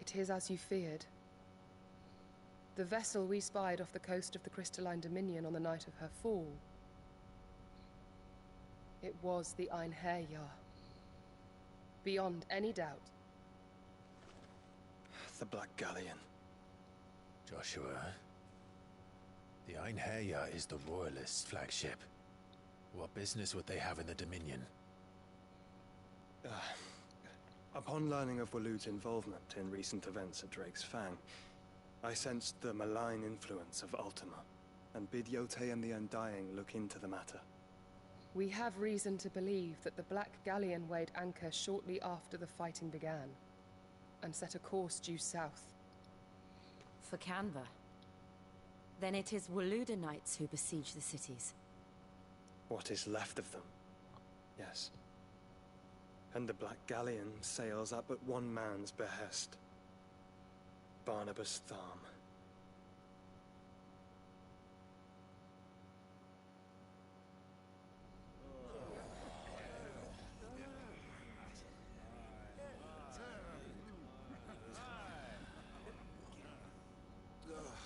It is as you feared. The vessel we spied off the coast of the Crystalline Dominion on the night of her fall. It was the Einherjar. Beyond any doubt. The Black Galleon. Joshua, the Einherjar is the Royalists' flagship. What business would they have in the Dominion? Upon learning of Waloed's involvement in recent events at Drake's Fang, I sensed the malign influence of Ultima, and bid Yote and the Undying look into the matter. We have reason to believe that the Black Galleon weighed anchor shortly after the fighting began, and set a course due south. For Canva. Then it is Waloeda Knights who besiege the cities. What is left of them? Yes. And the Black Galleon sails up at one man's behest. Barnabas Tharm.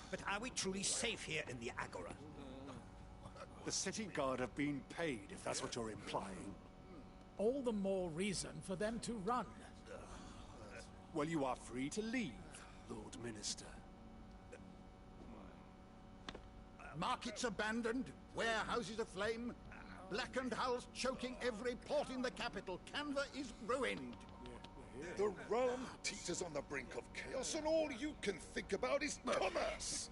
But are we truly safe here in the Agora? The city guard have been paid, if that's what you're implying. All the more reason for them to run. Well, you are free to leave, Lord Minister. Markets abandoned, warehouses aflame, blackened hulls choking every port in the capital. Canva is ruined. The realm teeters on the brink of chaos, and all you can think about is commerce!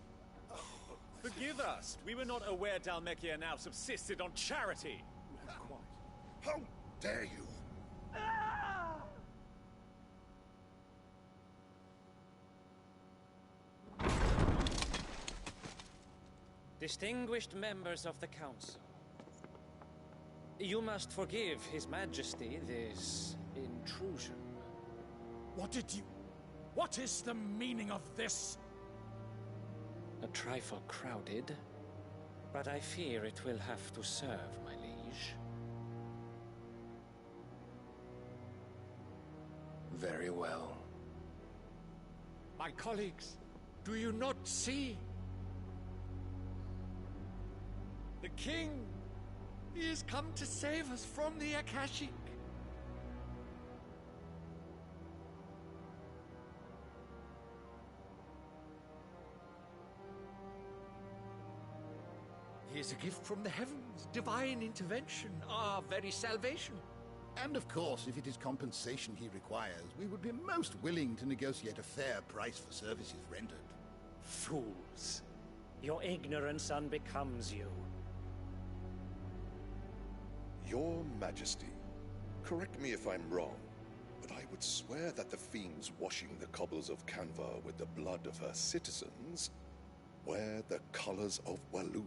Forgive us. We were not aware Dhalmekia now subsisted on charity. How dare you? Distinguished members of the Council, you must forgive His Majesty this intrusion. What is the meaning of this? A trifle crowded, but I fear it will have to serve, my liege. Very well. My colleagues, do you not see? The king! He has come to save us from the Akashic! He is a gift from the heavens, divine intervention, our very salvation. And of course, if it is compensation he requires, we would be most willing to negotiate a fair price for services rendered. Fools! Your ignorance unbecomes you. Your Majesty, correct me if I'm wrong, but I would swear that the fiends washing the cobbles of Canva with the blood of her citizens wear the colors of Waloed.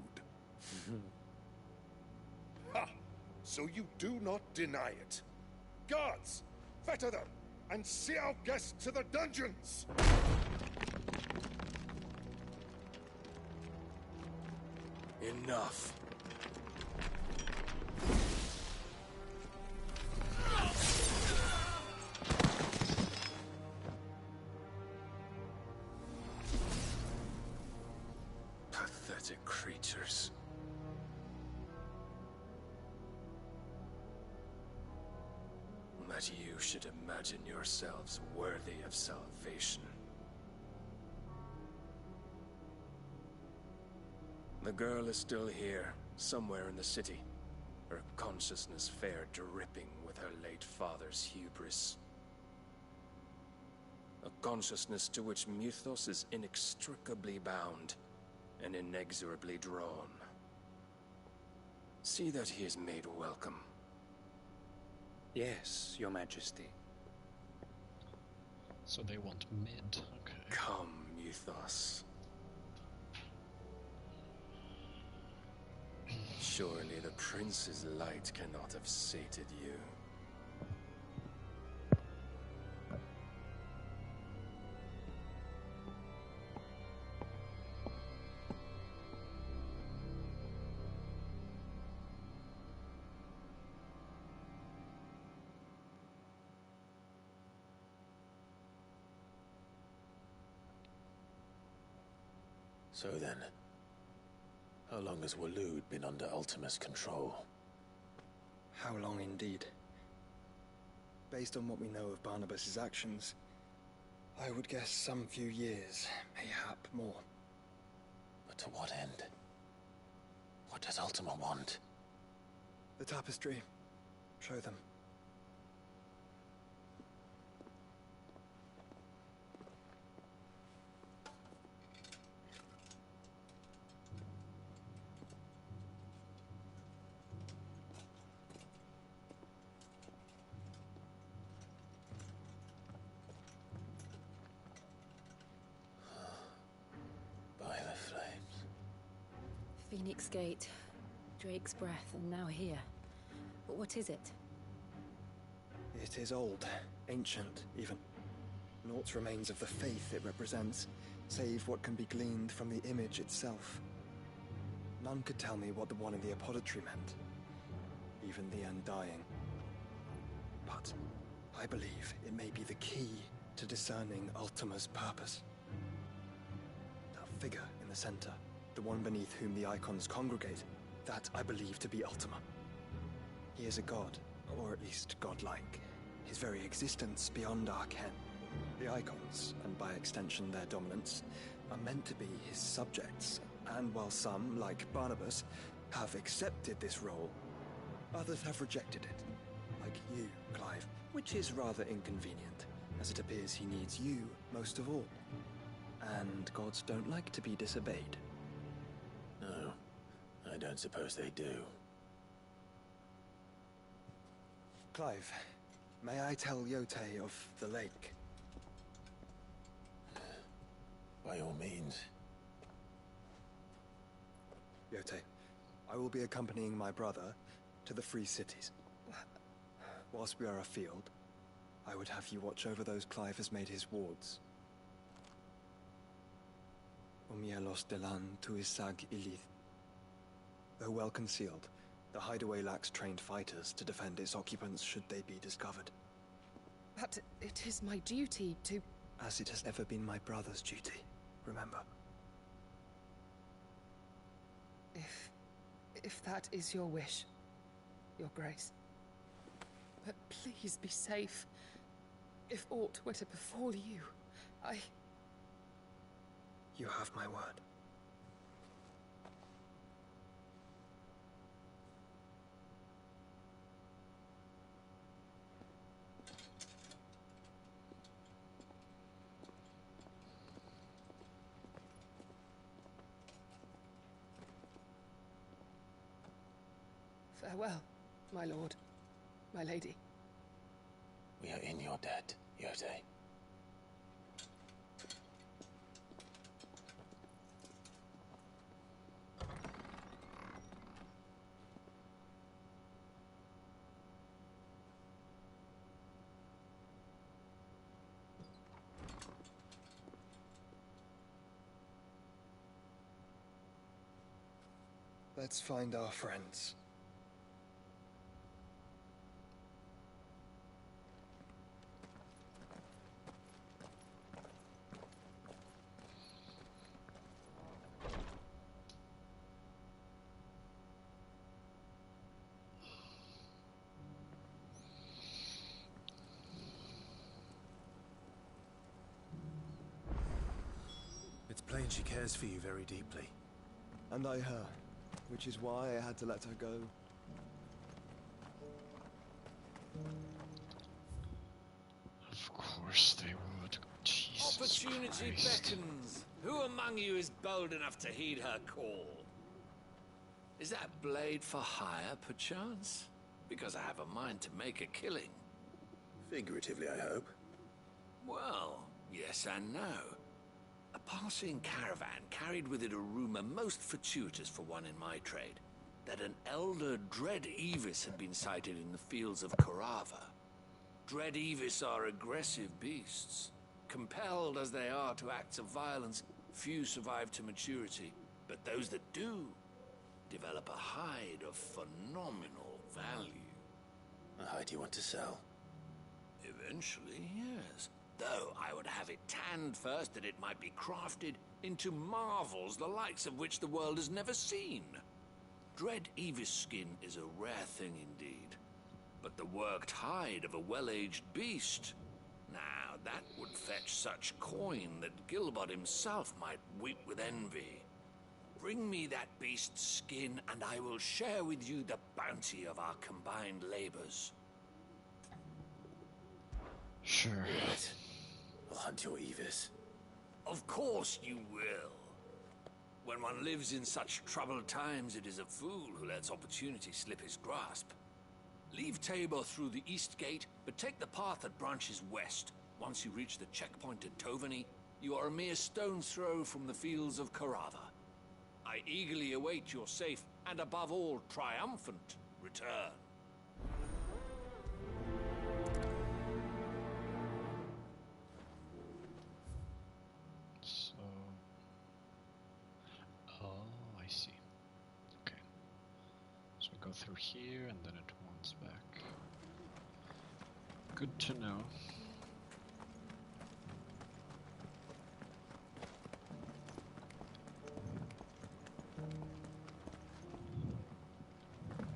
Ha! So you do not deny it. Guards, fetter them, and see our guests to the dungeons! Enough. Pathetic creatures. That you should imagine yourselves worthy of salvation. The girl is still here, somewhere in the city. Her consciousness fair dripping with her late father's hubris. A consciousness to which Mythos is inextricably bound and inexorably drawn. See that he is made welcome. Yes, Your Majesty. So they want mid, okay. Come, Mythos. Surely the prince's light cannot have sated you. So then, how long has Waloed been under Ultima's control? How long indeed? Based on what we know of Barnabas's actions, I would guess some few years, mayhap more. But to what end? What does Ultima want? The tapestry. Show them. By the flames. Phoenix Gate, Drake's Breath, and now here. But what is it? It is old, ancient, even. Naught's remains of the faith it represents, save what can be gleaned from the image itself. None could tell me what the one in the apothecary meant, even the Undying. But I believe it may be the key to discerning Ultima's purpose. That figure in the center, the one beneath whom the icons congregate, that I believe to be Ultima. He is a god, or at least godlike. His very existence beyond our ken. The icons, and by extension their dominants, are meant to be his subjects, and while some, like Barnabas, have accepted this role, others have rejected it, like you, Clive, which is rather inconvenient, as it appears he needs you most of all. And gods don't like to be disobeyed. No, I don't suppose they do. Clive, may I tell Yote of the lake? By all means. Yote, I will be accompanying my brother to the Free Cities. Whilst we are afield, I would have you watch over those Clive has made his wards. Umielos delan tuisag ilith. Though well concealed, the hideaway lacks trained fighters to defend its occupants should they be discovered. But it is my duty to... As it has ever been my brother's duty, remember. If that is your wish, Your Grace. But please be safe. If aught were to befall you, You have my word. Farewell, my lord, my lady. We are in your debt, Yote. Let's find our friends. It's plain she cares for you very deeply. And I her, which is why I had to let her go. Of course they would. Jesus Opportunity Christ. beckons. Who among you is bold enough to heed her call? Is that blade for hire, perchance? Because I have a mind to make a killing. Figuratively, I hope. Well, yes and no. A passing caravan carried with it a rumor most fortuitous for one in my trade, that an elder Dread Evis had been sighted in the fields of Korava. Dread Evis are aggressive beasts. Compelled as they are to acts of violence, few survive to maturity, but those that do develop a hide of phenomenal value. A hide you want to sell? Eventually, yes. Though I would have it tanned first that it might be crafted into marvels the likes of which the world has never seen. Dread Evis skin is a rare thing indeed. But the worked hide of a well-aged beast, now that would fetch such coin that Gilbert himself might weep with envy. Bring me that beast's skin, and I will share with you the bounty of our combined labors. Sure. Right. We'll hunt your Evis. Of course you will. When one lives in such troubled times, it is a fool who lets opportunity slip his grasp. Leave Tabor through the east gate, but take the path that branches west. Once you reach the checkpoint at Tovany, you are a mere stone's throw from the fields of Carava. I eagerly await your safe, and above all, triumphant return. So... Oh, I see. Okay. So we go through here, and then it wants back. Good to know.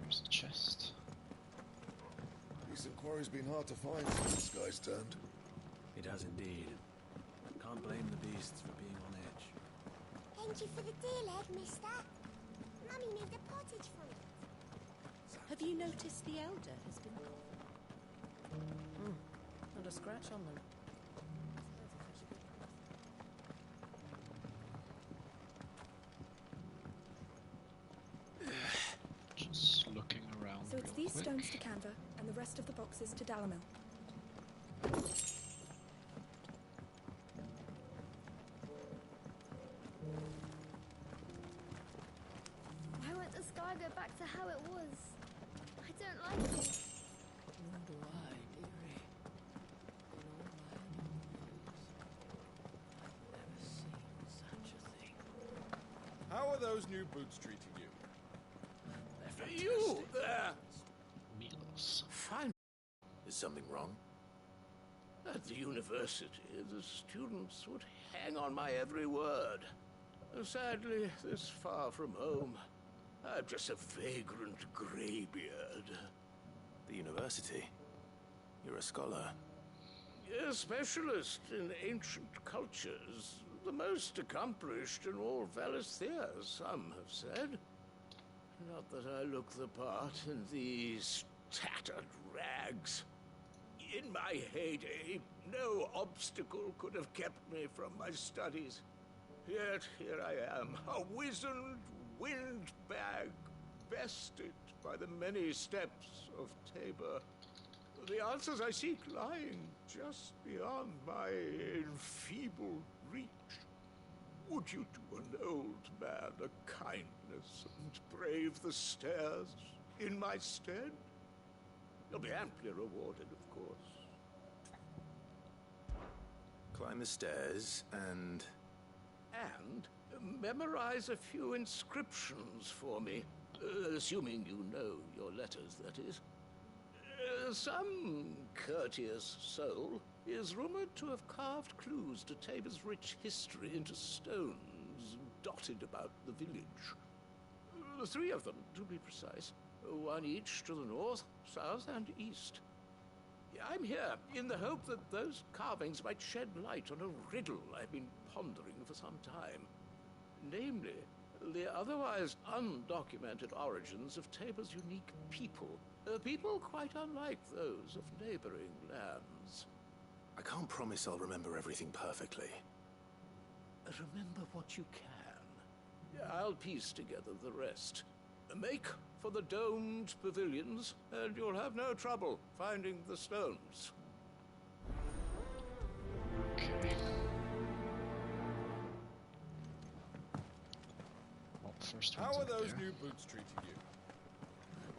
There's a chest. Recent quarry's been hard to find since the sky's turned. It has indeed. Can't blame the beasts for being on edge. Thank you for the deal, Ed, mister. Mummy made a pottage from it. Have you noticed the elder has been... Not a scratch on them. Just looking around. So it's real these quick. stones to Canva, and the rest of the boxes to Dalamil. Why won't the sky go back to how it was? I don't like it. Nor do I, dearie. I've never seen such a thing. How are those new boots treating you? You there! Milos. Fine. Is something wrong? At the university, the students would hang on my every word. Sadly, this far from home, I'm just a vagrant greybeard. The university? You're a scholar. A specialist in ancient cultures. The most accomplished in all Valisthea, some have said. Not that I look the part in these tattered rags. In my heyday, no obstacle could have kept me from my studies. Yet here I am, a wizened windbag, bested by the many steps of Tabor. The answers I seek lying just beyond my enfeebled reach. Would you do an old man a kindness and brave the stairs in my stead? You'll be amply rewarded, of course. Climb the stairs and... And memorize a few inscriptions for me, assuming you know your letters, that is. Some courteous soul is rumored to have carved clues to Tabor's rich history into stones dotted about the village. 3 of them, to be precise. 1 each to the north, south, and east. I'm here in the hope that those carvings might shed light on a riddle I've been pondering for some time. Namely, the otherwise undocumented origins of Tabor's unique people. People quite unlike those of neighboring lands. I can't promise I'll remember everything perfectly. Remember what you can. I'll piece together the rest. Make for the domed pavilions, and you'll have no trouble finding the stones. Okay. Well, first How one's are up those there. new boots treating you?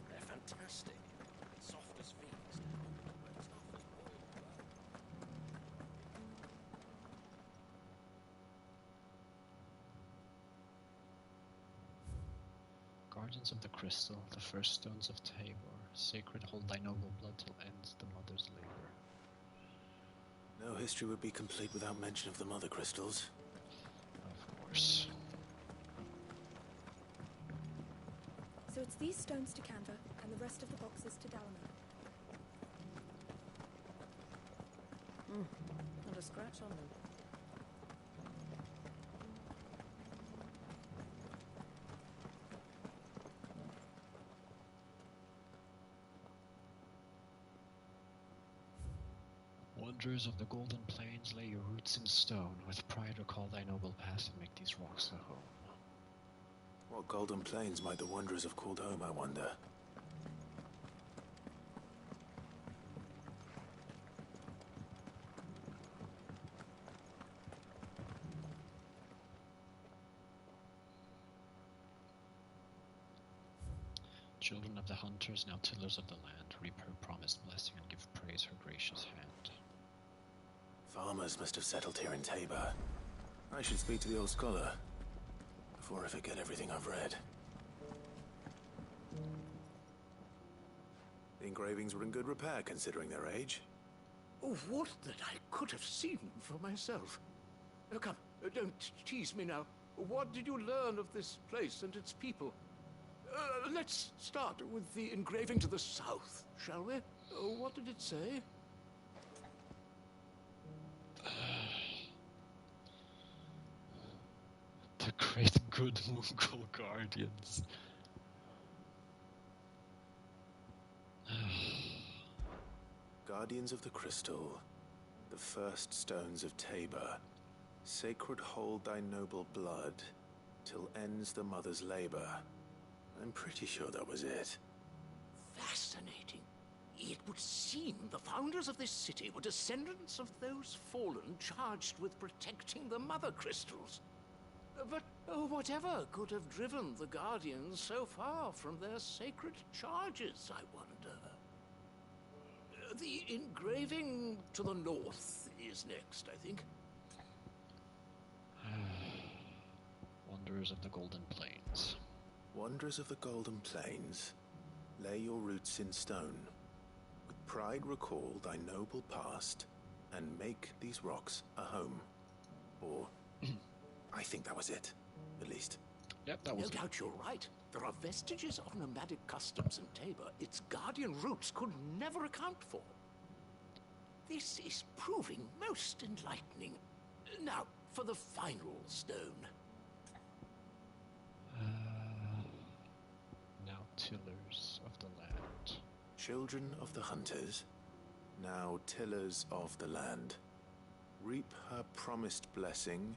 They're fantastic. Soft as fiends. Guardians of the Crystal, the first stones of Tabor. Sacred, hold thy noble blood till ends the mother's labor. No history would be complete without mention of the mother crystals. Of course. So it's these stones to Canva, and the rest of the boxes to Dalamo. Not a scratch on them. Wanderers of the Golden Plains, lay your roots in stone. With pride recall thy noble past and make these rocks a home. What Golden Plains might the Wanderers have called home, I wonder? Children of the hunters, now tillers of the land, reap her promised blessing and give praise her gracious hand. Farmers must have settled here in Tabor. I should speak to the old scholar before I forget everything I've read. The engravings were in good repair considering their age. Oh, what that I could have seen for myself. Oh, come, don't tease me now. What did you learn of this place and its people? Let's start with the engraving to the south, shall we? What did it say? The great good Mughal guardians. Guardians of the Crystal, the first stones of Tabor, sacred hold thy noble blood, till ends the mother's labor. I'm pretty sure that was it. Fascinating. It would seem the founders of this city were descendants of those fallen charged with protecting the mother crystals. But whatever could have driven the Guardians so far from their sacred charges, I wonder? The engraving to the north is next, I think. Wanderers of the Golden Plains. Wanderers of the Golden Plains, lay your roots in stone. With pride recall thy noble past, and make these rocks a home. Or, I think that was it, at least. Yep, that was No doubt you're right. There are vestiges of nomadic customs in Tabor its guardian roots could never account for. This is proving most enlightening. Now, for the final stone. Now tillers of the land. Children of the hunters, now tillers of the land. Reap her promised blessing,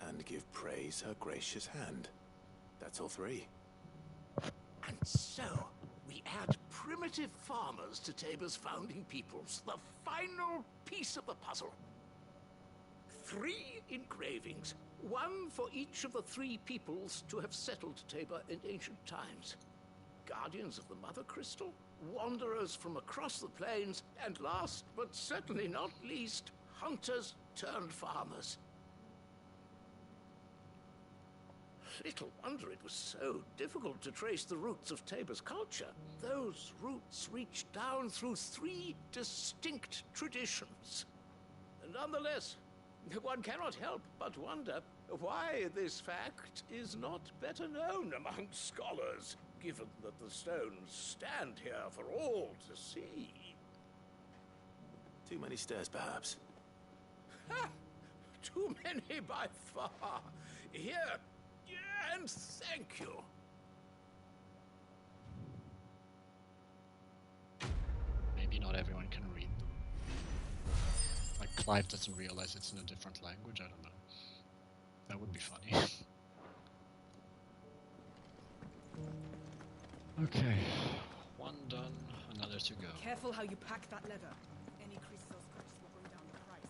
and give praise her gracious hand. That's all three. And so, we add primitive farmers to Tabor's founding peoples, the final piece of the puzzle. 3 engravings, one for each of the 3 peoples to have settled Tabor in ancient times. Guardians of the Mother Crystal, wanderers from across the plains, and last but certainly not least, hunters turned farmers. Little wonder it was so difficult to trace the roots of Tabor's culture. Those roots reach down through 3 distinct traditions. Nonetheless, one cannot help but wonder why this fact is not better known among scholars, given that the stones stand here for all to see. Too many stairs, perhaps. Ha! Too many by far. Here, and thank you. Maybe not everyone can read them. Like Clive doesn't realize it's in a different language, I don't know. That would be funny. Okay, one done, another to go. Careful how you pack that leather. Any crystal scratch will bring down the price.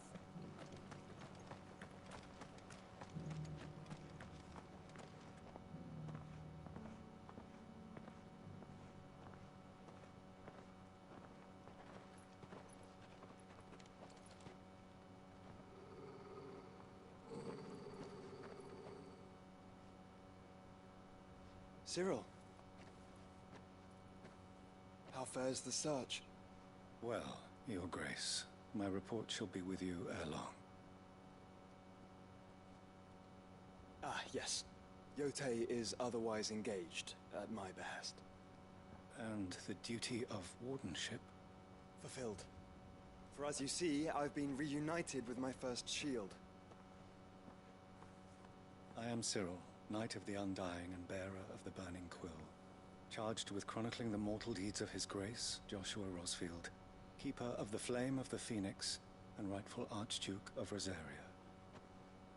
Cyril. How fares the search? Well, Your Grace, My report shall be with you ere long. Ah, yes. Yotei is otherwise engaged, at my behest. And the duty of wardenship? Fulfilled. For as you see, I've been reunited with my first shield. I am Cyril, Knight of the Undying and bearer of the Burning Quill, charged with chronicling the mortal deeds of His Grace, Joshua Rosfield, Keeper of the Flame of the Phoenix, and rightful Archduke of Rosaria.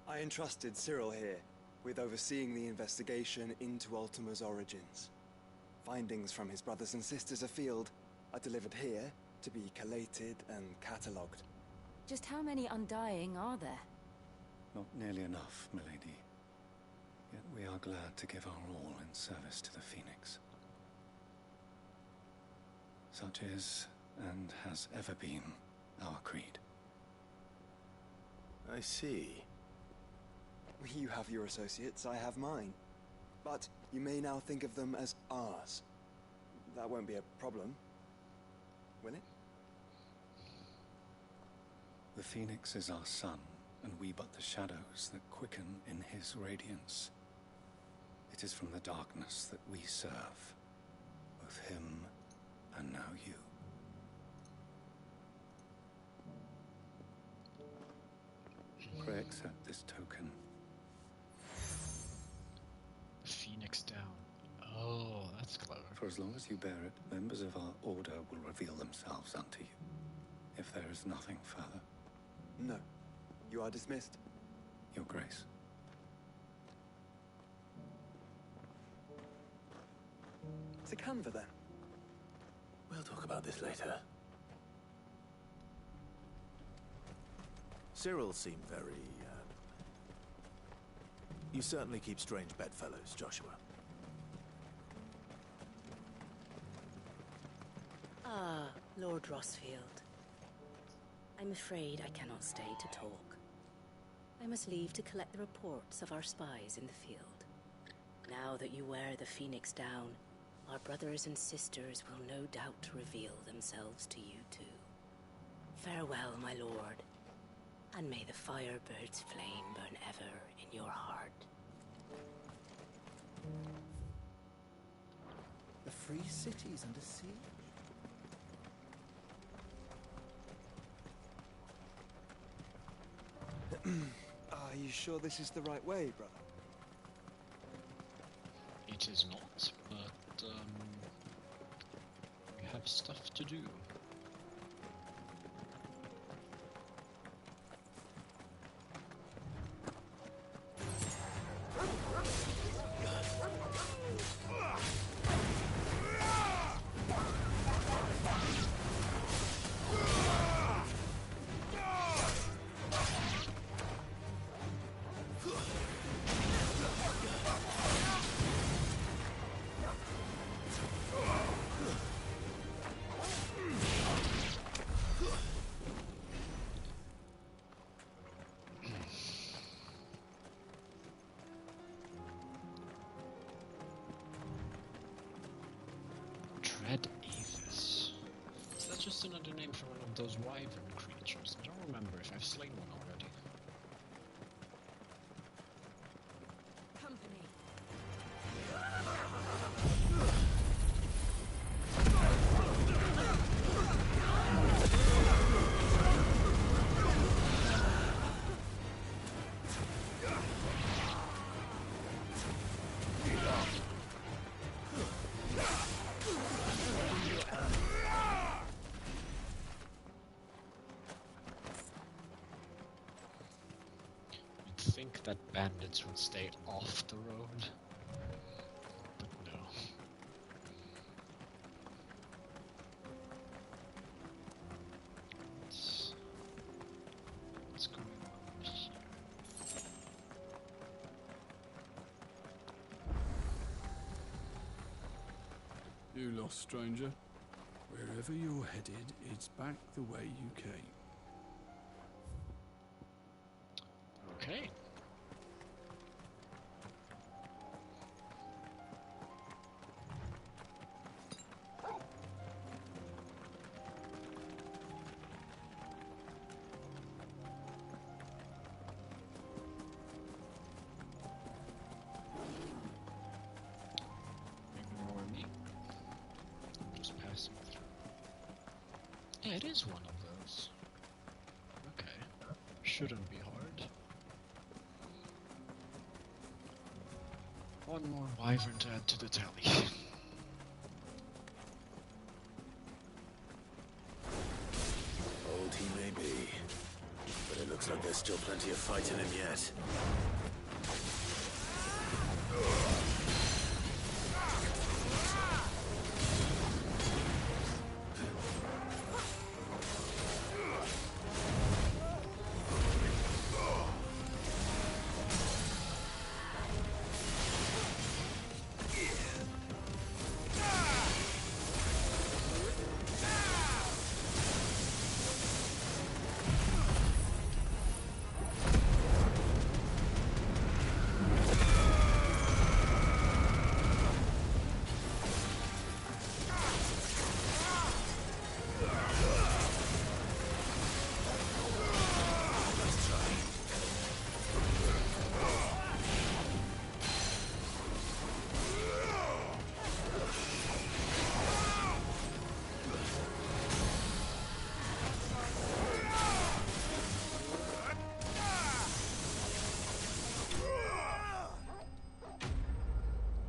I entrusted Cyril here with overseeing the investigation into Ultima's origins. Findings from his brothers and sisters afield are delivered here to be collated and catalogued. Just how many Undying are there? Not nearly enough, milady. Yet we are glad to give our all in service to the Phoenix. Such is, and has ever been, our creed. I see. You have your associates, I have mine. But you may now think of them as ours. That won't be a problem, will it? The Phoenix is our sun, and we but the shadows that quicken in his radiance. It is from the darkness that we serve, both him and now you. Pray accept this token. Phoenix down. Oh, that's clever. For as long as you bear it, members of our order will reveal themselves unto you. If there is nothing further. No. You are dismissed. Your Grace. To Canva, then. We'll talk about this later. Cyril seemed very, You certainly keep strange bedfellows, Joshua. Ah, Lord Rosfield. I'm afraid I cannot stay to talk. I must leave to collect the reports of our spies in the field. Now that you wear the Phoenix down, our brothers and sisters will no doubt reveal themselves to you too. Farewell, my lord, and may the Firebird's flame burn ever in your heart. The free cities under siege. Are you sure this is the right way, brother? It is not, but we have stuff to do. Dread Avis. Is that just another name for one of those wyvern creatures? I don't remember if I've slain one already. Company. Think that bandits would stay off the road, but no. What's going on here? You lost, stranger. Wherever you're headed, it's back the way you came. Okay. it is one of those. Okay. Shouldn't be hard. One more wyvern to add to the tally. Old he may be, but it looks like there's still plenty of fight in him yet.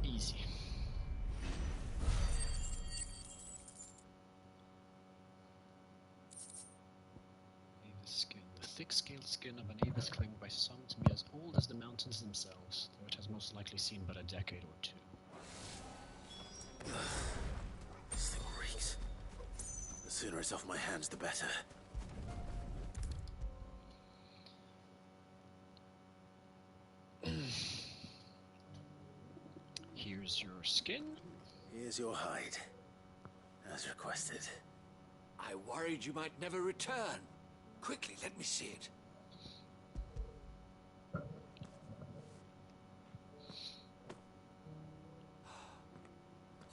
Easy. Avis skin. The thick-scaled skin of an Avis claimed by some to be as old as the mountains themselves, though it has most likely seen but a decade or two. This thing reeks. The sooner it's off my hands, the better. Here's your skin. Here's your hide, as requested. I worried you might never return. Quickly, let me see it.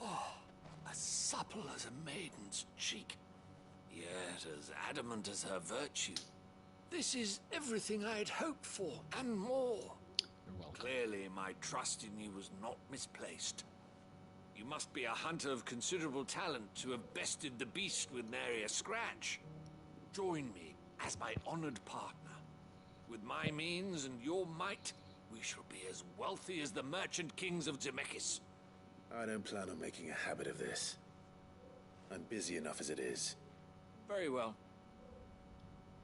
Oh, as supple as a maiden's cheek, yet as adamant as her virtue. This is everything I had hoped for, and more. You're welcome. Clearly, my trust in you was not misplaced. You must be a hunter of considerable talent to have bested the beast with nary a scratch. Join me as my honored partner. With my means and your might, we shall be as wealthy as the merchant kings of Zemeckis. I don't plan on making a habit of this. I'm busy enough as it is. Very well.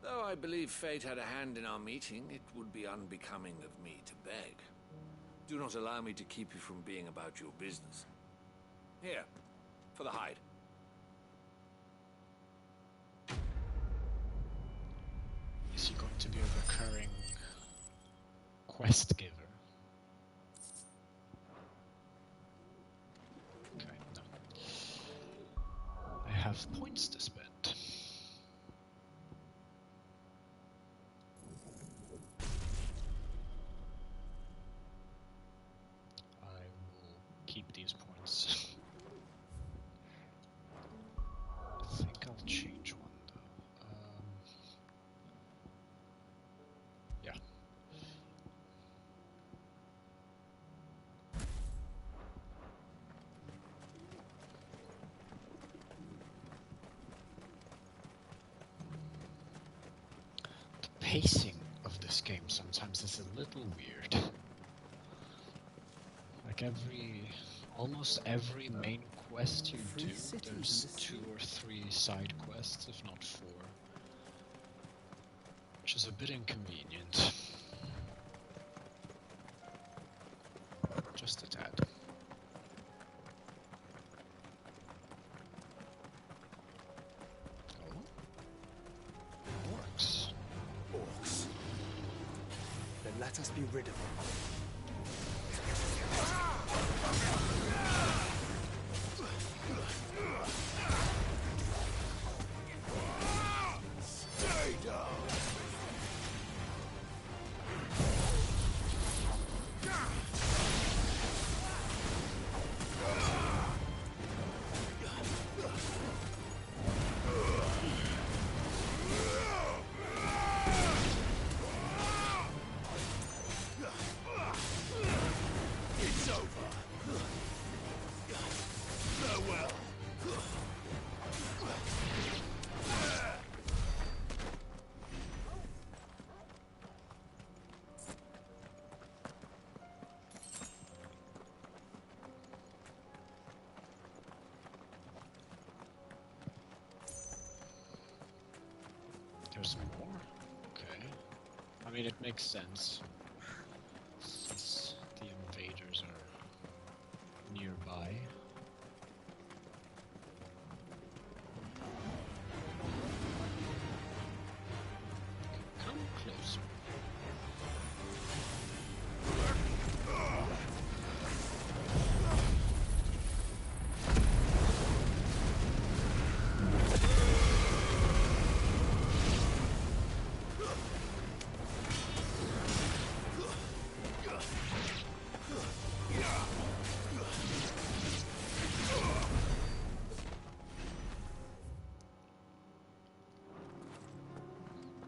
Though I believe fate had a hand in our meeting, it would be unbecoming of me to beg. Do not allow me to keep you from being about your business. Here, for the hide. Is he going to be a recurring quest giver? Okay, no. I have points to spend. I will keep these points. I think I'll change one though. Yeah. The pacing of this game sometimes is a little weird. Like almost every main quest you do, there's 2 or 3 side quests, if not 4. Which is a bit inconvenient. Just a tad. Oh. Orcs. Orcs. Then let us be rid of them. Stay down! It's over! mean, it makes sense, since the invaders are nearby. Come closer.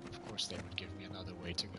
Of course, they would give me another way to go.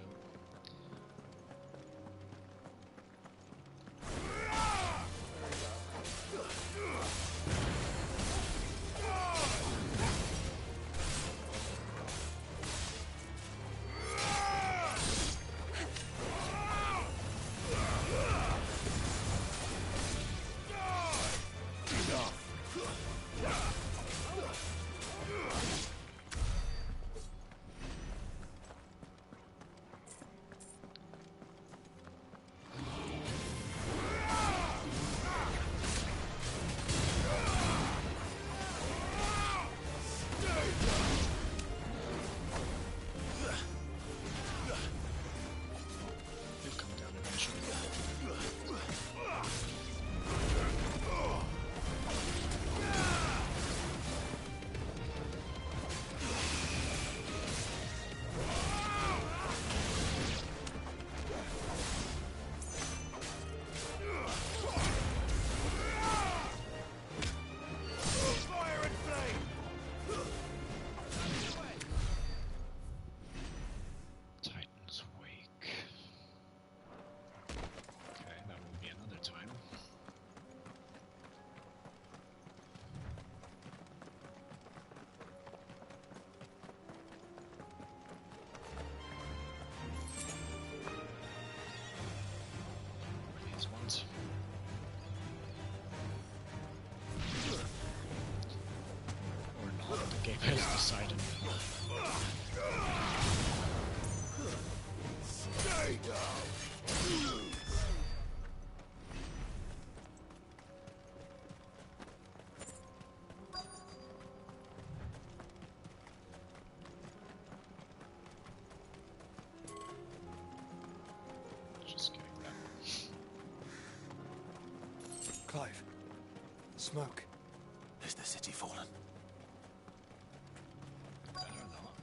Or not, the game has decided. Stay down! Just getting that. Clive. Smoke. Is the city fallen? Better not.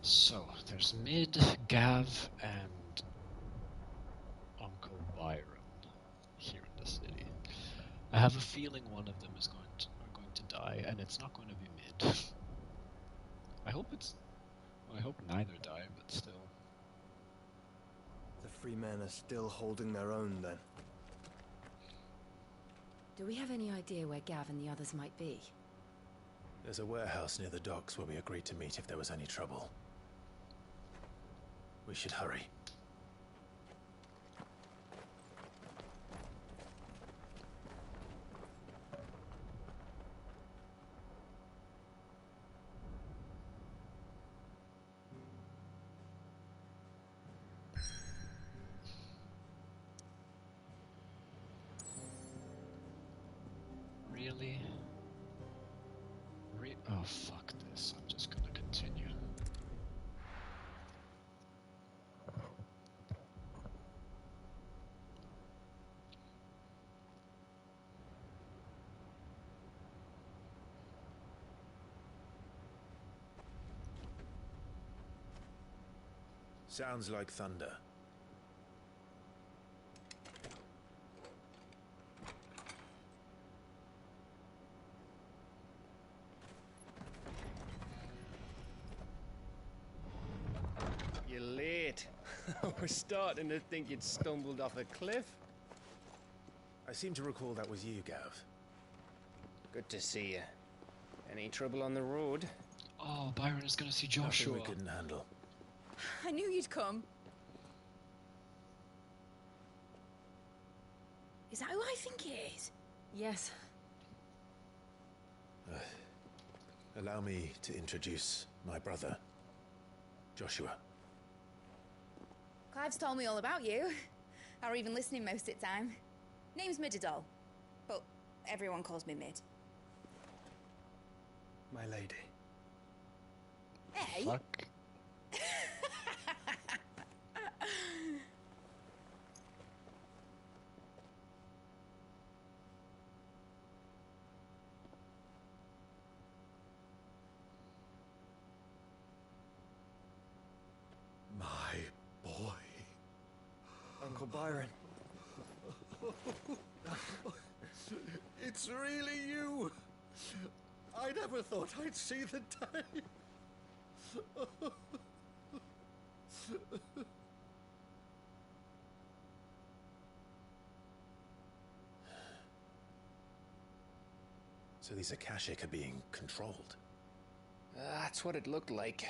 So, there's Mid, Gav, and Uncle Byron here in the city. I have a feeling one of them are going to die, and it's not going to be Mid. I hope neither die, but still. The free men are still holding their own, then. Do we have any idea where Gav and the others might be? There's a warehouse near the docks where we agreed to meet if there was any trouble. We should hurry. Really? Oh, fuck this. I'm just gonna continue. Sounds like thunder. You're late. We're starting to think you'd stumbled off a cliff. I seem to recall that was you, Gav. Good to see you. Any trouble on the road? Oh, Byron is gonna see Joshua. Nothing we couldn't handle. I knew you'd come. Is that who I think it is? Yes. Allow me to introduce my brother, Joshua. Clive's told me all about you. Or even listening most of the time. Name's Midadol, but everyone calls me Mid. My lady. Hey! Fuck. My boy. Uncle Byron. It's really you. I never thought I'd see the day. So these Akashic are being controlled. That's what it looked like.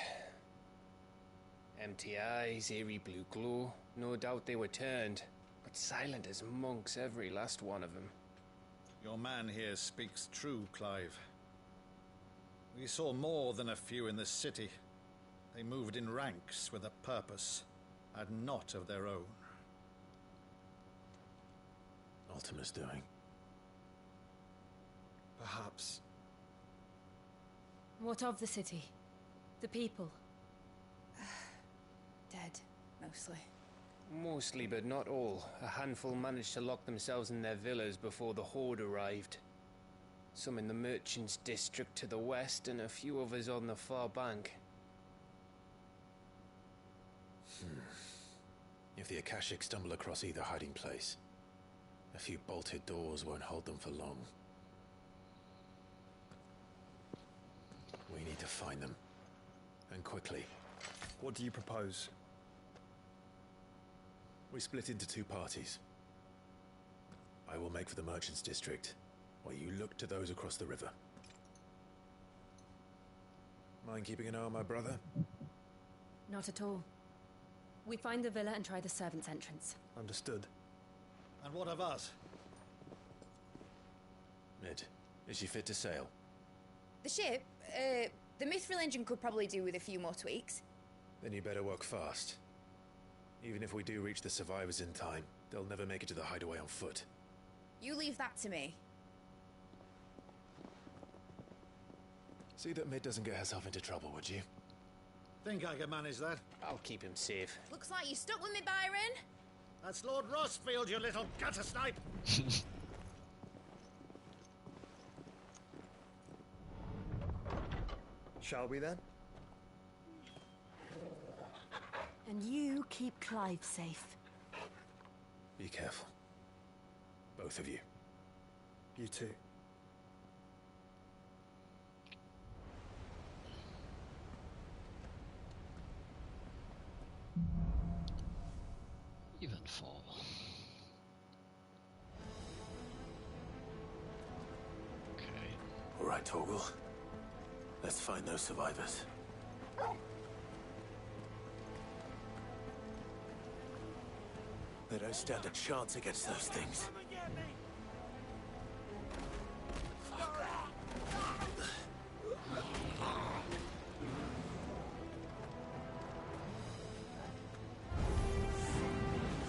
Empty eyes, eerie blue glow. No doubt they were turned, but silent as monks, every last one of them. Your man here speaks true, Clive. We saw more than a few in the city. They moved in ranks with a purpose, and not of their own. Ultima's doing. Perhaps. What of the city? The people? Dead, mostly. Mostly, but not all. A handful managed to lock themselves in their villas before the Horde arrived. Some in the Merchants' District to the west, and a few others on the far bank. If the Akashic stumble across either hiding place, a few bolted doors won't hold them for long. We need to find them. And quickly. What do you propose? We split into two parties. I will make for the Merchants' District, while you look to those across the river. Mind keeping an eye on my brother? Not at all. We find the villa and try the servants' entrance. Understood. And what of us? Mid, is she fit to sail? The ship, the Mithril engine could probably do with a few more tweaks. Then you better work fast. Even if we do reach the survivors in time, they'll never make it to the hideaway on foot. You leave that to me. See that Mid doesn't get herself into trouble, would you? Think I can manage that? I'll keep him safe. Looks like you stuck with me, Byron. That's Lord Rossfield, you little gutter snipe! Shall we then? And you keep Clive safe. Be careful. Both of you. You too. Even fall. Okay. All right, Torgal. Let's find those survivors. They don't stand a chance against those things.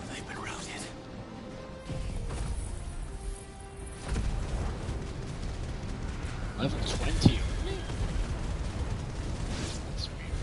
They've been routed. Level 20 only? That's weird.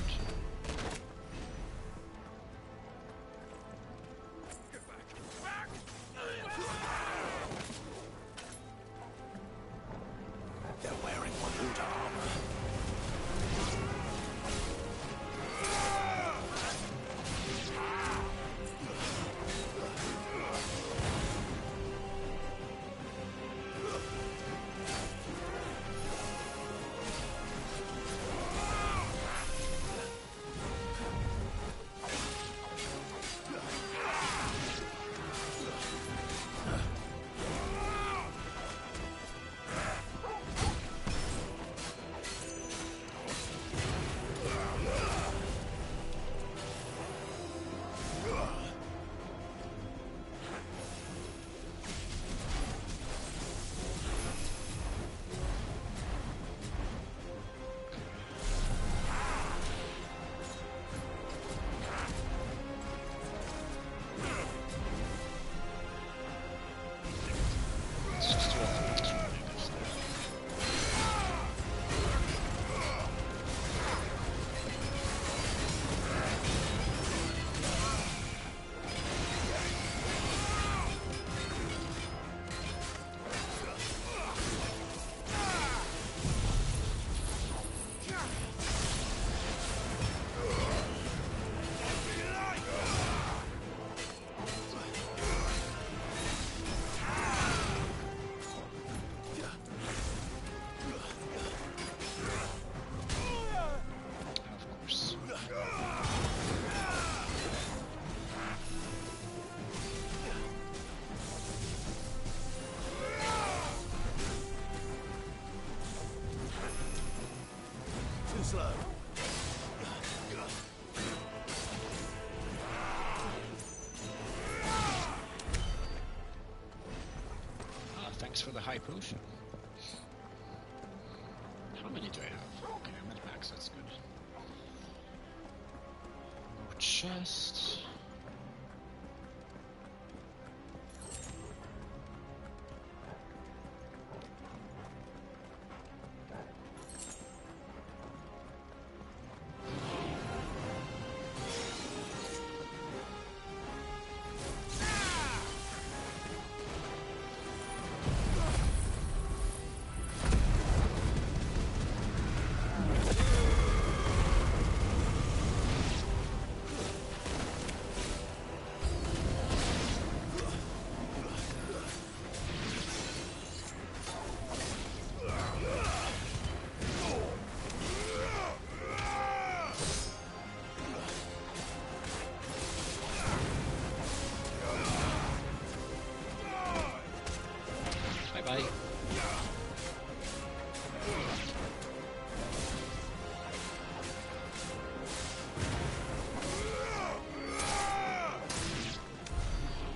high potion. How many do I have? Okay, I'm at max, that's good. No chest. Bye.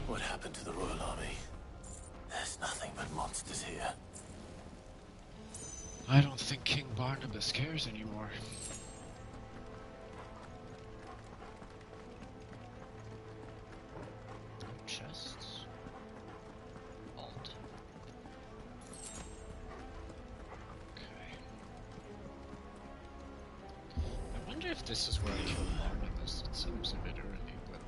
What happened to the Royal Army? There's nothing but monsters here. I don't think King Barnabas cares anymore. Chests. Alt. Okay. I wonder if this is where I kill Barnabas. It seems a bit early, but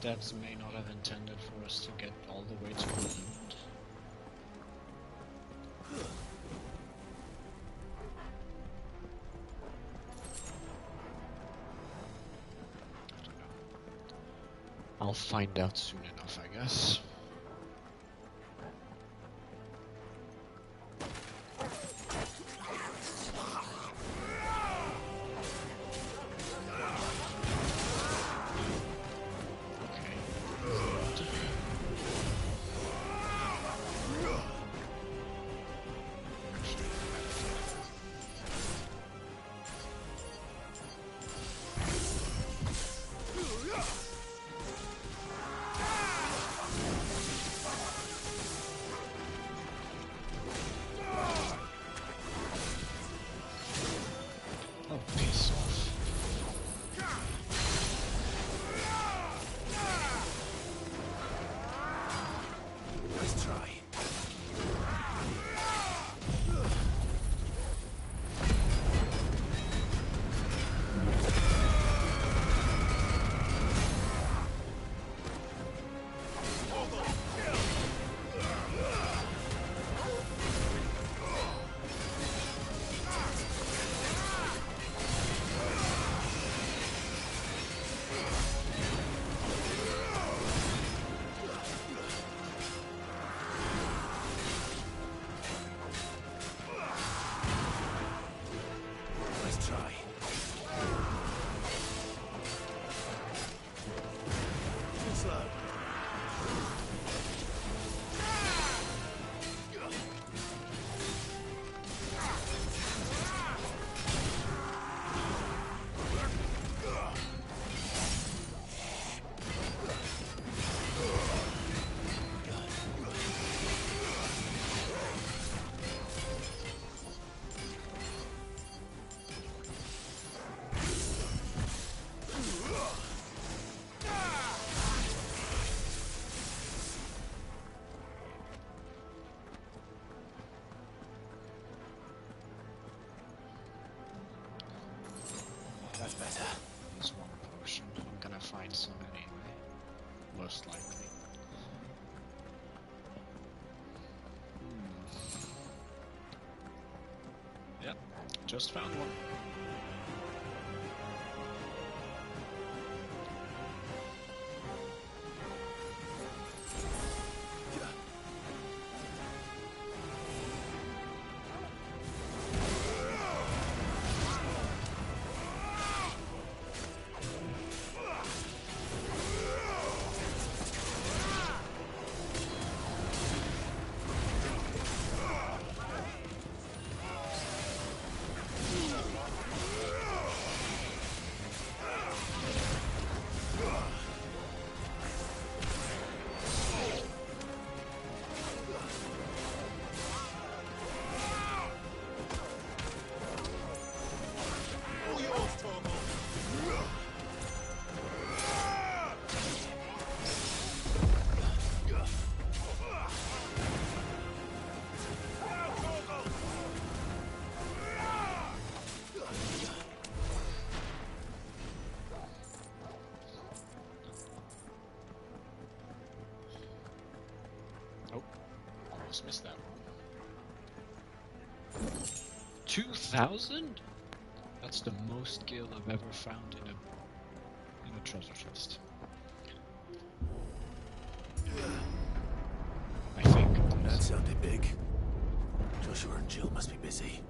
the devs may not have intended for us to get all the way to the end. I'll find out soon enough, I guess. That's better. There's one potion. I'm gonna find some anyway. Most likely. Yep, just found one. almost missed that one. 2,000? That's the most gil I've ever found in a treasure chest. I think. That sounded big. Joshua and Jill must be busy.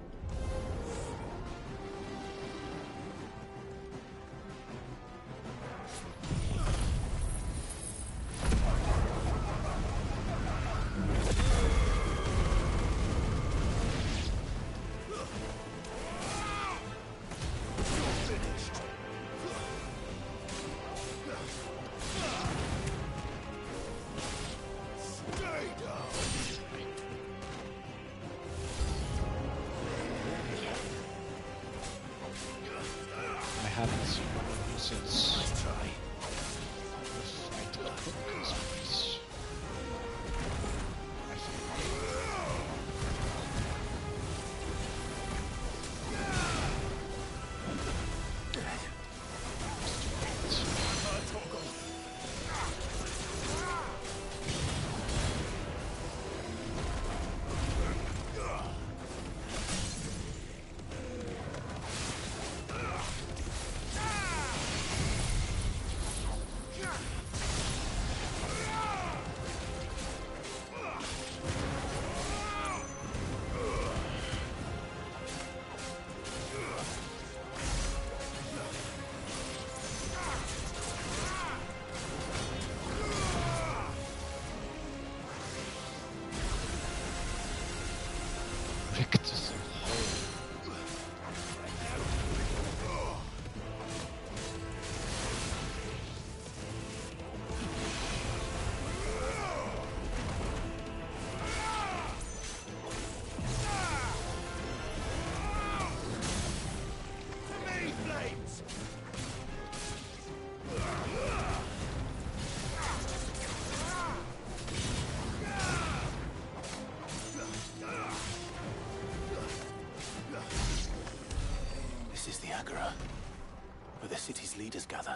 Where the city's leaders gather.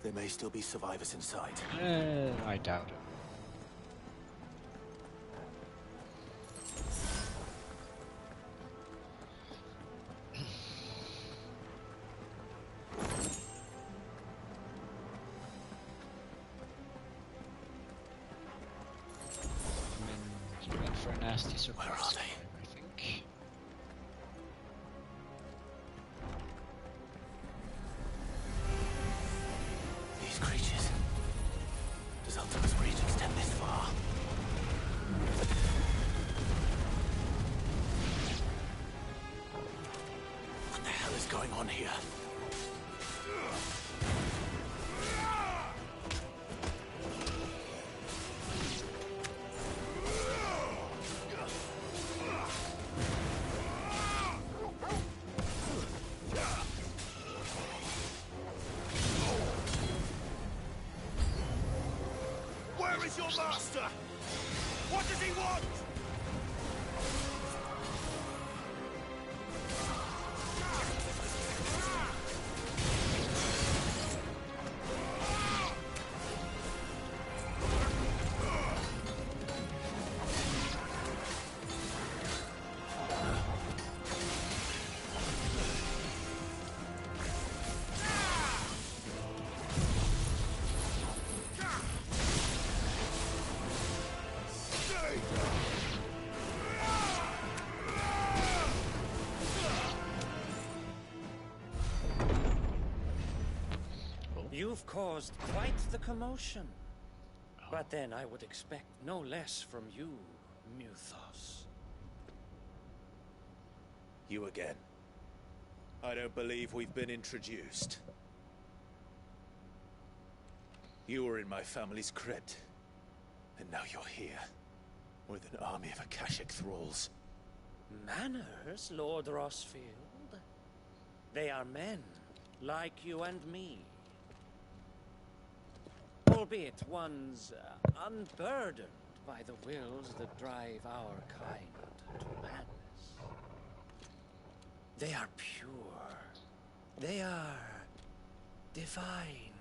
There may still be survivors inside. I doubt it. You went for a nasty surprise. Where are they? I think. These creatures. Does Ultima's reach extend this far? What the hell is going on here? Where is your master? What does he want? You've caused quite the commotion. But then I would expect no less from you, Muthos. You again. I don't believe we've been introduced. You were in my family's crypt. And now you're here. With an army of Akashic thralls. Manners, Lord Rosfield? They are men, like you and me. Albeit ones unburdened by the wills that drive our kind to madness. They are pure. They are divine.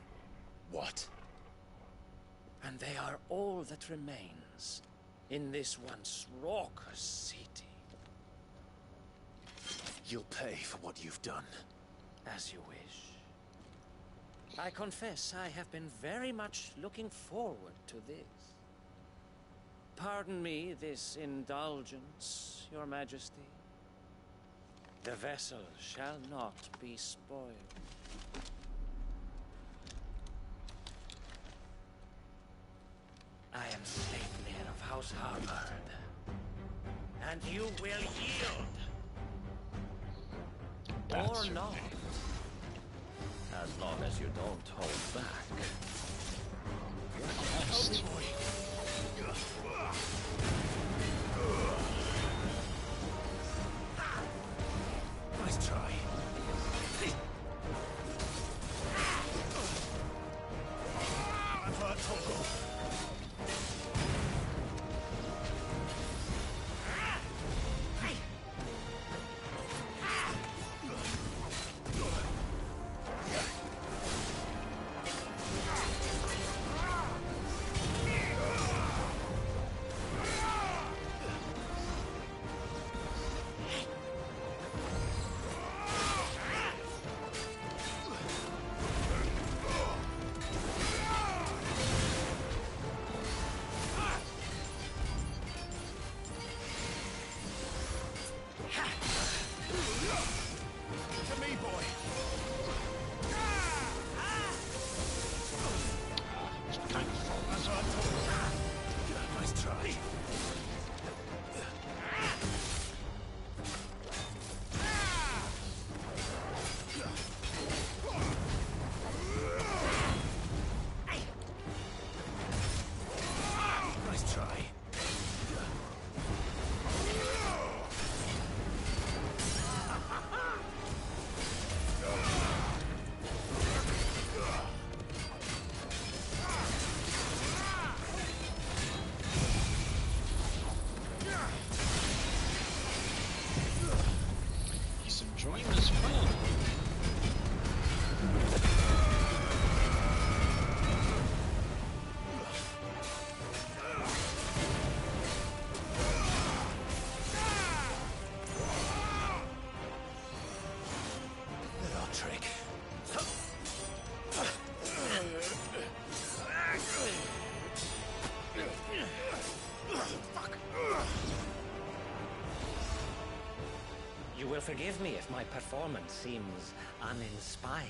What? And they are all that remains in this once raucous city. You'll pay for what you've done. As you wish. I confess I have been very much looking forward to this. Pardon me this indulgence, Your Majesty. The vessel shall not be spoiled. I am Sleipnir of House Harvard, and you will yield. That's or not. As long as you don't hold back. Request. Nice try. Enjoying this well. Little trick. Fuck. You will forgive me if my performance seems uninspired.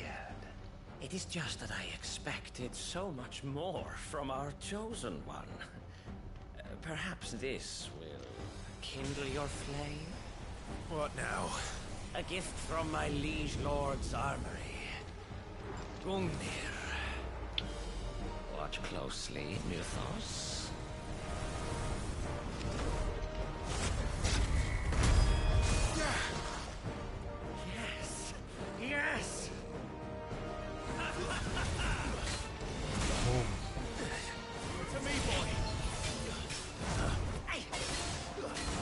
It is just that I expected so much more from our chosen one. Perhaps this will kindle your flame? What now? A gift from my liege lord's armory. Gungnir. Watch closely, Mythos. Yes! Yes! To me, boy!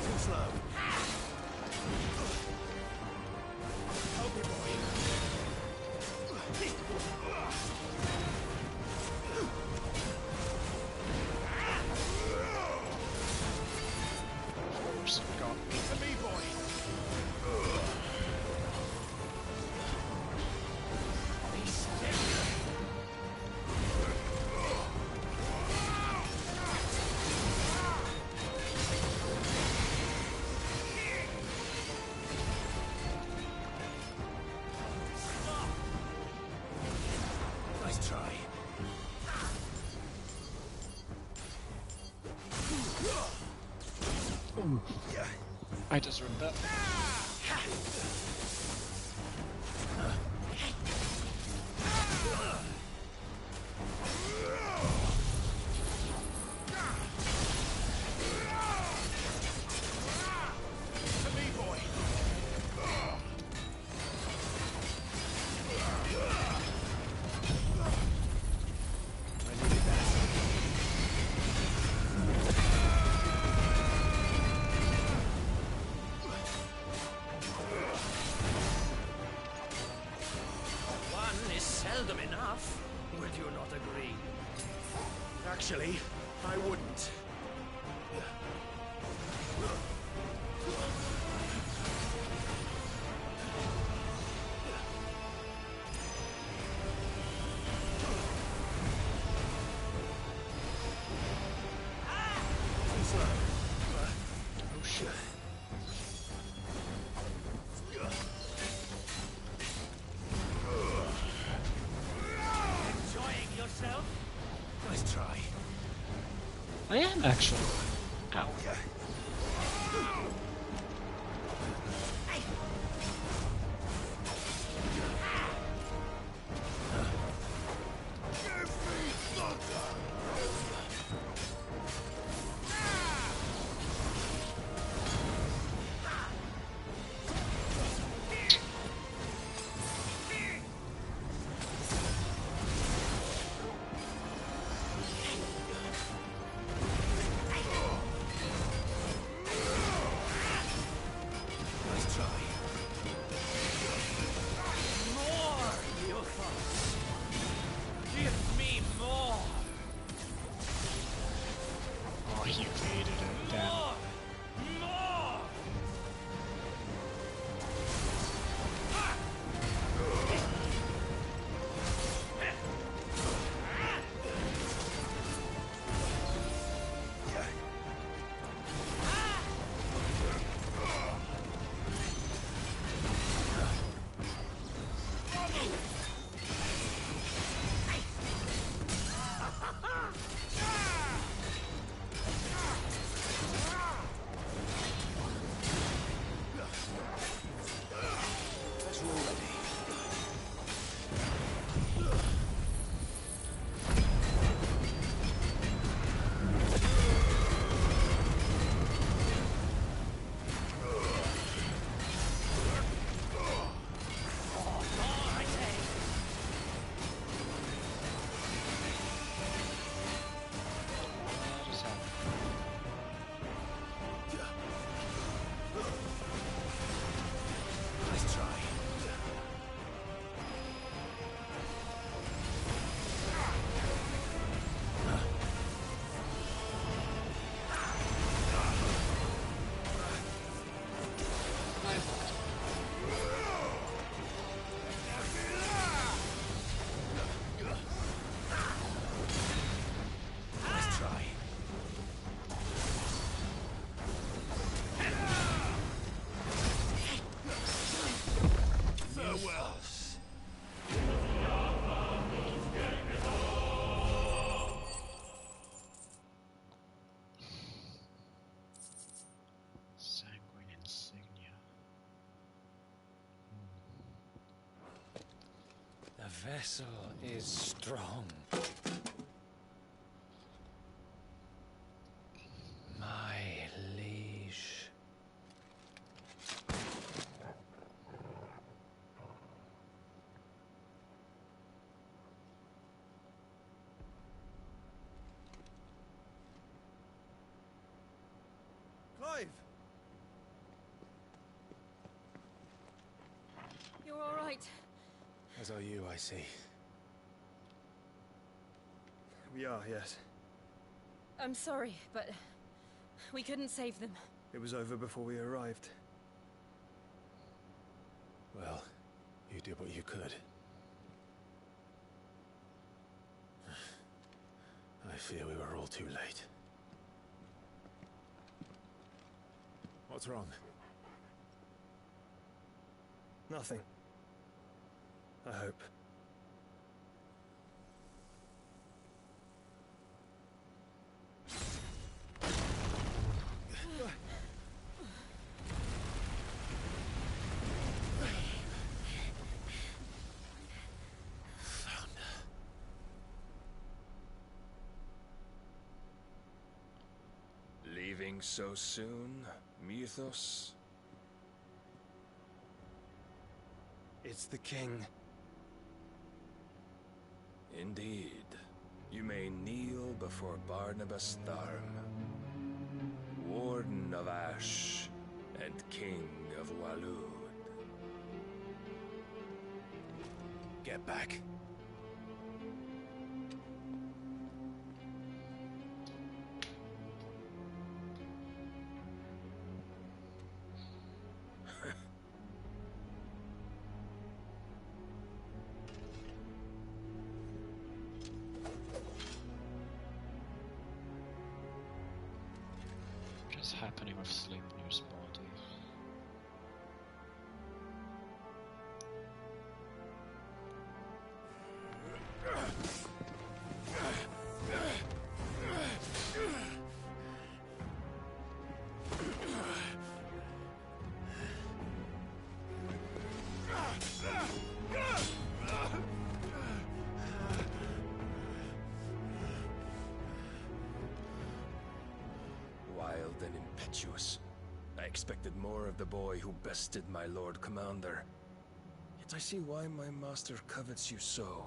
Too slow. Help me, boy. To me, boy. Be still. Nice try. I deserve that. To me, boy. I needed that. One is seldom enough. Would you not agree? Actually, I wouldn't. Oh shit. Enjoying yourself? Nice try. I am actually. Ow. Nice try. More, you folks. Give me more. Oh, he evaded it. Damn. More. More. As you're ready. What just happened? Nice try. Nice try. Farewell. Sanguine insignia. The vessel is strong. My liege. Clive! You're all right. As are you, I see. We are, yes. I'm sorry, but we couldn't save them. It was over before we arrived. Well, you did what you could. I fear we were all too late. What's wrong? Nothing. I hope. Leaving so soon, Mythos? It's the king. Indeed. You may kneel before Barnabas Tharm, Warden of Ash and King of Waloed. Get back. What's happening with Sleipnir's body? Wild and impetuous. I expected more of the boy who bested my Lord Commander. Yet I see why my master covets you so.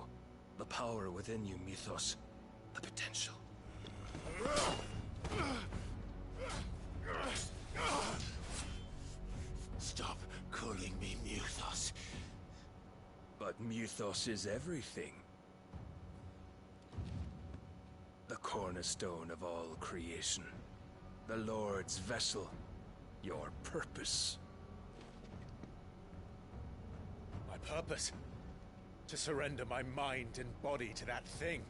The power within you, Mythos. The potential. Stop calling me Mythos. But Mythos is everything. The cornerstone of all creation. The Lord's vessel. Your purpose. My purpose? To surrender my mind and body to that thing.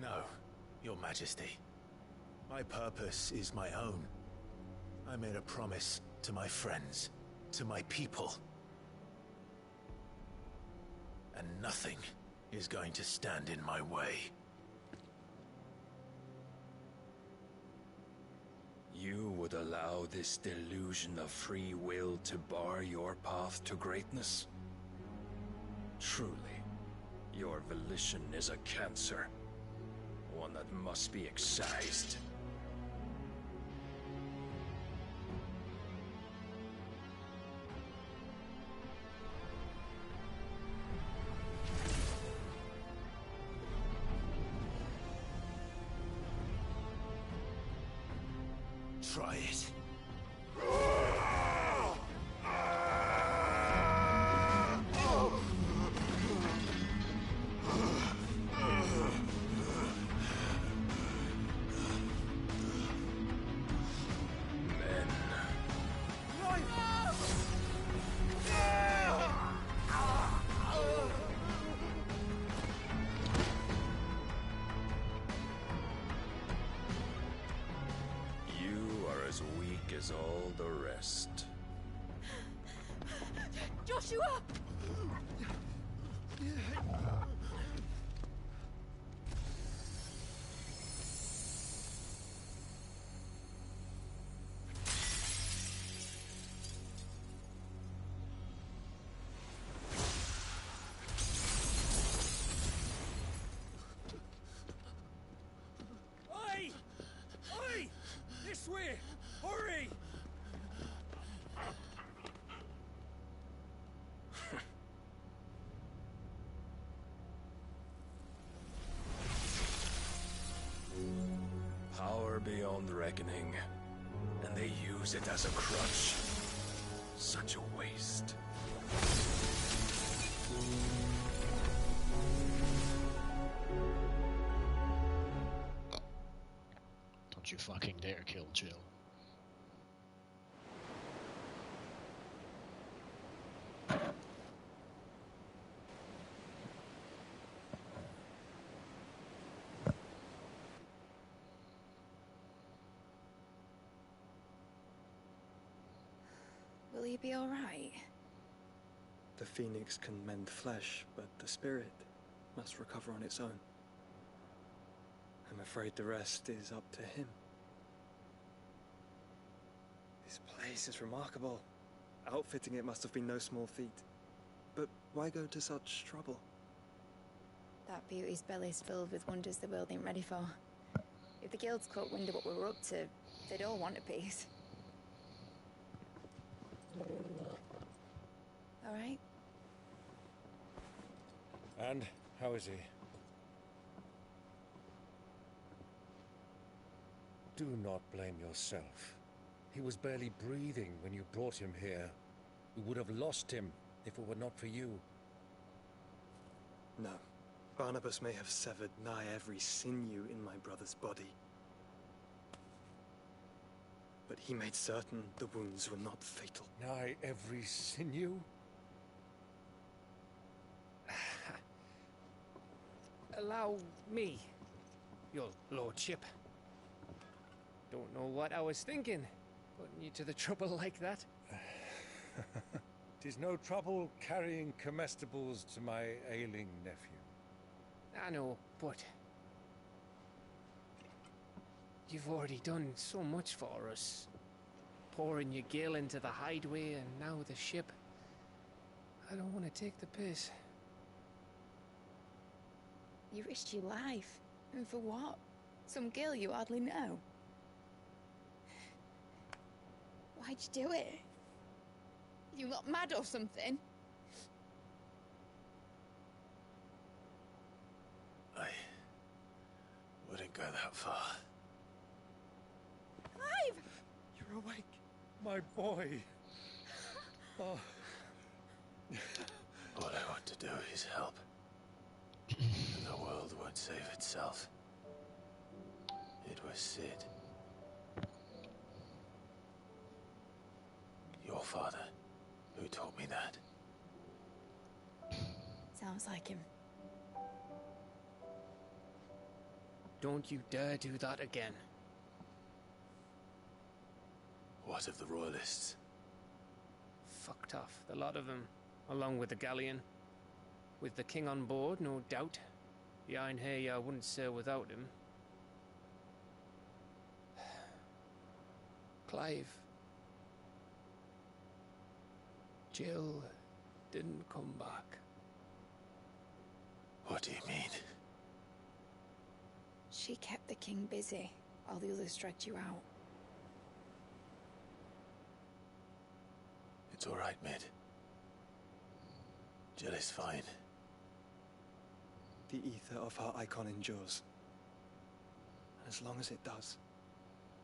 No, Your Majesty. My purpose is my own. I made a promise to my friends, to my people. And nothing is going to stand in my way. You would allow this delusion of free will to bar your path to greatness? Truly, your volition is a cancer. One that must be excised. Try it. As weak as all the rest. Joshua! Oi! Oi! This way! Hurry! Power beyond reckoning, and they use it as a crutch. Such a waste. Don't you fucking dare kill Jill. Will he be alright? The phoenix can mend flesh, but the spirit must recover on its own. I'm afraid the rest is up to him. This place is remarkable. Outfitting it must have been no small feat. But why go to such trouble? That beauty's belly's filled with wonders the world ain't ready for. If the guilds caught wind of what we were up to, they'd all want a piece. Alright? And how is he? Do not blame yourself. He was barely breathing when you brought him here. We would have lost him if it were not for you. No. Barnabas may have severed nigh every sinew in my brother's body. but he made certain the wounds were not fatal. Nigh every sinew? Allow me, your lordship. Don't know what I was thinking, putting you to the trouble like that. 'Tis no trouble carrying comestibles to my ailing nephew. I know, but you've already done so much for us. Pouring your gil into the hideaway and now the ship. I don't want to take the piss. You risked your life. And for what? Some girl you hardly know. Why'd you do it? You not mad or something? I wouldn't go that far. Clive! You're awake. My boy. Oh. All I want to do is help. And the world won't save itself. It was Sid. Your father, who taught me that. Sounds like him. Don't you dare do that again. What of the Royalists? Fucked off, the lot of them, along with the galleon. With the king on board, no doubt. The Iron Hair wouldn't sail without him. Clive. Jill didn't come back. What do you mean? She kept the king busy while the others dragged you out. It's all right, Mid. Jill is fine. The ether of her icon endures. And as long as it does,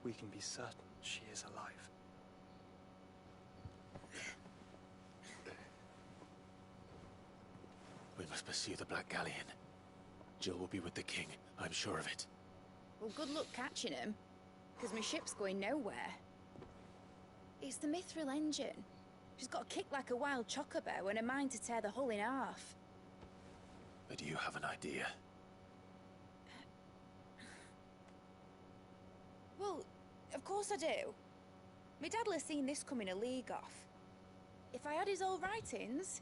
we can be certain she is alive. We must pursue the Black Galleon. Jill will be with the king, I'm sure of it. Well, good luck catching him, because my ship's going nowhere. It's the Mithril engine. She's got a kick like a wild chocobo and a mind to tear the hull in half. But do you have an idea? Well, of course I do. My dad'll have seen this coming a league off. If I had his old writings...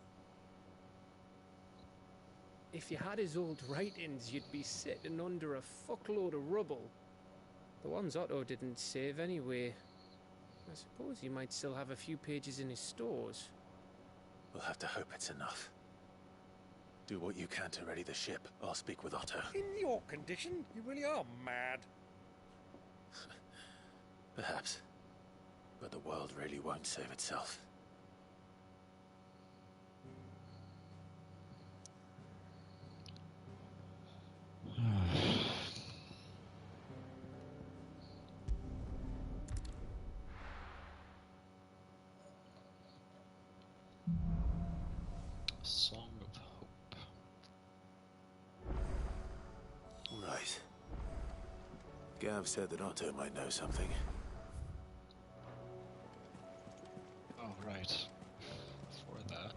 If you had his old writings, you'd be sitting under a fuckload of rubble. The ones Otto didn't save anyway. I suppose he might still have a few pages in his stores. We'll have to hope it's enough. Do what you can to ready the ship. I'll speak with Otto. In your condition, you really are mad. Perhaps. But the world really won't save itself. Song of Hope. Right. Gav said that Otto might know something. Oh, right. For that,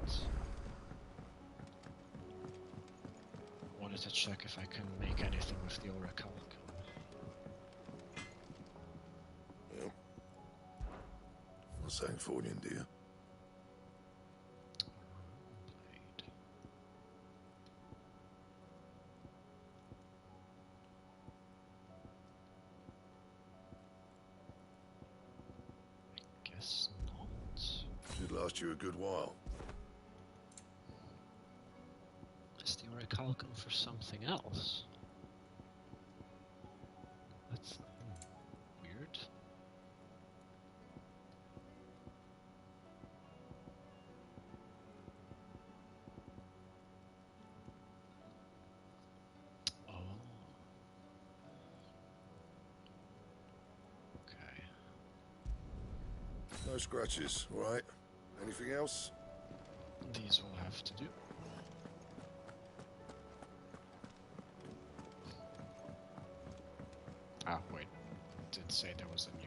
wanted to check if I can make anything with the orichalcum. Yep. What's that for you, dear? Guess not. Should last you a good while. Is the orichalcum for something else? That's weird. Oh. Okay. No scratches, all right? Anything else? These will have to do. Ah, wait. It did say there was a new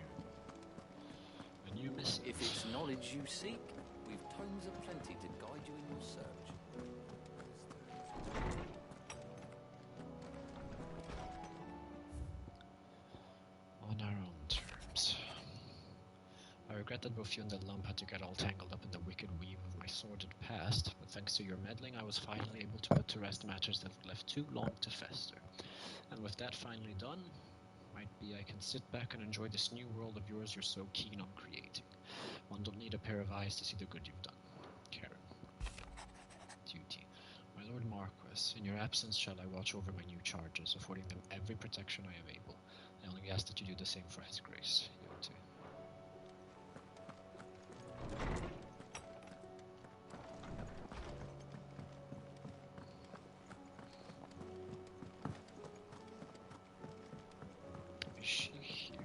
You miss If it's knowledge you seek, we've tomes aplenty to guide you in your search. On our own terms. I regret that both you and the lump had to get all tangled up in the wicked weave of my sordid past, but thanks to your meddling I was finally able to put to rest matters that left too long to fester. And with that finally done, might be I can sit back and enjoy this new world of yours you're so keen on creating. One don't need a pair of eyes to see the good you've done. Karen. Duty. My Lord Marquis, in your absence shall I watch over my new charges, affording them every protection I am able. I only ask that you do the same for His Grace, Yoti. Is she here?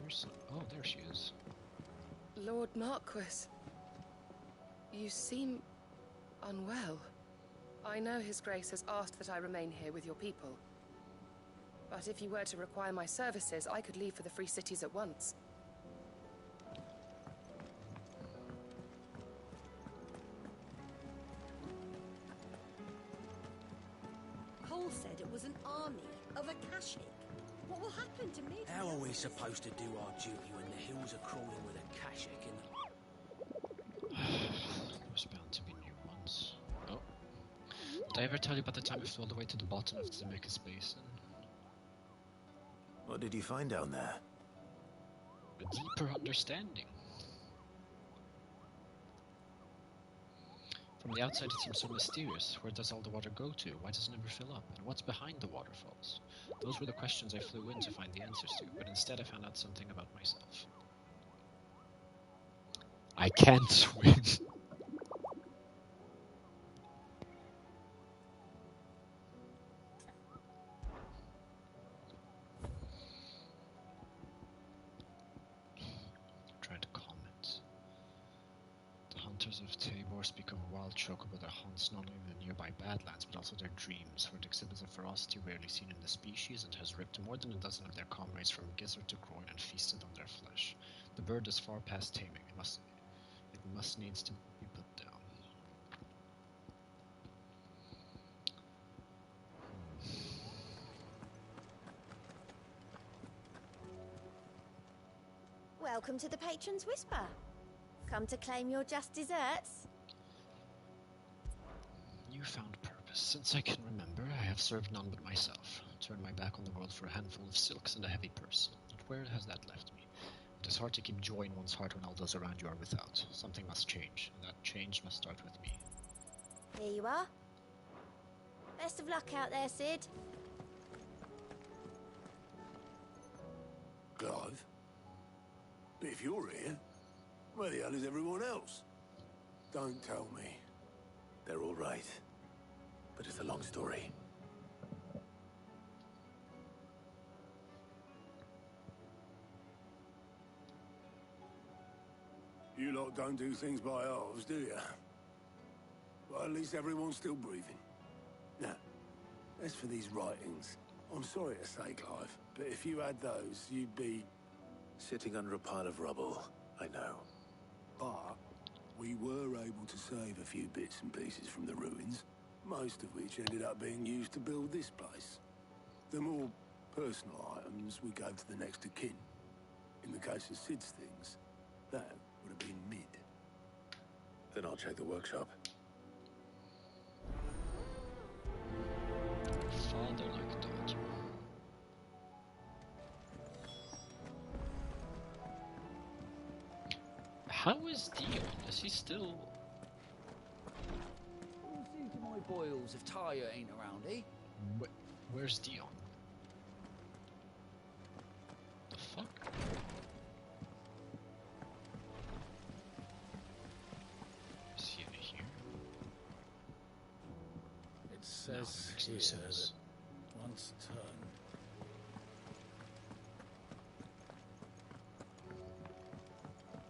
Oh, there she is. Lord Marquis, you seem unwell. I know His Grace has asked that I remain here with your people. But if you were to require my services, I could leave for the Free Cities at once. Cole said it was an army of Akashic. What will happen to me? How are we supposed to do our duty when the hills are crawling with Akashic and... There's bound to be new ones. Oh. Did I ever tell you about the time I flew all the way to the bottom of Zemeckis Basin? What did you find down there? A deeper understanding. From the outside it seems so mysterious. Where does all the water go to? Why does it never fill up? And what's behind the waterfalls? Those were the questions I flew in to find the answers to, but instead I found out something about myself. I can't swim. Trying to comment. The hunters of Tabor speak of wild chocobo that haunts not only the nearby Badlands, but also their dreams, where it exhibits a ferocity rarely seen in the species and has ripped more than a dozen of their comrades from gizzard to groin and feasted on their flesh. The bird is far past taming. It must needs to be put down. Welcome to the Patron's Whisper. Come to claim your just desserts? Newfound purpose. Since I can remember, I have served none but myself. Turned my back on the world for a handful of silks and a heavy purse. But where has that left me? It is hard to keep joy in one's heart when all those around you are without. Something must change, and that change must start with me. Here you are. Best of luck out there, Sid. Clive? But if you're here, where the hell is everyone else? Don't tell me. They're all right. But it's a long story. You lot don't do things by halves, do you? Well, at least everyone's still breathing. Now, as for these writings, I'm sorry to say, Clive, but if you had those, you'd be... Sitting under a pile of rubble, I know. But we were able to save a few bits and pieces from the ruins, most of which ended up being used to build this place. The more personal items we gave to the next of kin. In the case of Sid's things, that would have been mid. Then I'll check the workshop. Father like daughter. How is Dion? Is he still... What's into my boils if Tyre ain't around, eh? Where's Dion? The fuck? Is he in here? It says here that once turned.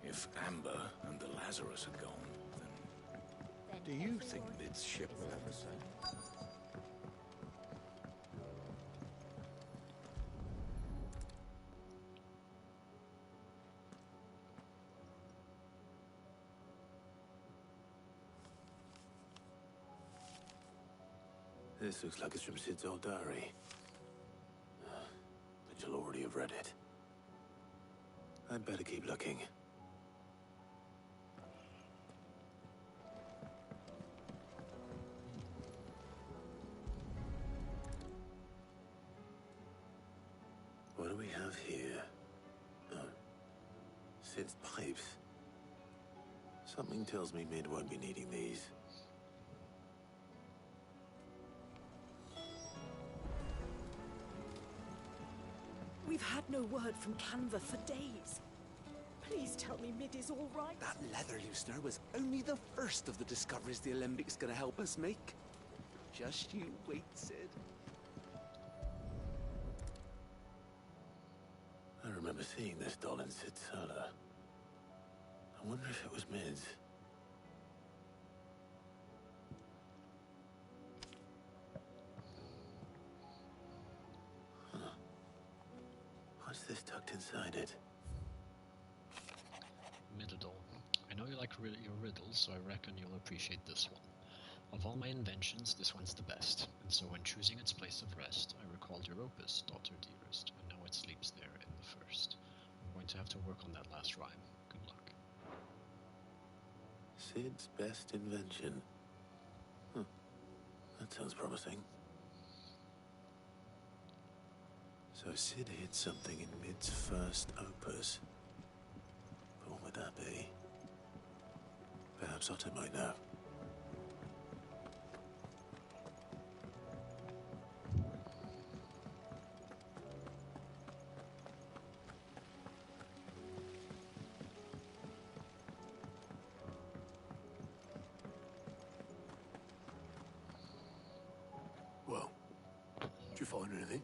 If Amber and the Lazarus are gone, then do you think this ship will ever sail? This looks like it's from Sid's old diary. But you'll already have read it. I'd better keep looking. What do we have here? Oh. Sid's pipes. Something tells me Mid won't be needing these. We've had no word from Canva for days. Please tell me Mid is all right. That leather loosener was only the first of the discoveries the Alembics gonna help us make. Just you wait, Sid. I remember seeing this doll in Sid's cellar. I wonder if it was Mid's. Huh. What's this tucked inside it? Middle. I know you like your riddles, so I reckon you'll appreciate this one. Of all my inventions, this one's the best, and so when choosing its place of rest, I recalled your opus, daughter dearest, and now it sleeps there in the first. I'm going to have to work on that last rhyme. Good luck. Sid's best invention. Huh. That sounds promising. So Sid hid something in Mid's first opus. But what would that be? Perhaps Otto might know. Well, did you find anything?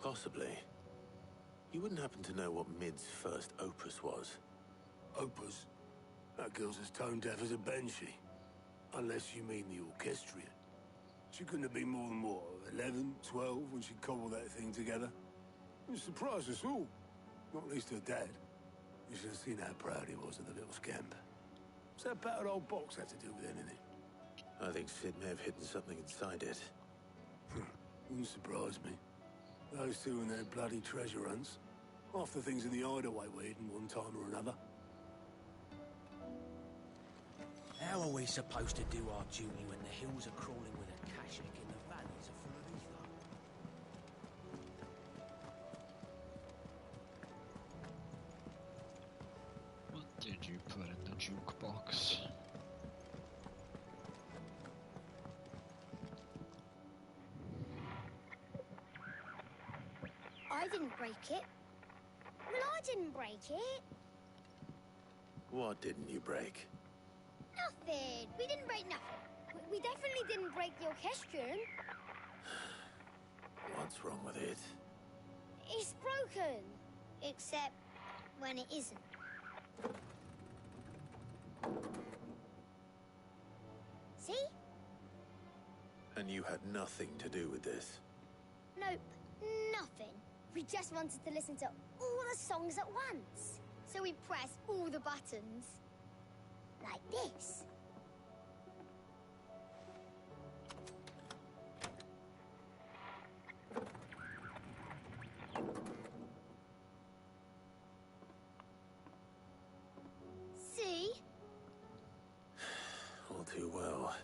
Possibly. You wouldn't happen to know what Mid's first opus was? Opus? That girl's as tone deaf as a banshee. Unless you mean the orchestrion. She couldn't have been more than, what, 11, 12 when she cobbled that thing together? It surprised us all. Not least her dad. You should have seen how proud he was of the little scamp. What's that battered old box have to do with anything? I think Sid may have hidden something inside it. Wouldn't surprise me. Those two and their bloody treasure hunts. Half the things in the hideaway were hidden one time or another. How are we supposed to do our duty when the hills are crawling with a Kashyyyk and the valleys are full of ether? What did you put in the jukebox? I didn't break it. Well, I didn't break it. What didn't you break? Nothing. We didn't break nothing. We definitely didn't break the orchestrion. What's wrong with it? It's broken. Except when it isn't. See? And you had nothing to do with this? Nope. Nothing. We just wanted to listen to all the songs at once. So we pressed all the buttons. Like this. See? All too well.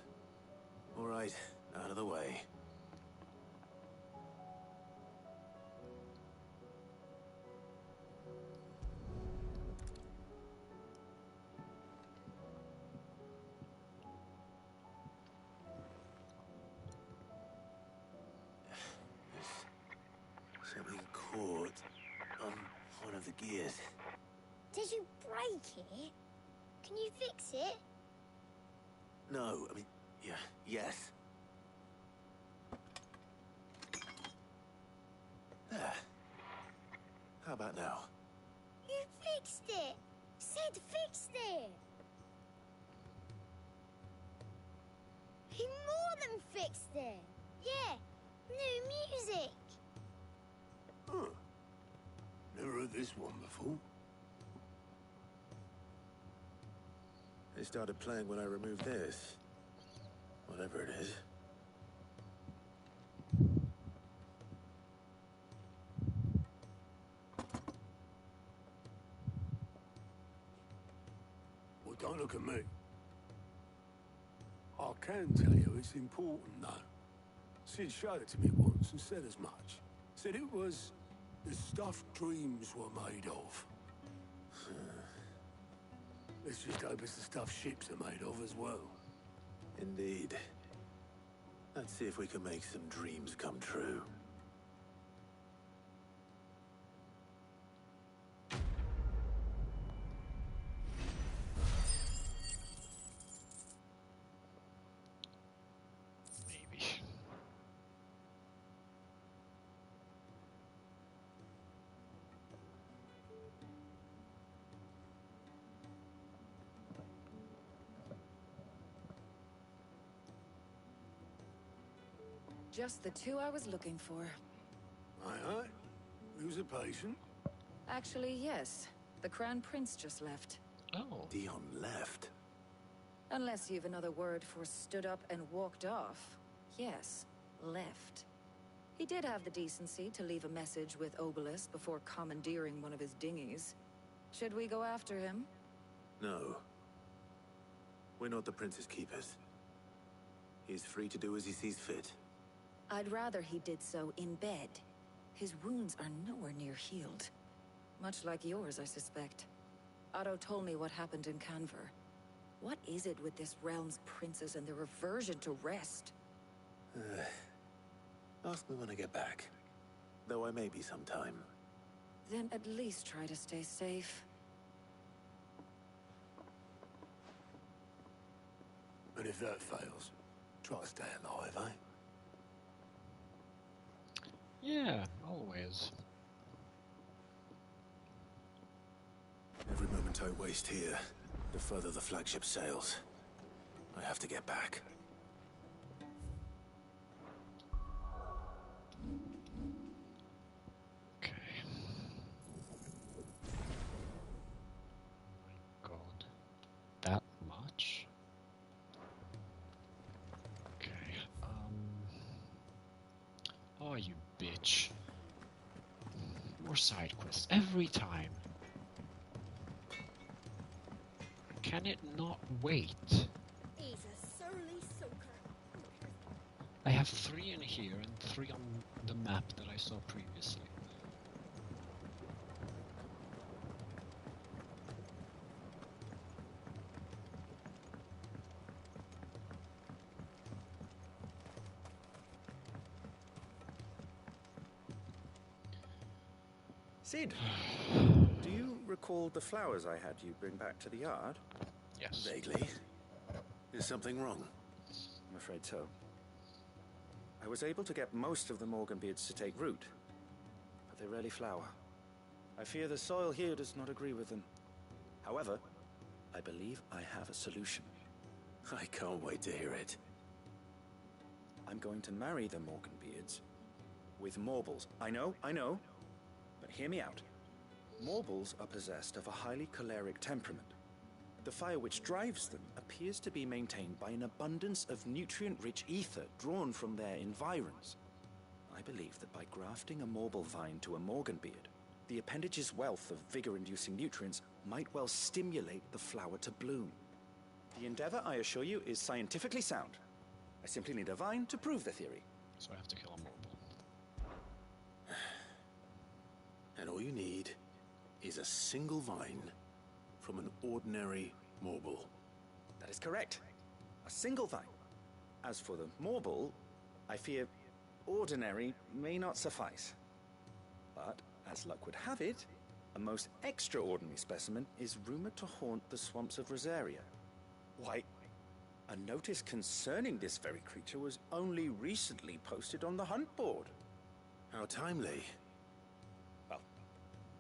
All right, out of the way. Something caught on one of the gears. Did you break it? Can you fix it? No, I mean, yeah, yes. There. How about now? You fixed it! Sid fixed it! He more than fixed it! Yeah, new music! Huh. Never heard this one before. They started playing when I removed this. Whatever it is. Don't look at me. I can tell you it's important, though. Sid showed it to me once and said as much. Said it was the stuff dreams were made of. Let's just hope it's the stuff ships are made of as well. Indeed. Let's see if we can make some dreams come true. Maybe. Just the two I was looking for. Aye. Who's a patient? Actually, yes. The Crown Prince just left. Oh. Dion left? Unless you've another word for stood up and walked off. Yes, left. He did have the decency to leave a message with Obelisk before commandeering one of his dinghies. Should we go after him? No. We're not the Prince's keepers. He's free to do as he sees fit. I'd rather he did so in bed. His wounds are nowhere near healed. Much like yours, I suspect. Otto told me what happened in Canver. What is it with this realm's princes and their aversion to rest? Ask me when I get back. Though I may be sometime. Then at least try to stay safe. And if that fails, try to stay alive, eh? Yeah, always. Every moment I waste here, the further the flagship sails. I have to get back. Okay. My god. That much? Okay, oh, you bitch. More side quests every time. Can it not wait? He's a surly soaker. I have 3 in here and 3 on the map that I saw previously. Sid, do you recall the flowers I had you bring back to the yard? Yes. Vaguely. Is something wrong? I'm afraid so. I was able to get most of the Morganbeards to take root, but they rarely flower. I fear the soil here does not agree with them. However, I believe I have a solution. I can't wait to hear it. I'm going to marry the Morganbeards with Morbles. I know, but hear me out. Morbles are possessed of a highly choleric temperament. The fire which drives them appears to be maintained by an abundance of nutrient-rich ether drawn from their environs. I believe that by grafting a Morble vine to a Morganbeard, the appendage's wealth of vigor-inducing nutrients might well stimulate the flower to bloom. The endeavor, I assure you, is scientifically sound. I simply need a vine to prove the theory. So I have to kill a Morble. And all you need is a single vine from an ordinary Morble. That is correct. A single vine. As for the Morble, I fear ordinary may not suffice. But, as luck would have it, a most extraordinary specimen is rumored to haunt the swamps of Rosaria. Why, a notice concerning this very creature was only recently posted on the hunt board. How timely. Well,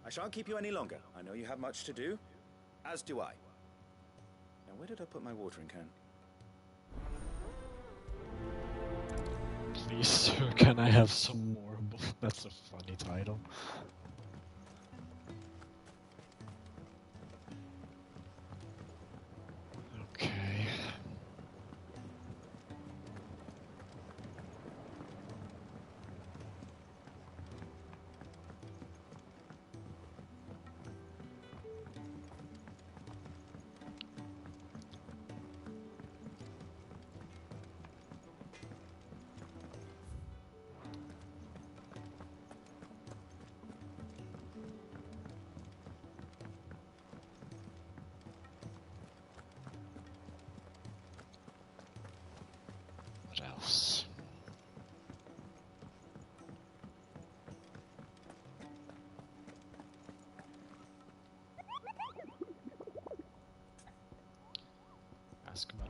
I shan't keep you any longer. I know you have much to do, as do I. Now, where did I put my watering can? Please, sir, can I have some more? That's a funny title. Okay.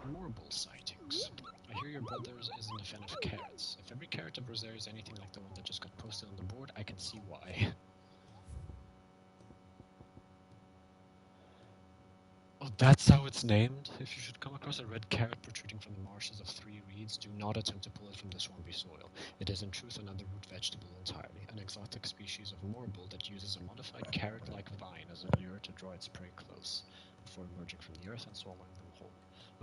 Morble sightings. I hear your brother isn't a fan of carrots. If every carrot of Rosaria is anything like the one that just got posted on the board, I can see why. Oh, that's how it's named? If you should come across a red carrot protruding from the marshes of Three Reeds, do not attempt to pull it from the swampy soil. It is in truth another root vegetable entirely, an exotic species of morble that uses a modified carrot-like vine as a lure to draw its prey close, before emerging from the earth and swallowing them whole.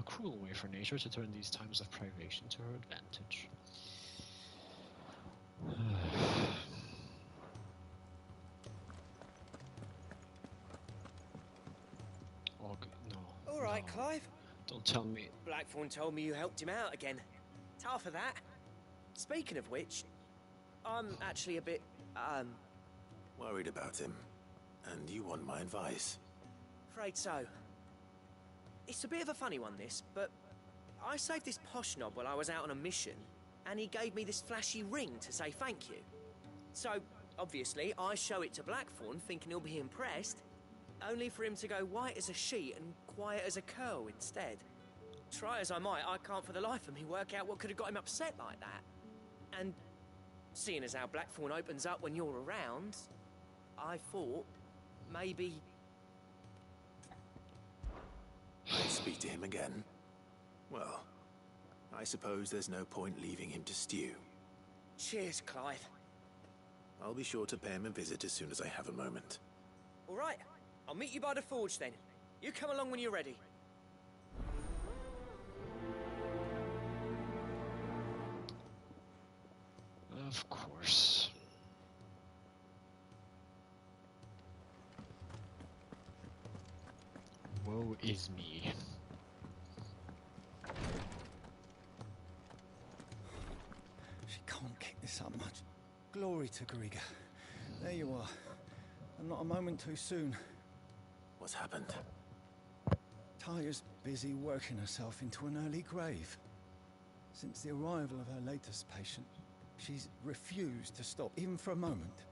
A cruel way for nature to turn these times of privation to her advantage. Oh, no. All right, no. Clive. Don't tell me. Blackthorn told me you helped him out again. Tough for that. Speaking of which, I'm actually a bit, Worried about him. And you want my advice? afraid so. It's a bit of a funny one, this, but I saved this posh knob while I was out on a mission, and he gave me this flashy ring to say thank you. So, obviously, I show it to Blackthorn, thinking he'll be impressed, only for him to go white as a sheet and quiet as a curl instead. Try as I might, I can't for the life of me work out what could have got him upset like that. And seeing as how Blackthorn opens up when you're around, I thought maybe... I'd speak to him again. Well, I suppose there's no point leaving him to stew. Cheers, Clive. I'll be sure to pay him a visit as soon as I have a moment. All right, I'll meet you by the forge then. You come along when you're ready. Of course. Woe is me. She can't kick this up much. Glory to Griga. There you are. And not a moment too soon. What's happened? Taya's busy working herself into an early grave. Since the arrival of her latest patient, she's refused to stop, even for a moment.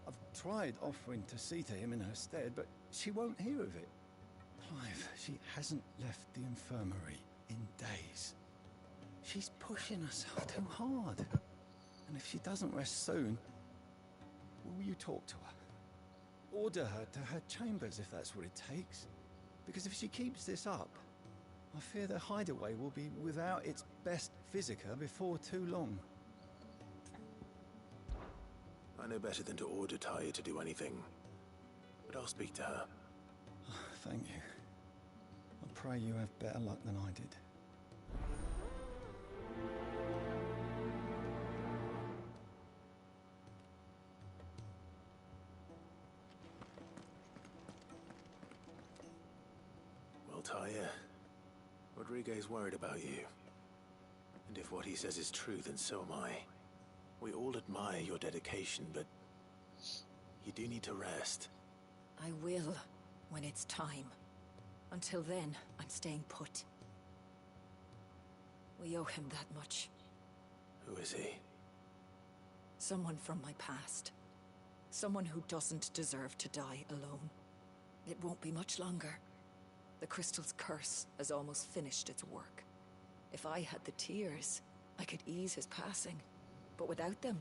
I've tried offering to see to him in her stead, but she won't hear of it. Clive, she hasn't left the infirmary in days. She's pushing herself too hard. And if she doesn't rest soon, will you talk to her? Order her to her chambers if that's what it takes. Because if she keeps this up, I fear the hideaway will be without its best physica before too long. I know better than to order Taya to do anything. But I'll speak to her. Thank you. I pray you have better luck than I did. Well, Taya, Rodriguez worried about you. And if what he says is true, then so am I. We all admire your dedication, but you do need to rest. I will, when it's time. Until then, I'm staying put. We owe him that much. Who is he? Someone from my past. Someone who doesn't deserve to die alone. It won't be much longer. The crystal's curse has almost finished its work. If I had the tears, I could ease his passing. But without them,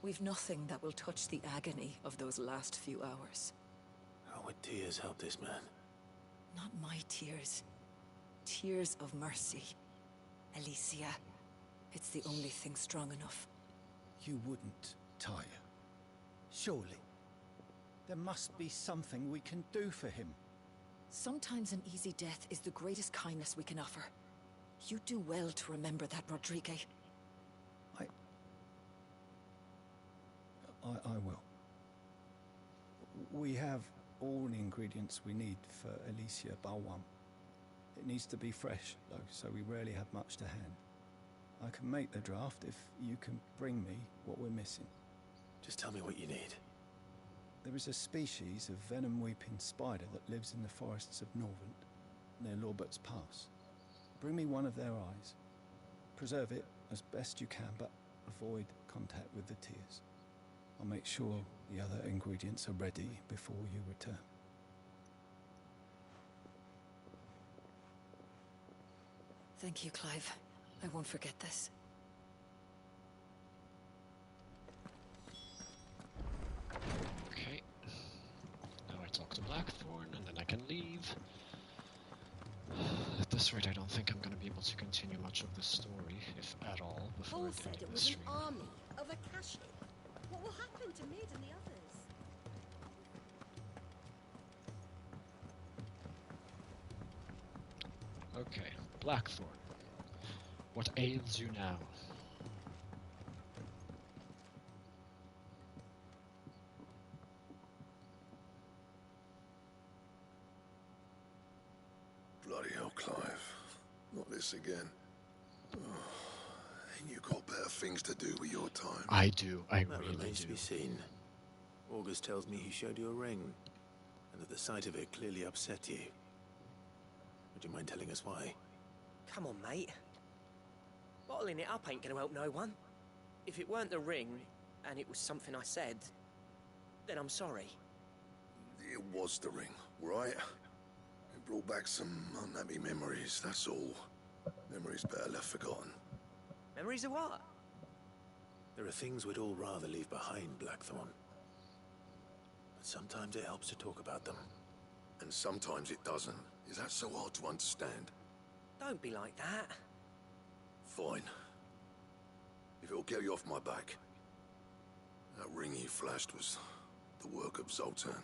we've nothing that will touch the agony of those last few hours. How would tears help this man? Not my tears. Tears of mercy. Alicia. It's the only thing strong enough. You wouldn't, Taya. Surely. There must be something we can do for him. Sometimes an easy death is the greatest kindness we can offer. You do well to remember that, Rodriguez. I will. We have all the ingredients we need for Alicia Balwam. It needs to be fresh, though, so we rarely have much to hand. I can make the draft if you can bring me what we're missing. Just tell me what you need. There is a species of venom-weeping spider that lives in the forests of Norvent, near Lorbert's Pass. Bring me one of their eyes. Preserve it as best you can, but avoid contact with the tears. I'll make sure the other ingredients are ready before you return. Thank you, Clive. I won't forget this. Okay. Now I talk to Blackthorn, and then I can leave. At this rate, I don't think I'm going to be able to continue much of the story, if at all, before Cole the said end it of the was an stream. army of Akashic. What will happen to Mid and the others? Okay, Blackthorn. What ails you now? Bloody hell, Clive. Not this again. Oh, ain't you got better things to do with your time? I do, I That really remains do. to be seen. August tells me he showed you a ring, and that the sight of it clearly upset you. Would you mind telling us why? Come on, mate. Bottling it up ain't gonna help no one. If it weren't the ring, and it was something I said, then I'm sorry. It was the ring, right? It brought back some unhappy memories, that's all. Memories better left forgotten. Memories of what? There are things we'd all rather leave behind, Blackthorn. But sometimes it helps to talk about them. And sometimes it doesn't. Is that so hard to understand? Don't be like that. Fine. If it'll get you off my back. That ring he flashed was the work of Zoltan.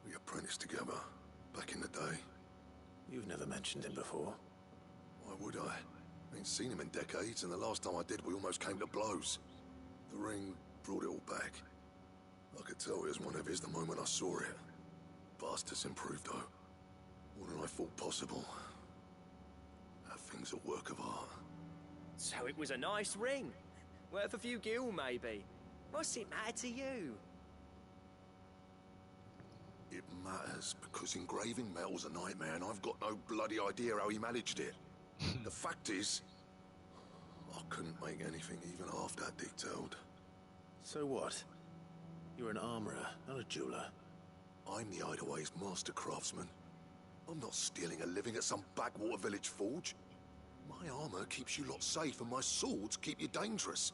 We apprenticed together, back in the day. You've never mentioned him before. Why would I? Ain't seen him in decades, and the last time I did, we almost came to blows. The ring brought it all back. I could tell it was one of his the moment I saw it. Bastard's improved, though. More than I thought possible. That thing's a work of art. So it was a nice ring. Worth a few gil, maybe. What's it matter to you? It matters, because engraving metal's a nightmare, and I've got no bloody idea how he managed it. The fact is, I couldn't make anything even half that detailed. So what? You're an armorer, not a jeweler. I'm the Hideaway's master craftsman. I'm not stealing a living at some backwater village forge. My armor keeps you lot safe, and my swords keep you dangerous.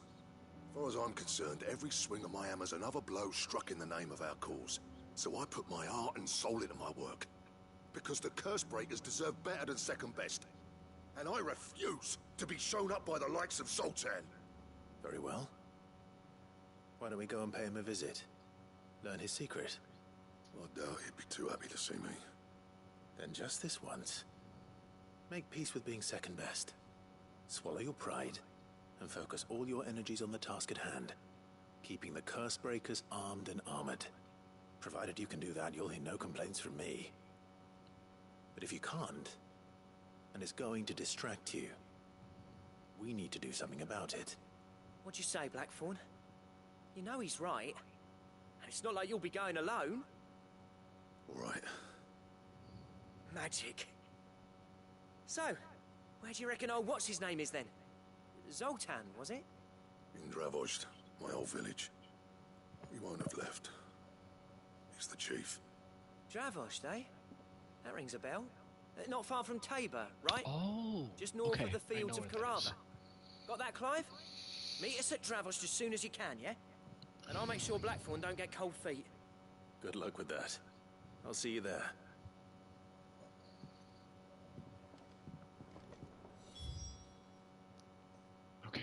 As far as I'm concerned, every swing of my hammer's another blow struck in the name of our cause. So I put my heart and soul into my work. Because the curse breakers deserve better than second best. And I refuse to be shown up by the likes of Zoltan. Very well. Why don't we go and pay him a visit? Learn his secret. I doubt he'd be too happy to see me. Then just this once, make peace with being second best. Swallow your pride, and focus all your energies on the task at hand. Keeping the curse breakers armed and armored. Provided you can do that, you'll hear no complaints from me. But if you can't, and it's going to distract you, we need to do something about it. What'd you say, Blackthorn? You know he's right. And it's not like you'll be going alone. All right. Magic. So, where do you reckon old what's-his-name is then? Zoltan, was it? In Dravozd, my old village. He won't have left. He's the chief. Dravozd, eh? That rings a bell. Not far from Tabor, right? Oh, just north okay, of the I fields know of where that Karava. is. Got that, Clive? Meet us at Dravozd as soon as you can, yeah? And I'll make sure Blackthorn don't get cold feet. Good luck with that. I'll see you there. Okay.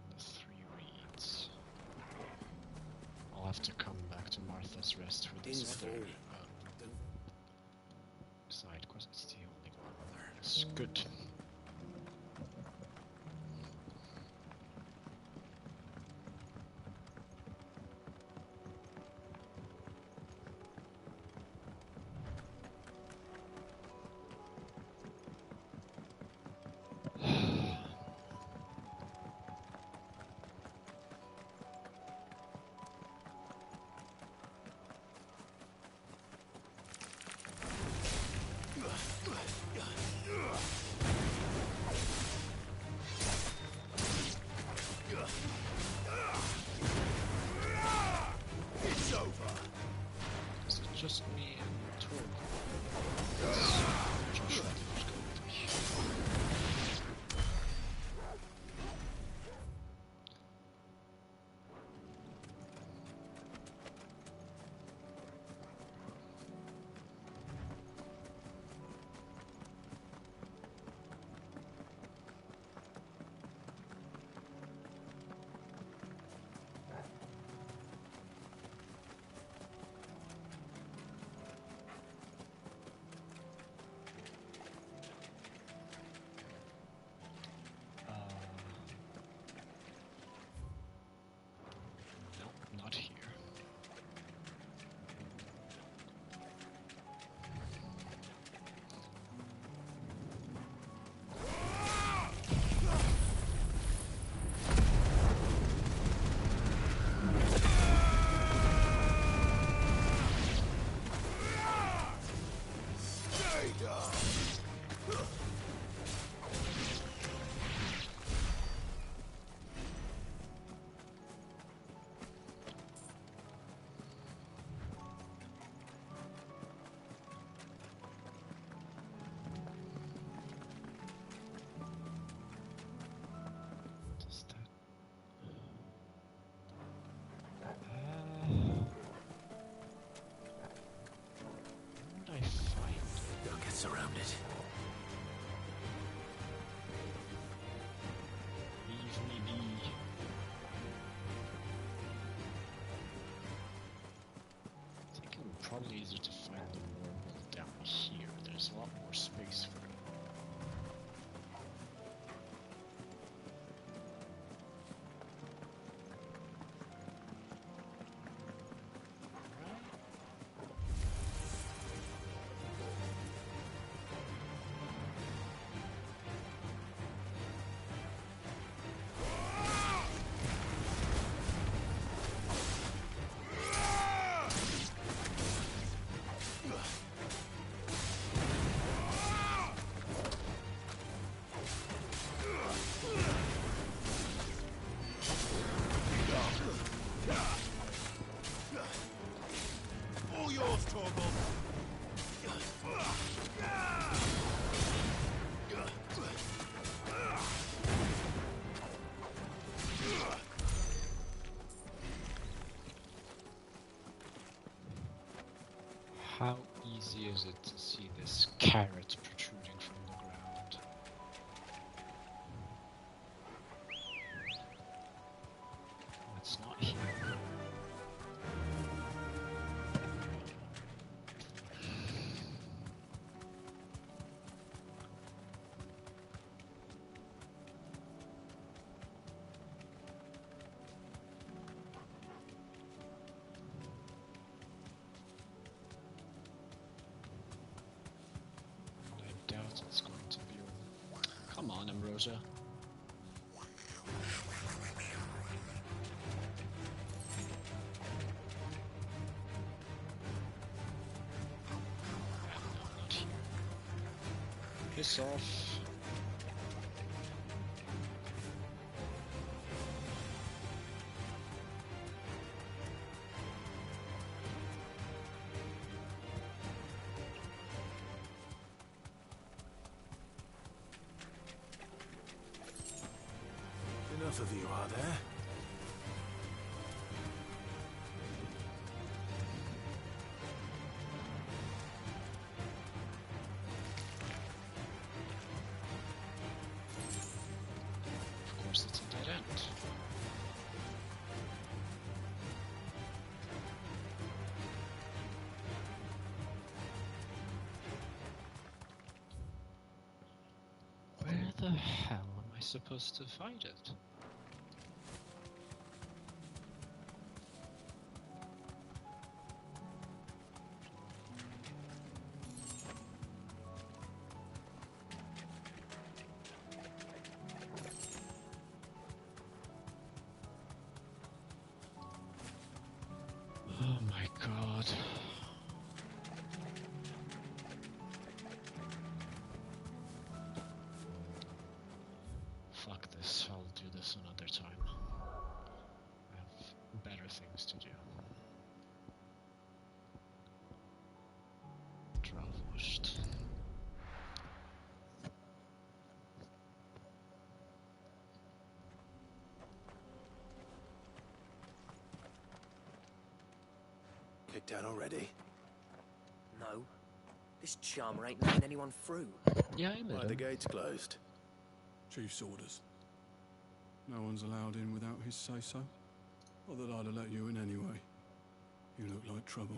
The 3 reads. I'll have to come back to Martha's Rest for this other side quest. It's the only one there. It's good. just me and Torg. Joshua did not go with me. Not here. Don't get surrounded. Leave me be. I think it would probably easier to find the wormhole down here. There's a lot more space for it. All yours, Torgal. How easy is it to see this carrot protruding from the ground? It's not here. I doubt it's going to be. Come on, Ambrosia. No, not here. Piss off. Enough of you, are there? Of course, it's a dead end. Where the hell am I supposed to find it? Oh my god. Fuck this, I'll do this kicked out already? No. This charmer ain't letting anyone through. Yeah, I Why are the gates closed? Chief's orders. No one's allowed in without his say-so. Not that I'd have let you in anyway. You look like trouble.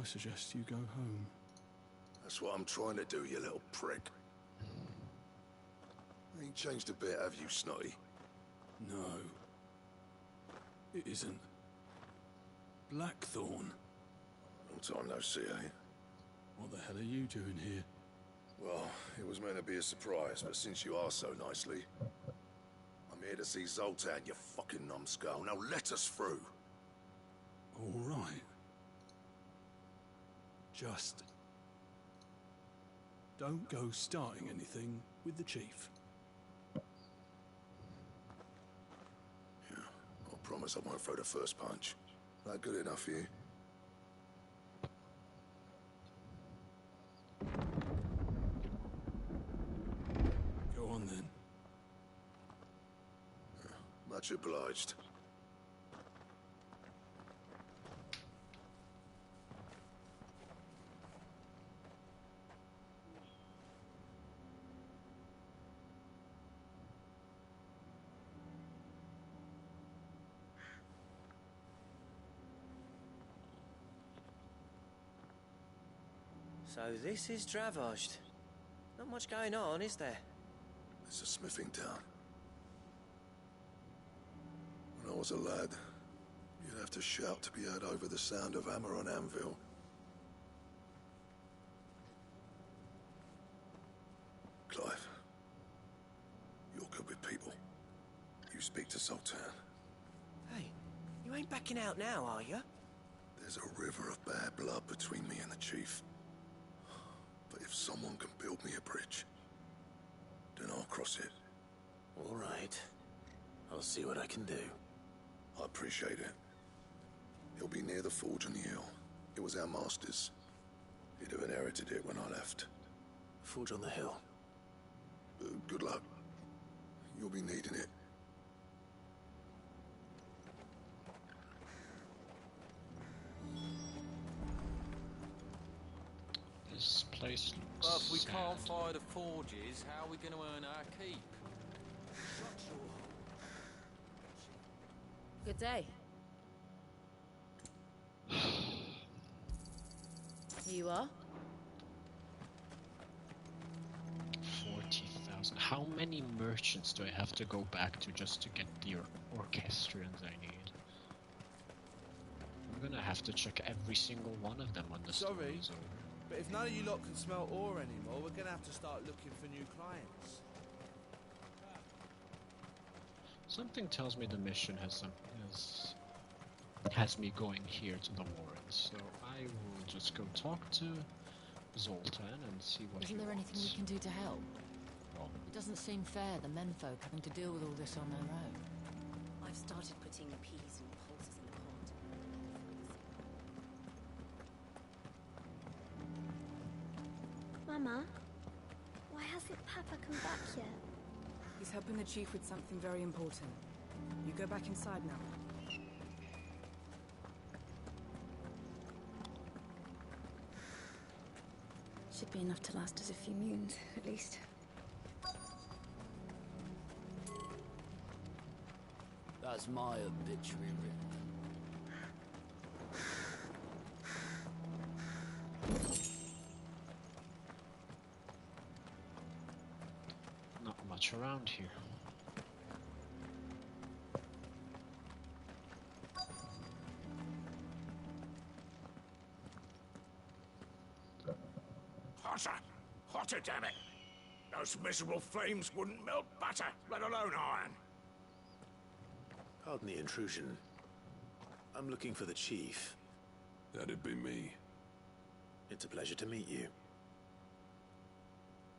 I suggest you go home. That's what I'm trying to do, you little prick. Ain't changed a bit, have you, Snotty? No. It isn't. Blackthorn. Long time no see, eh? What the hell are you doing here? Well, it was meant to be a surprise, but since you are so nicely, I'm here to see Zoltan, you fucking numbskull. Now let us through. All right. Just don't go starting anything with the chief. Yeah, I promise I won't throw the first punch. That good enough for you? Go on then. Much obliged. So this is Dravaged. Not much going on, is there? It's a smithing town. When I was a lad, you'd have to shout to be heard over the sound of hammer on anvil. Clive, you're good with people. You speak to Zoltan. Hey, you ain't backing out now, are you? There's a river of bad blood between me and the chief. But if someone can build me a bridge, then I'll cross it. All right. I'll see what I can do. I appreciate it. He'll be near the forge on the hill. It was our master's. He'd have inherited it when I left. Forge on the hill. Good luck. You'll be needing it. This place looks But if we sad. can't fire the forges, how are we going to earn our keep? Good day. You are? 40,000. How many merchants do I have to go back to just to get the orchestrions I need? I'm gonna have to check every single one of them when the Sorry, story is over. but if none of you lot can smell ore anymore, we're gonna have to start looking for new clients. Something tells me the mission has me going here to the Warrens, so I will just go talk to Zoltan and see what Isn't he there anything we wants. can do to help? Well, It doesn't seem fair, the menfolk having to deal with all this on their own. I've started putting peas and pulses in the pot. Mama, why hasn't Papa come back yet? He's helping the chief with something very important. You go back inside now. Should be enough to last us a few moons, at least. That's my obituary written. not much around here. Hotter! Hotter, damn it! Those miserable flames wouldn't melt butter, let alone iron. Pardon the intrusion. I'm looking for the chief. That'd be me. It's a pleasure to meet you.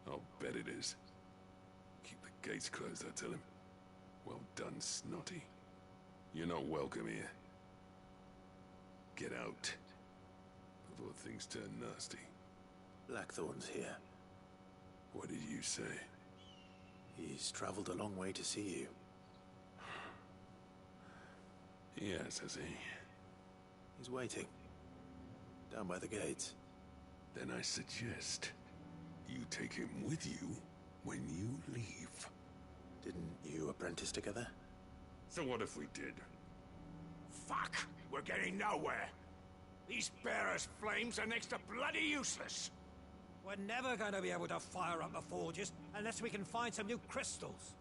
I'll bet it is. Keep the gates closed, I tell him. Well done, Snotty. You're not welcome here. Get out. Before things turn nasty. Blackthorn's here. What did you say? He's traveled a long way to see you. Yes, has he? He's waiting. Down by the gates. Then I suggest you take him with you when you leave. Didn't you apprentice together? So what if we did? Fuck! We're getting nowhere. These bearers' flames are next to bloody useless. We're never going to be able to fire up the forges unless we can find some new crystals.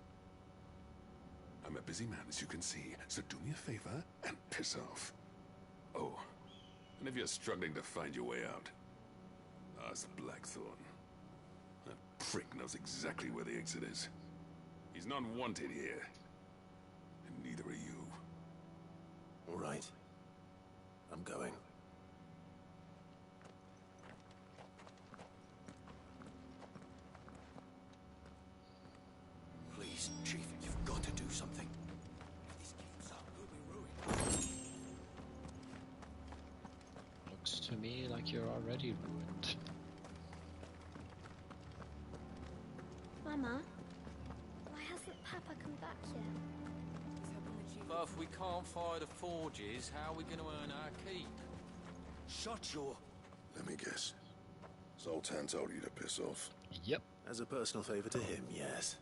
I'm a busy man, as you can see, so do me a favor and piss off. Oh, and if you're struggling to find your way out, ask Blackthorn. That prick knows exactly where the exit is. He's not wanted here, and neither are you. All right. I'm going. Please, Chief, you've got to do something. If this keeps up, we'll be ruined. Looks to me like you're already ruined. Mama, why hasn't Papa come back yet? But if we can't fire the forges, how are we going to earn our keep? Shut your... Let me guess. Zoltan told you to piss off. Yep. As a personal favor to him, yes.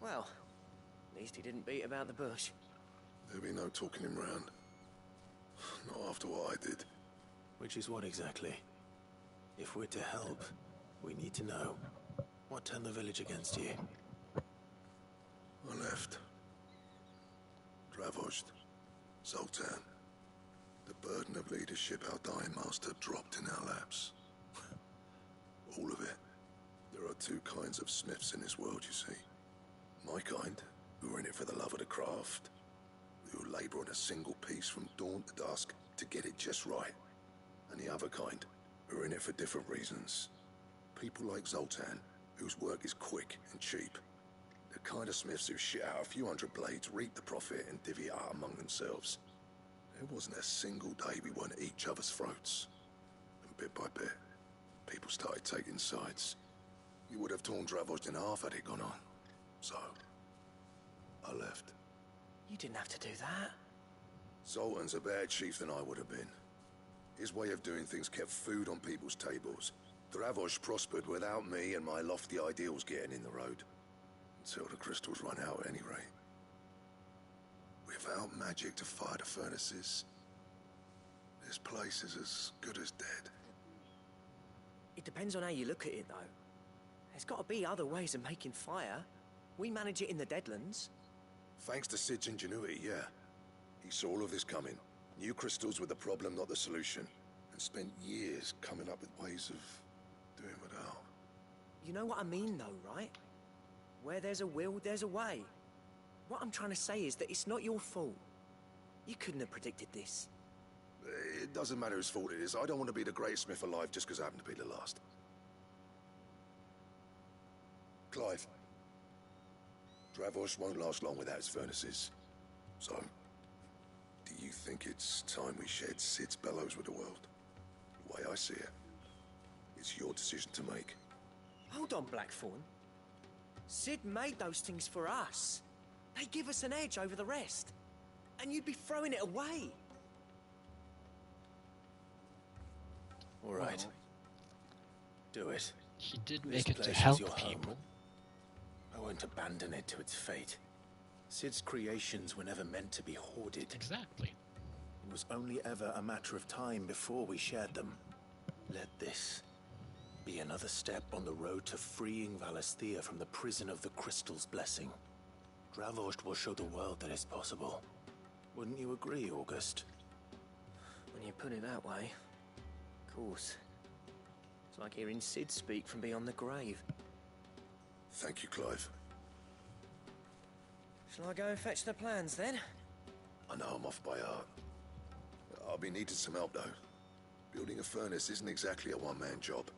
Well, at least he didn't beat about the bush. There'll be no talking him round. Not after what I did. Which is what exactly? If we're to help, we need to know. What turned the village against you? I left. Dravost. Zoltan. The burden of leadership our dying master dropped in our laps. All of it. There are two kinds of smiths in this world, you see. My kind, who are in it for the love of the craft, who labour on a single piece from dawn to dusk to get it just right. And the other kind, who are in it for different reasons. People like Zoltan, whose work is quick and cheap. The kind of smiths who shit out a few hundred blades, reap the profit, and divvy it out among themselves. There wasn't a single day we weren't at each other's throats. And bit by bit, people started taking sides. You would have torn Dravost in half had it gone on. So, I left. You didn't have to do that. Zoltan's a better chief than I would have been. His way of doing things kept food on people's tables. Dravost prospered without me and my lofty ideals getting in the road. Until the crystals run out at any rate. Without magic to fire the furnaces, this place is as good as dead. It depends on how you look at it, though. There's got to be other ways of making fire. We manage it in the Deadlands. Thanks to Sid's ingenuity, yeah. He saw all of this coming. Knew crystals were the problem, not the solution. And spent years coming up with ways of doing without. You know what I mean, though, right? Where there's a will, there's a way. What I'm trying to say is that it's not your fault. You couldn't have predicted this. It doesn't matter whose fault it is. I don't want to be the greatest smith alive just because I happen to be the last. Clive. Dravost won't last long without his furnaces. So, do you think it's time we shared Sid's bellows with the world? The way I see it, it's your decision to make. Hold on, Blackthorn. Sid made those things for us. They give us an edge over the rest. And you'd be throwing it away. All right. Do it. He did This make it to place is help your home. people. I won't abandon it to its fate. Sid's creations were never meant to be hoarded. Exactly. It was only ever a matter of time before we shared them. Let this be another step on the road to freeing Valisthea from the prison of the Crystal's blessing. Dravost will show the world that it's possible. Wouldn't you agree, August? When you put it that way, of course. It's like hearing Sid speak from beyond the grave. Thank you, Clive. Shall I go and fetch the plans, then? I know I'm off by heart. I'll be needing some help, though. Building a furnace isn't exactly a one-man job.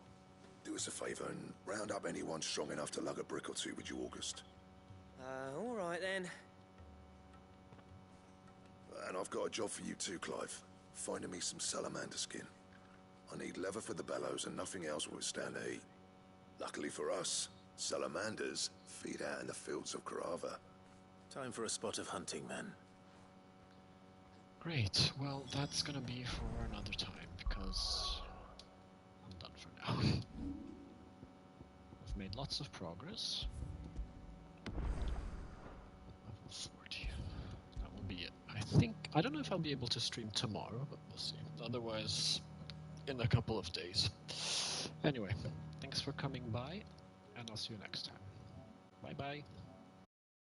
Do us a favor and round up anyone strong enough to lug a brick or two with you, August. All right, then. And I've got a job for you too, Clive. Finding me some salamander skin. I need leather for the bellows and nothing else will withstand the heat. Luckily for us, salamanders feed out in the fields of Carava. Time for a spot of hunting, then. Great. Well, that's gonna be for another time, because I'm done for now. I've made lots of progress. Level 40. That will be it. I don't know if I'll be able to stream tomorrow, but we'll see. Otherwise, in a couple of days. Anyway, thanks for coming by, and I'll see you next time. Bye-bye.